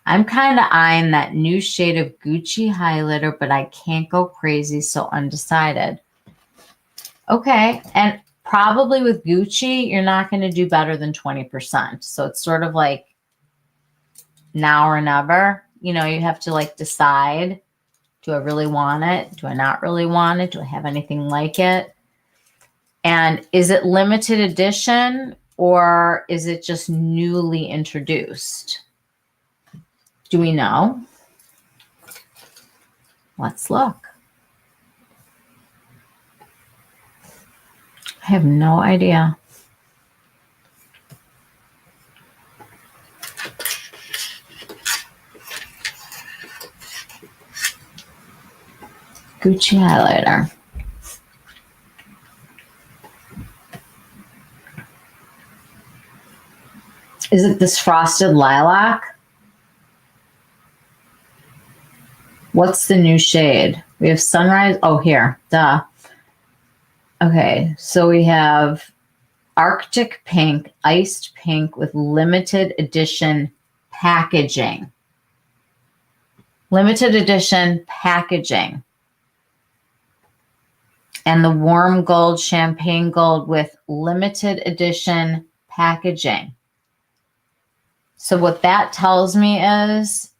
I'm kind of eyeing that new shade of Gucci highlighter, but I can't go crazy, so undecided. Okay, and probably with Gucci, you're not going to do better than 20%. So it's sort of like now or never. You know, you have to like decide, do I really want it? Do I not really want it? Do I have anything like it? And is it limited edition or is it just newly introduced? Do we know? Let's look. I have no idea. Gucci highlighter. Is it this frosted lilac? What's the new shade? We have sunrise. Oh, here. Duh. Okay, so we have Arctic Pink, iced pink with limited edition packaging. Limited edition packaging. And the warm gold, champagne gold with limited edition packaging. So what that tells me is,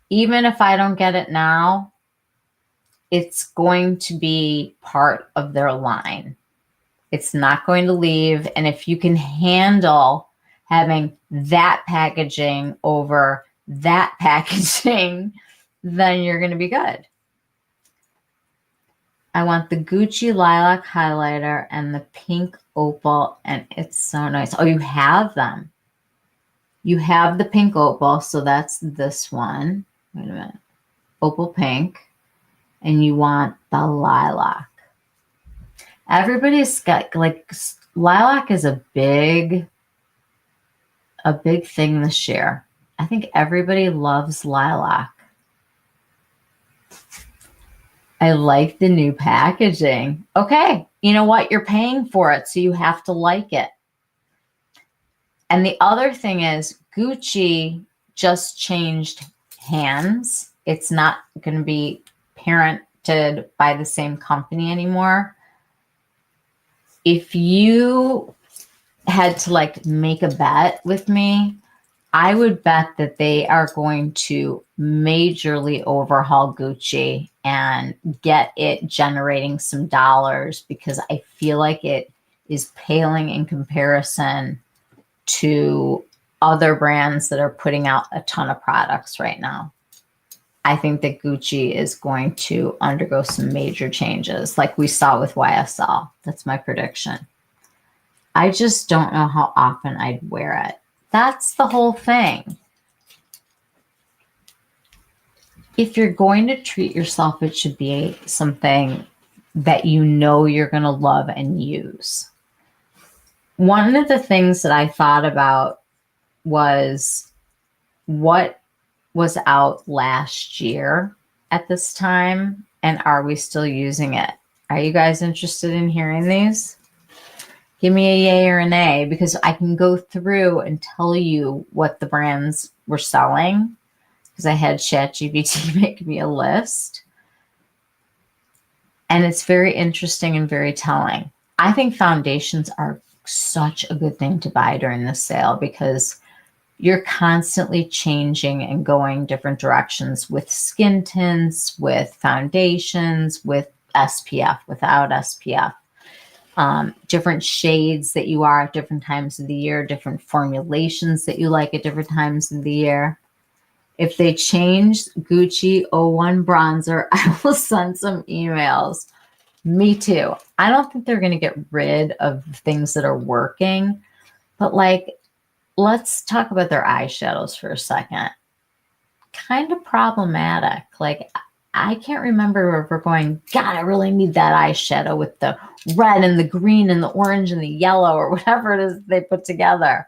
even if I don't get it now, it's going to be part of their line. It's not going to leave. And if you can handle having that packaging over that packaging, then you're going to be good. I want the Gucci lilac highlighter and the pink opal, and it's so nice. Oh, you have them. You have the pink opal, so that's this one. Wait a minute. Opal pink. And you want the lilac. Everybody's got, like, lilac is a big thing this year. I think everybody loves lilac. I like the new packaging. Okay, you know what? You're paying for it, so you have to like it. And the other thing is Gucci just changed hands. It's not going to be parent affected by the same company anymore. If you had to like make a bet with me, I would bet that they are going to majorly overhaul Gucci and get it generating some dollars, because I feel like it is paling in comparison to other brands that are putting out a ton of products right now. I think that Gucci is going to undergo some major changes like we saw with YSL. That's my prediction. I just don't know how often I'd wear it. That's the whole thing. If you're going to treat yourself, it should be something that you know you're going to love and use. One of the things that I thought about was what was out last year at this time, and are we still using it? Are you guys interested in hearing these? Give me a yay or a nay, because I can go through and tell you what the brands were selling, because I had ChatGPT make me a list. And it's very interesting and very telling. I think foundations are such a good thing to buy during this sale, because you're constantly changing and going different directions with skin tints, with foundations, with SPF, without SPF. Different shades that you are at different times of the year, different formulations that you like at different times of the year. If they change Gucci 01 bronzer, I will send some emails. Me too. I don't think they're going to get rid of things that are working, but like, let's talk about their eyeshadows for a second. Kind of problematic. Like, I can't remember if we're going, God, I really need that eyeshadow with the red and the green and the orange and the yellow or whatever it is they put together.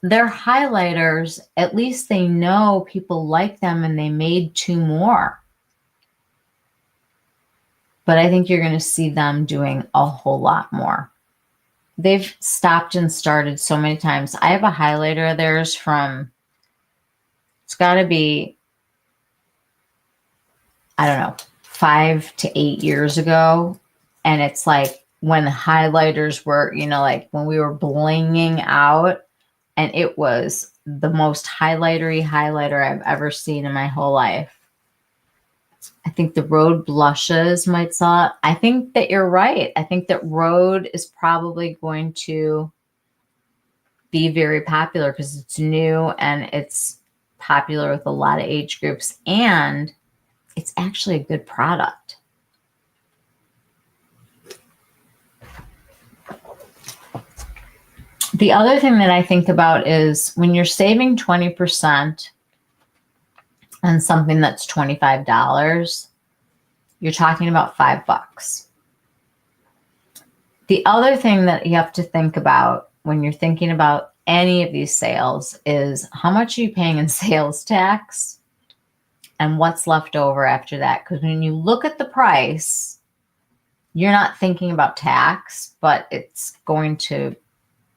Their highlighters, at least they know people like them, and they made 2 more. But I think you're going to see them doing a whole lot more. They've stopped and started so many times. I have a highlighter of theirs from, it's got to be, I don't know, 5 to 8 years ago. And it's like when highlighters were, you know, like when we were blinging out, and it was the most highlighter I've ever seen in my whole life. I think the Rhode blushes might sell it. I think that you're right. I think that Rhode is probably going to be very popular because it's new and it's popular with a lot of age groups, and it's actually a good product. The other thing that I think about is when you're saving 20% on something that's $25, you're talking about $5. The other thing that you have to think about when you're thinking about any of these sales is how much are you paying in sales tax and what's left over after that. Because when you look at the price, you're not thinking about tax, but it's going to,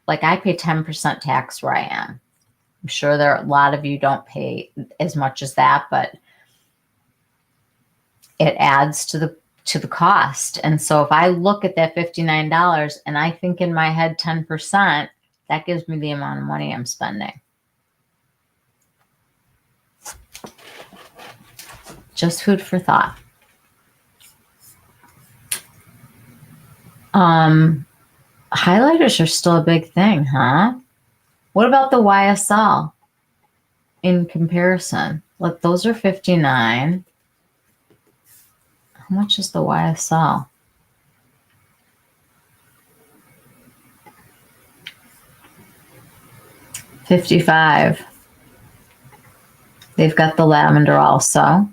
like, I pay 10% tax where I am. I'm sure there are a lot of you don't pay as much as that, but it adds to the cost. And so if I look at that $59 and I think in my head 10%, that gives me the amount of money I'm spending. Just food for thought. Highlighters are still a big thing, huh? What about the YSL in comparison? Look, those are $59. How much is the YSL? $55. They've got the lavender also.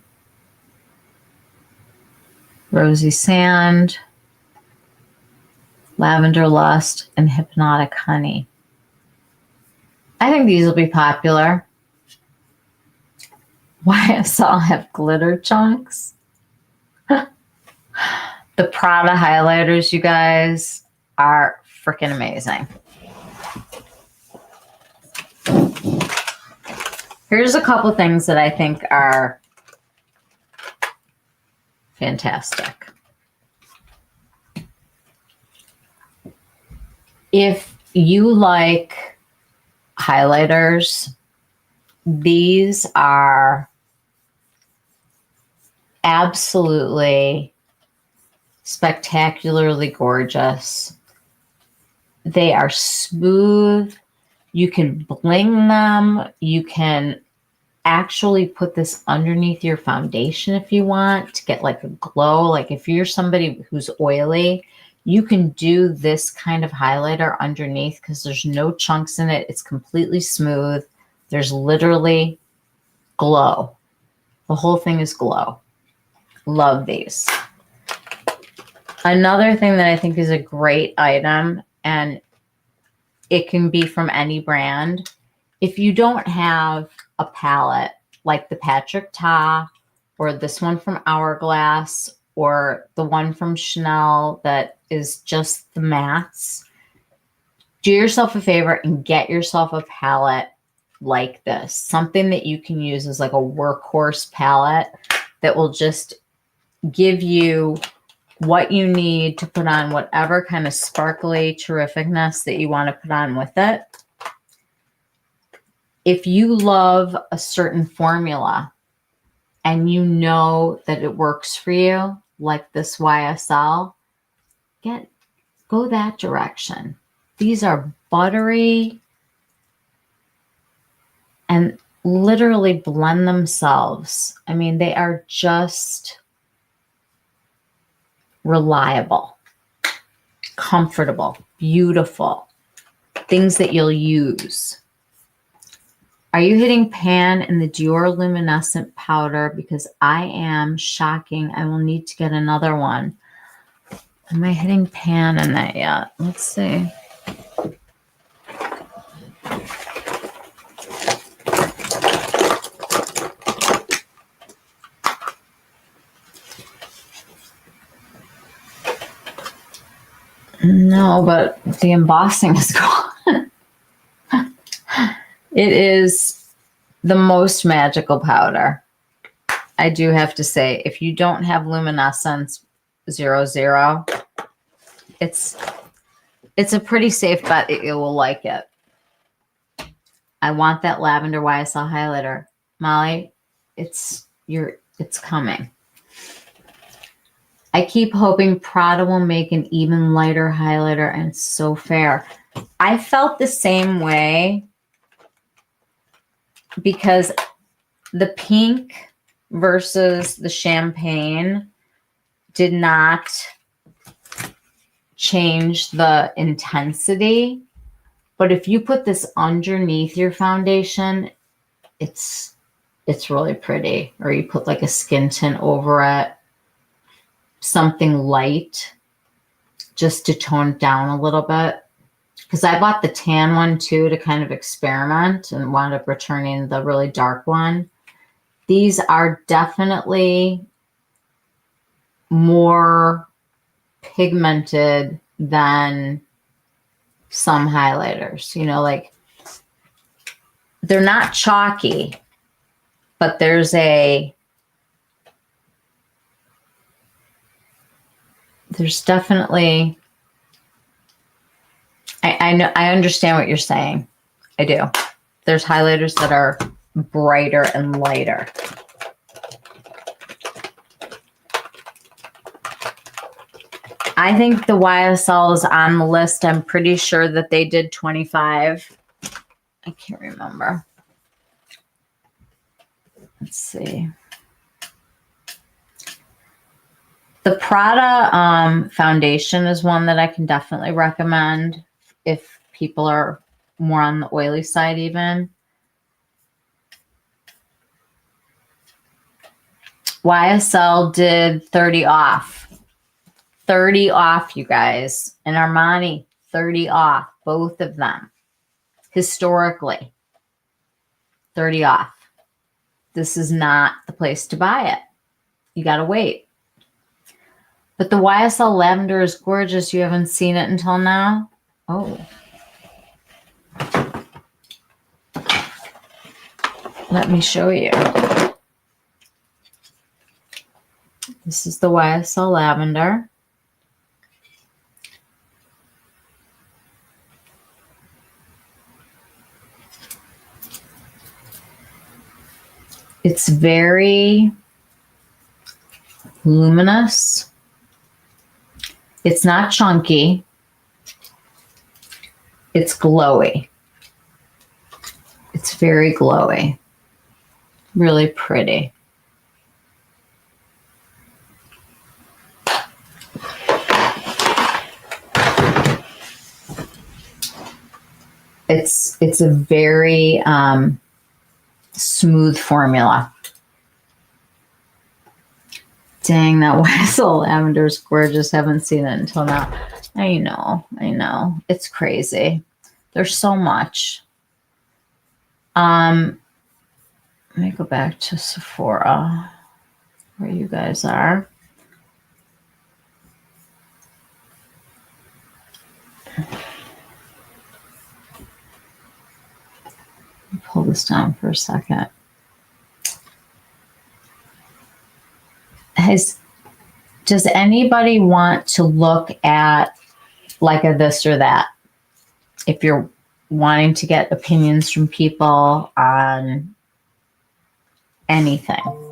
Rosy Sand, Lavender Lust, and Hypnotic Honey. I think these will be popular. YSL have glitter chunks. The Prada highlighters, you guys, are freaking amazing. Here's a couple things that I think are fantastic. If you like highlighters, these are absolutely spectacularly gorgeous. They are smooth. You can bling them. You can actually put this underneath your foundation if you want to get like a glow. Like if you're somebody who's oily, you can do this kind of highlighter underneath because there's no chunks in it. It's completely smooth. There's literally glow. The whole thing is glow. Love these. Another thing that I think is a great item, and it can be from any brand. If you don't have a palette like the Patrick Ta or this one from Hourglass or the one from Chanel that is just the mattes, do yourself a favor and get yourself a palette like this. Something that you can use as like a workhorse palette that will just give you what you need to put on whatever kind of sparkly terrificness that you want to put on with it. If you love a certain formula and you know that it works for you, like this YSL, go that direction. These are buttery and literally blend themselves. I mean, they are just reliable, comfortable, beautiful, things that you'll use. Are you hitting pan in the Dior Luminescent powder? Because I am. Shocking. I will need to get another one. Am I hitting pan in that yet? Let's see. No, but the embossing is gone. It is the most magical powder. I do have to say, if you don't have Luminescence 00, it's a pretty safe bet that you will like it. I want that lavender YSL highlighter. Molly, it's coming. I keep hoping Prada will make an even lighter highlighter, and it's so fair. I felt the same way because the pink versus the champagne did not change the intensity. But if you put this underneath your foundation, it's really pretty. Or you put like a skin tint over it, something light, just to tone it down a little bit. Because I bought the tan one too to kind of experiment and wound up returning the really dark one. These are definitely more pigmented than some highlighters. You know, like they're not chalky, but there's definitely, I know, I understand what you're saying. I do. There's highlighters that are brighter and lighter. I think the YSL is on the list. I'm pretty sure that they did 25. I can't remember. Let's see. The Prada foundation is one that I can definitely recommend if people are more on the oily side even. YSL did 30 off. 30 off, you guys. And Armani, 30 off. Both of them. Historically, 30 off. This is not the place to buy it. You got to wait. But the YSL lavender is gorgeous. You haven't seen it until now? Oh. Let me show you. This is the YSL Lavender. It's very luminous. It's not chunky. It's glowy. It's very glowy. Really pretty. It's a very smooth formula. Dang, that YSL Lavender is gorgeous. Haven't seen it until now. I know. It's crazy. There's so much. Let me go back to Sephora, where you guys are. Pull this down for a second. Does anybody want to look at like a this or that? If you're wanting to get opinions from people on anything.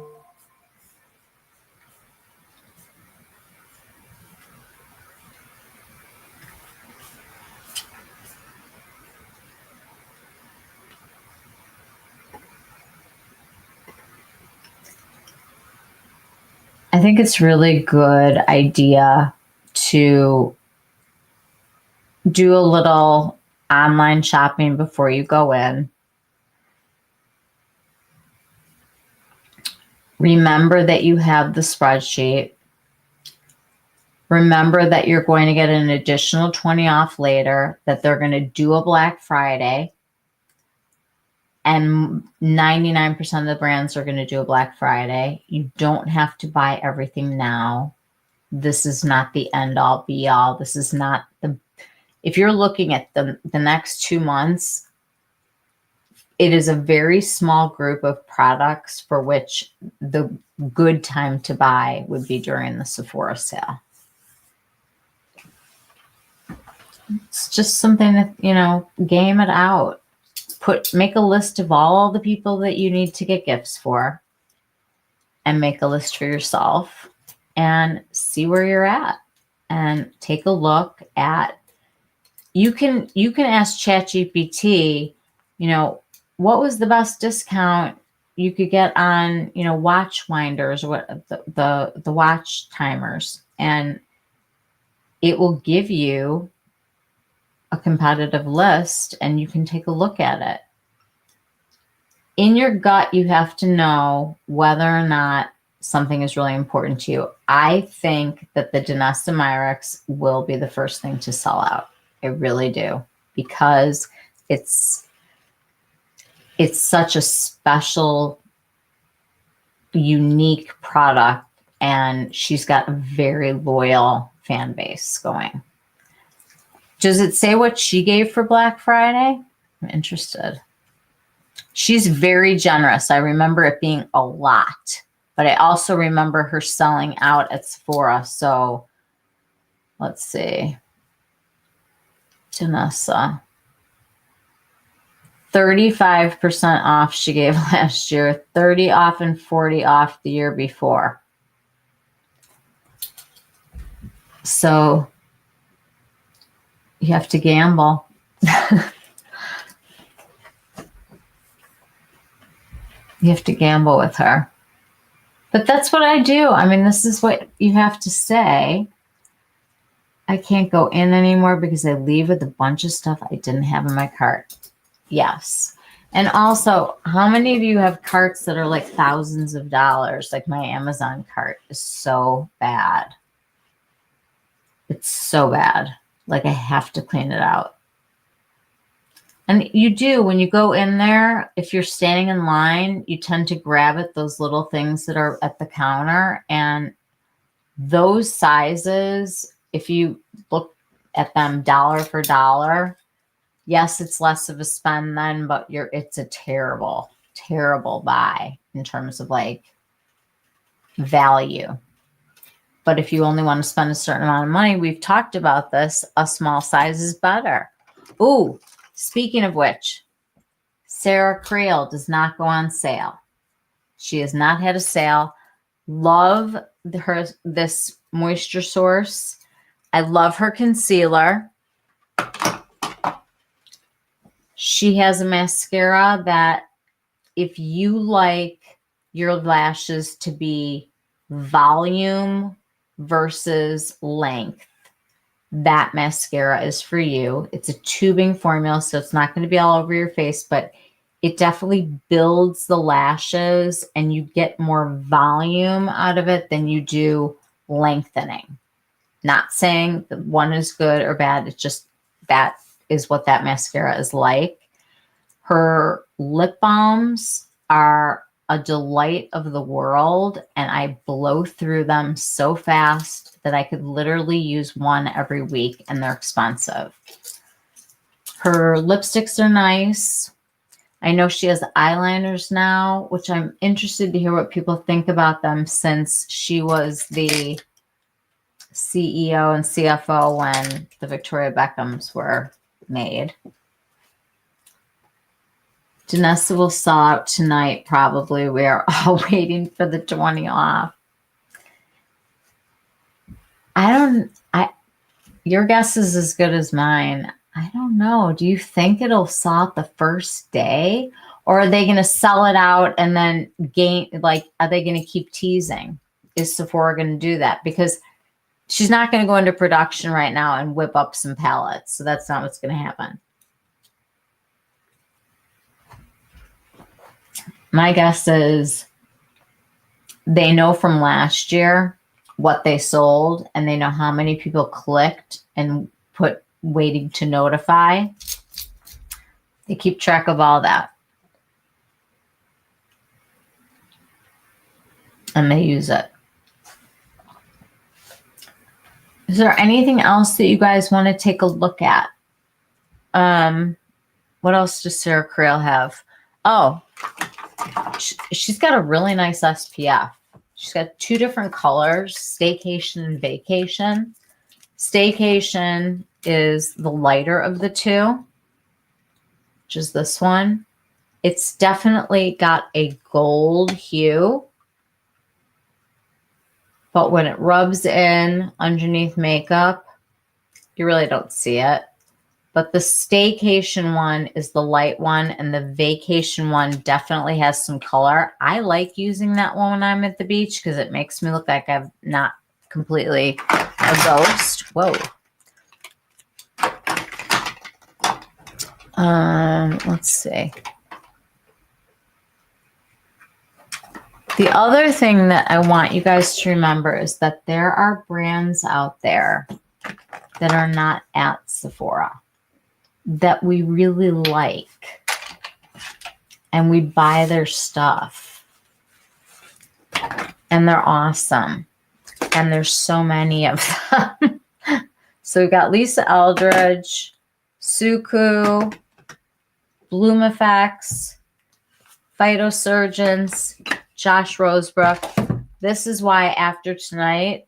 I think it's really good idea to do a little online shopping before you go in. Remember that you have the spreadsheet. Remember that you're going to get an additional 20 off later, that they're going to do a Black Friday. And 99% of the brands are going to do a Black Friday. You don't have to buy everything now. This is not the end all be all. This is not if you're looking at the next 2 months, it is a very small group of products for which the good time to buy would be during the Sephora sale. It's just something that, game it out. Make a list of all the people that you need to get gifts for, and make a list for yourself and see where you're at, and take a look at, you can ask ChatGPT, what was the best discount you could get on, watch winders, or what the watch timers, and it will give you a competitive list, and you can take a look at it. In your gut, you have to know whether or not something is really important to you. I think that the Danessa Myricks will be the first thing to sell out. I really do, because it's such a special, unique product, and she's got a very loyal fan base going. Does it say what she gave for Black Friday? I'm interested. She's very generous. I remember it being a lot, but I also remember her selling out at Sephora. So let's see. Danessa. 35% off she gave last year, 30 off and 40 off the year before. So you have to gamble. You have to gamble with her. But that's what I do. I mean, this is what you have to say. I can't go in anymore because I leave with a bunch of stuff I didn't have in my cart. Yes. And also, how many of you have carts that are like thousands of dollars? Like my Amazon cart is so bad. It's so bad. Like I have to clean it out. And you do, when you go in there, if you're standing in line, you tend to grab at those little things that are at the counter. And those sizes, if you look at them dollar for dollar, yes, it's less of a spend then, but it's a terrible, terrible buy in terms of like value. But if you only want to spend a certain amount of money, we've talked about this, a small size is better. Ooh, speaking of which, Sarah Creel does not go on sale. She has not had a sale. Love this moisture source. I love her concealer. She has a mascara that if you like your lashes to be volume versus length, that mascara is for you. It's a tubing formula, so it's not going to be all over your face, but it definitely builds the lashes and you get more volume out of it than you do lengthening. Not saying that one is good or bad. It's just that is what that mascara is like. Her lip balms are a delight of the world, and I blow through them so fast that I could literally use one every week, and they're expensive. Her lipsticks are nice. I know she has eyeliners now, which I'm interested to hear what people think about them since she was the CEO and CFO when the Victoria Beckhams were made. Janessa will sell out tonight, probably. We are all waiting for the 20 off. Your guess is as good as mine. I don't know. Do you think it'll sell out the first day? Or are they going to sell it out and then are they going to keep teasing? Is Sephora going to do that? Because she's not going to go into production right now and whip up some pallets. So that's not what's going to happen. My guess is they know from last year what they sold, and they know how many people clicked and put waiting to notify. They keep track of all that. And they use it. Is there anything else that you guys want to take a look at? What else does Sarah Creel have? Oh, she's got a really nice SPF. She's got two different colors, Staycation and Vacation. Staycation is the lighter of the two, which is this one. It's definitely got a gold hue, but when it rubs in underneath makeup, you really don't see it. But the Staycation one is the light one, and the Vacation one definitely has some color. I like using that one when I'm at the beach because it makes me look like I'm not completely a ghost. Whoa. Let's see. The other thing that I want you guys to remember is that there are brands out there that are not at Sephora that we really like, and we buy their stuff, and they're awesome, and there's so many of them. So we got Lisa Eldridge, Suku, Bloom Effects, Phytosurgeons, Josh Rosebrook. This is why after tonight,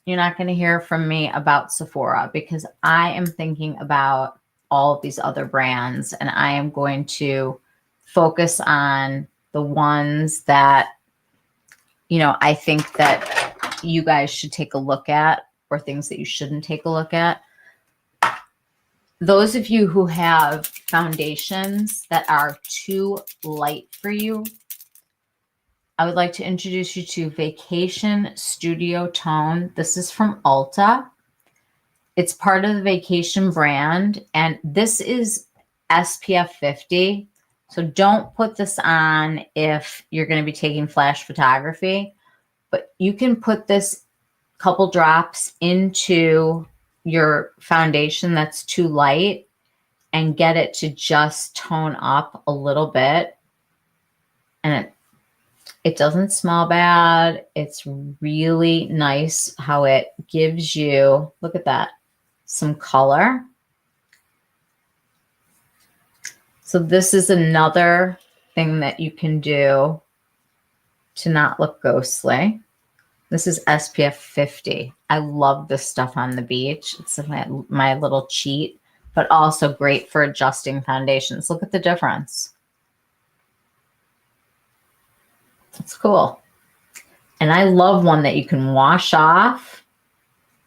you're not going to hear from me about Sephora, because I am thinking about all of these other brands, and I am going to focus on the ones that, I think that you guys should take a look at, or things that you shouldn't take a look at. Those of you who have foundations that are too light for you, I would like to introduce you to Vacation Studio Tone. This is from Ulta. It's part of the Vacation brand, and this is SPF 50. So don't put this on if you're going to be taking flash photography, but you can put this couple drops into your foundation that's too light and get it to just tone up a little bit. And it doesn't smell bad. It's really nice how it gives you, look at that, some color. So this is another thing that you can do to not look ghostly. This is SPF 50. I love this stuff on the beach. It's my little cheat, but also great for adjusting foundations. Look at the difference. It's cool. And I love one that you can wash off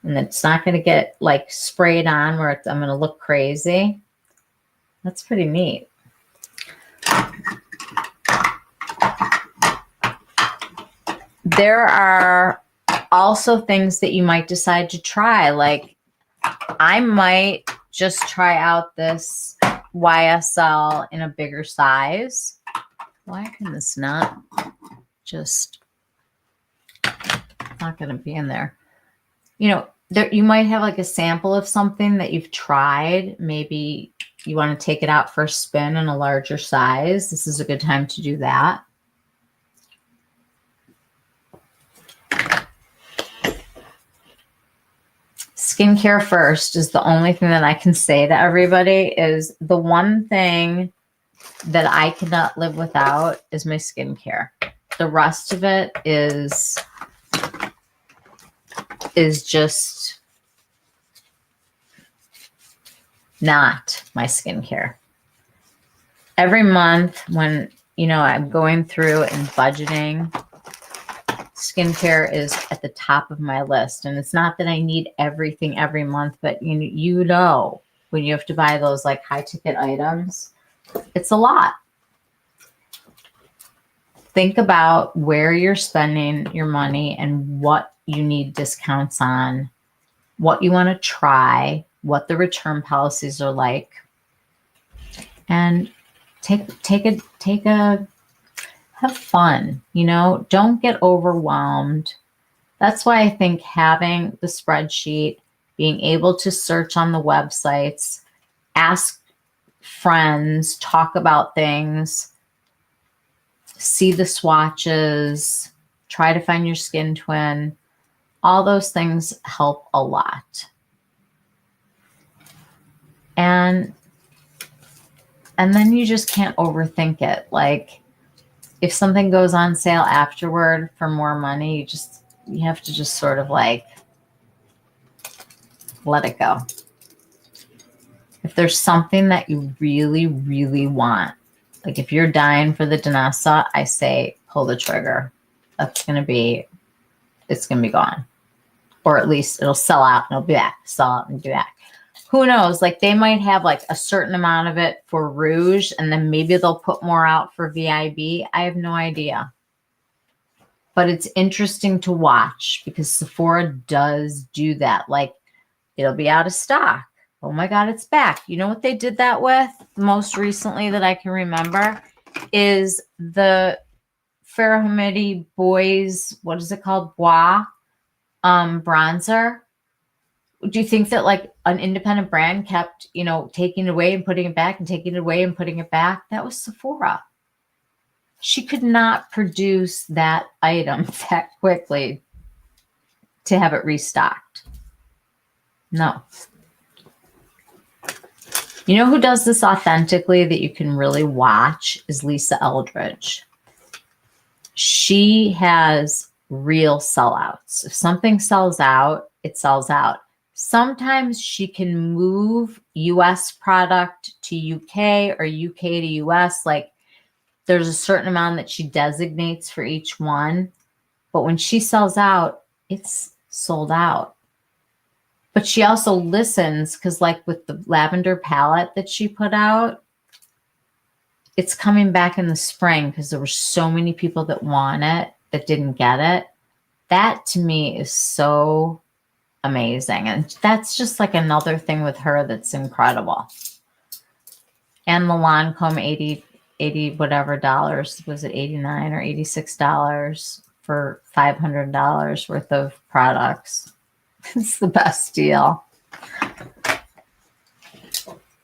and it's not going to get like sprayed on where I'm going to look crazy. That's pretty neat. There are also things that you might decide to try. Like I might just try out this YSL in a bigger size. Why can this not just not going to be in there? You know, you might have like a sample of something that you've tried. Maybe you want to take it out for a spin in a larger size. This is a good time to do that. Skincare first is the only thing that I can say to everybody. Is the one thing that I cannot live without is my skincare. The rest of it is just not my skincare. Every month when, you know, I'm going through and budgeting, skincare is at the top of my list. And it's not that I need everything every month, but you know, when you have to buy those like high ticket items, it's a lot. Think about where you're spending your money and what you need discounts on, what you want to try, what the return policies are like, and have fun, you know, don't get overwhelmed. That's why I think having the spreadsheet, being able to search on the websites, ask friends, talk about things, see the swatches, try to find your skin twin, all those things help a lot. And then you just can't overthink it. Like if something goes on sale afterward for more money, you have to just sort of like let it go. If there's something that you really, really want, like if you're dying for the Danessa, I say pull the trigger. It's going to be gone. Or at least it'll sell out and it'll be back. Sell out and be back. Who knows? Like they might have like a certain amount of it for Rouge and then maybe they'll put more out for VIB. I have no idea. But it's interesting to watch because Sephora does do that. Like it'll be out of stock. Oh my God, it's back. You know what they did that with most recently that I can remember is the Farrah Hamidi Boys, what is it called? Bois bronzer. Do you think that like an independent brand kept, you know, taking it away and putting it back and taking it away and putting it back? That was Sephora. She could not produce that item that quickly to have it restocked. No. You know who does this authentically that you can really watch is Lisa Eldridge. She has real sellouts. If something sells out, it sells out. Sometimes she can move US product to UK or UK to US. Like there's a certain amount that she designates for each one. But when she sells out, it's sold out. But she also listens because like with the lavender palette that she put out, it's coming back in the spring because there were so many people that want it that didn't get it. That to me is so amazing. And that's just like another thing with her that's incredible. And the Lancome 80 whatever dollars. Was it $89 or $86 for $500 worth of products? It's the best deal.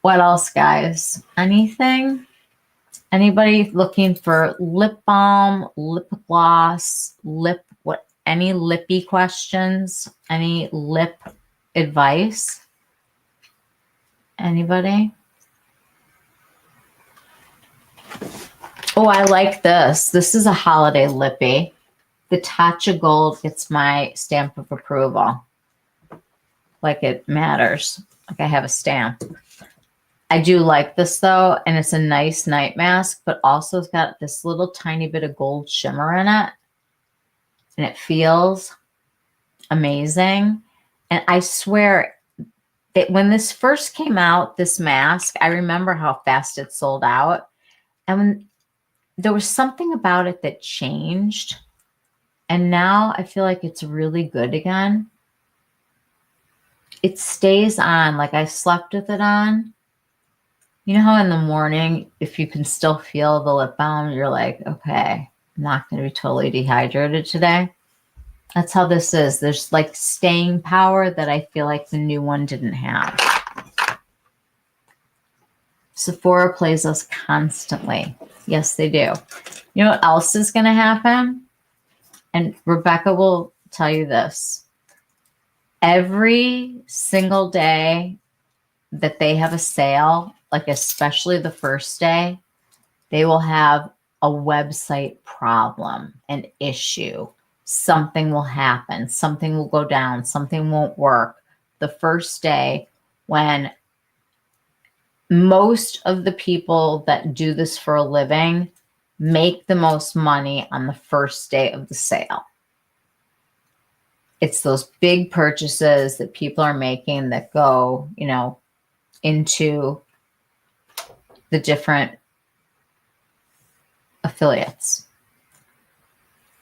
What else, guys? Anything? Anybody looking for lip balm, lip gloss, any lippy questions? Any lip advice? Anybody? Oh, I like this. This is a holiday lippy. the touch of gold gets my stamp of approval. Like it matters. Like I have a stamp. I do like this though, and it's a nice night mask, but also it's got this little tiny bit of gold shimmer in it, and it feels amazing. And I swear that when this first came out, this mask, I remember how fast it sold out. And when there was something about it that changed, and now I feel like it's really good again. It stays on, like I slept with it on. You know how in the morning, if you can still feel the lip balm, you're like, okay, I'm not going to be totally dehydrated today. That's how this is. There's like staying power that I feel like the new one didn't have. Sephora plays us constantly. Yes, they do. You know what else is going to happen? And Rebecca will tell you this. Every single day that they have a sale, like especially the first day, they will have a website problem, an issue. Something will happen. Something will go down. Something won't work. The first day, when most of the people that do this for a living make the most money on the first day of the sale. It's those big purchases that people are making that go, you know, into the different affiliates.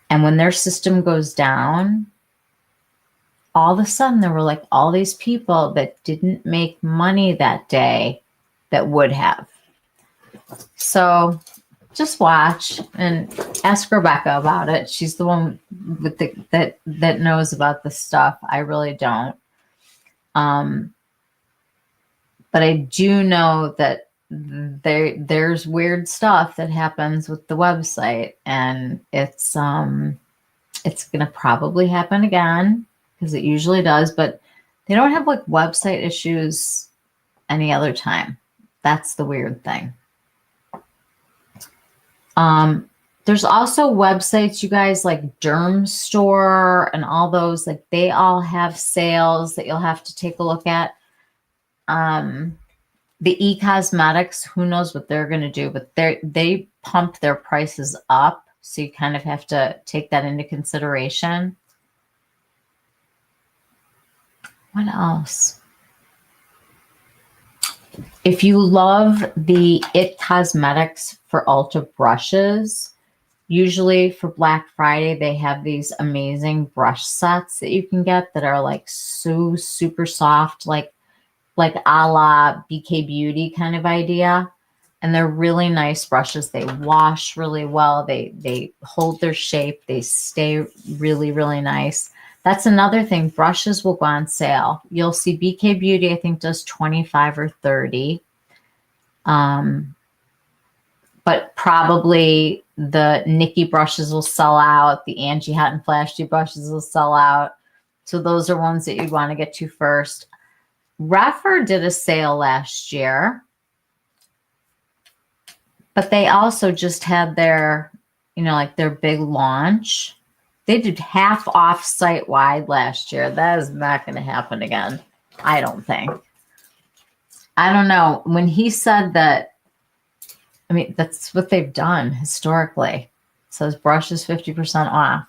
And when their system goes down, all of a sudden there were like all these people that didn't make money that day that would have. So just watch and ask Rebecca about it. She's the one with that knows about this stuff. I really don't. But I do know that there's weird stuff that happens with the website, and it's going to probably happen again because it usually does, but they don't have like website issues any other time. That's the weird thing. There's also websites, you guys, like Derm Store and all those, like they all have sales that you'll have to take a look at. The e-cosmetics, who knows what they're going to do, but they pump their prices up. So you kind of have to take that into consideration. What else? If you love the It Cosmetics for Ulta brushes, usually for Black Friday, they have these amazing brush sets that you can get that are like so super soft, like a la BK Beauty kind of idea. And they're really nice brushes. They wash really well. They hold their shape. They stay really, really nice. That's another thing. Brushes will go on sale. You'll see BK Beauty, I think, does 25 or 30. But probably the Nikki brushes will sell out. The Angie Hot and Flashy brushes will sell out. So those are ones that you'd want to get to first. Refer did a sale last year, but they also just had their, you know, like their big launch. They did half off site wide last year. That is not going to happen again, I don't think. I don't know. When he said that, I mean, that's what they've done historically. It says brushes 50% off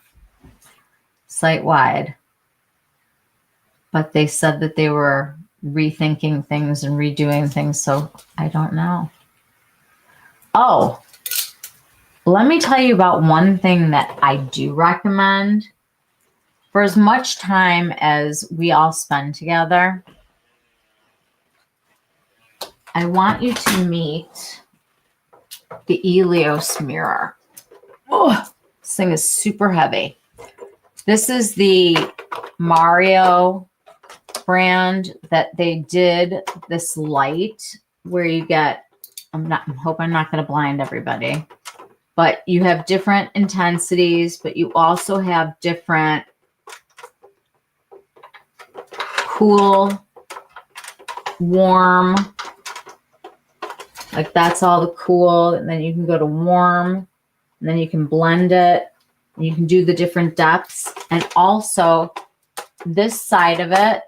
site wide. But they said that they were rethinking things and redoing things, so I don't know. Oh, let me tell you about one thing that I do recommend. For as much time as we all spend together, I want you to meet the Elios mirror. Oh, this thing is super heavy. This is the Mario brand that they did this light where you get, I hope I'm not going to blind everybody, but you have different intensities, but you also have different cool, warm, like that's all the cool, and then you can go to warm, and then you can blend it. You can do the different depths. And also, this side of it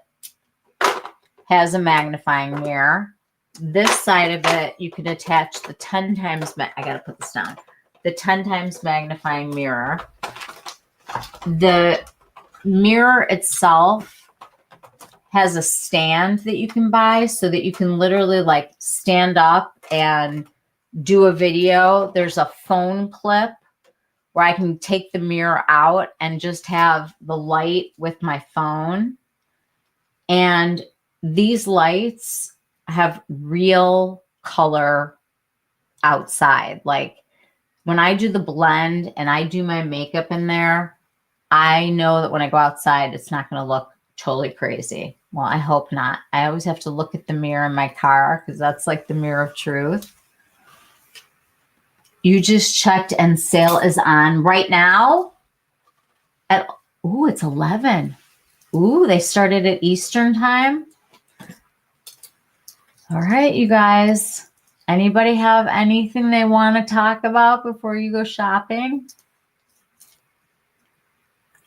has a magnifying mirror. This side of it, you can attach the 10 times, I got to put this down, the 10 times magnifying mirror. The mirror itself has a stand that you can buy so that you can literally like stand up and do a video. There's a phone clip where I can take the mirror out and just have the light with my phone. And these lights have real color outside. Like when I do the blend and I do my makeup in there, I know that when I go outside, it's not going to look totally crazy. Well, I hope not. I always have to look at the mirror in my car because that's like the mirror of truth. You just checked and sale is on right now at, ooh, it's 11. Ooh, they started at Eastern time. All right, you guys. Anybody have anything they want to talk about before you go shopping?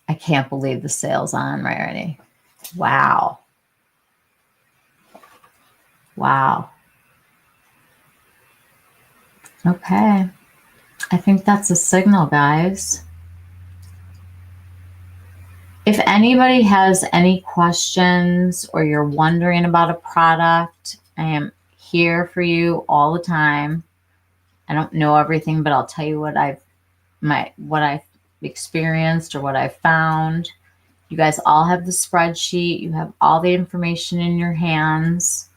I can't believe the sale's on already. Wow. Wow. Okay. I think that's a signal, guys. If anybody has any questions or you're wondering about a product, I am here for you all the time. I don't know everything, but I'll tell you what I've experienced or what I've found. You guys all have the spreadsheet. You have all the information in your hands.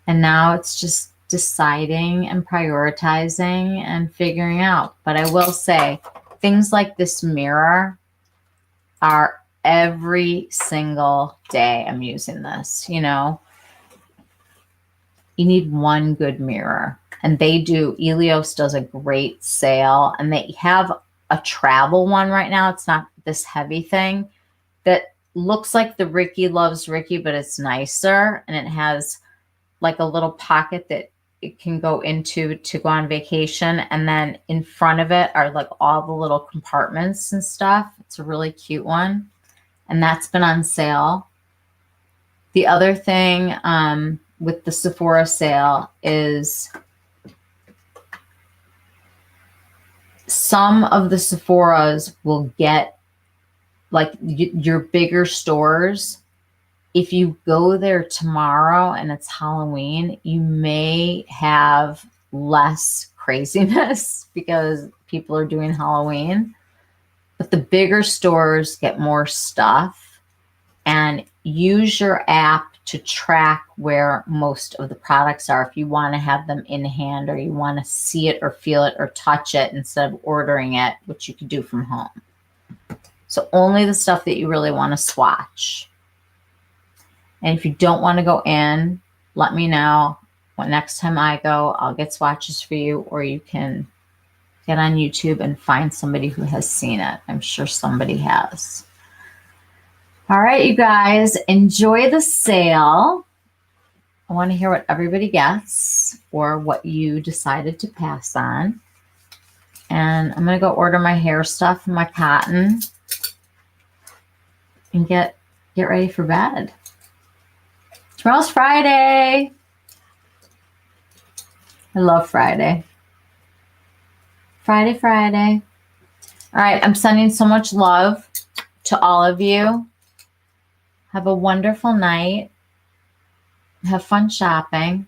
And now it's just deciding and prioritizing and figuring out. But I will say, things like this mirror are every single day I'm using this, you know. You need one good mirror. And they do, Elios does a great sale. And they have a travel one right now. It's not this heavy thing that looks like the Ricky Loves Ricky, but it's nicer. And it has like a little pocket that it can go into to go on vacation. And then in front of it are like all the little compartments and stuff. It's a really cute one. And that's been on sale. The other thing with the Sephora sale is some of the Sephoras will get like your bigger stores. If you go there tomorrow and it's Halloween, you may have less craziness because people are doing Halloween. But the bigger stores get more stuff, and use your app to track where most of the products are if you want to have them in hand or you want to see it or feel it or touch it instead of ordering it, which you can do from home. So only the stuff that you really want to swatch. And if you don't want to go in, let me know. When next time I go, I'll get swatches for you, or you can get on YouTube and find somebody who has seen it. I'm sure somebody has. All right, you guys, enjoy the sale. I want to hear what everybody gets or what you decided to pass on. And I'm going to go order my hair stuff and my cotton and get ready for bed. Tomorrow's Friday. I love Friday. Friday. All right, I'm sending so much love to all of you. Have a wonderful night. Have fun shopping.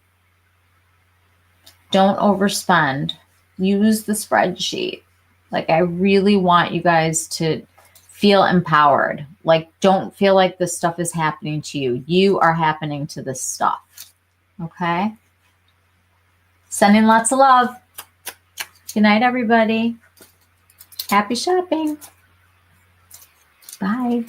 Don't overspend. Use the spreadsheet. Like, I really want you guys to feel empowered. Like, don't feel like this stuff is happening to you. You are happening to this stuff. Okay? Sending lots of love. Good night, everybody. Happy shopping. Bye.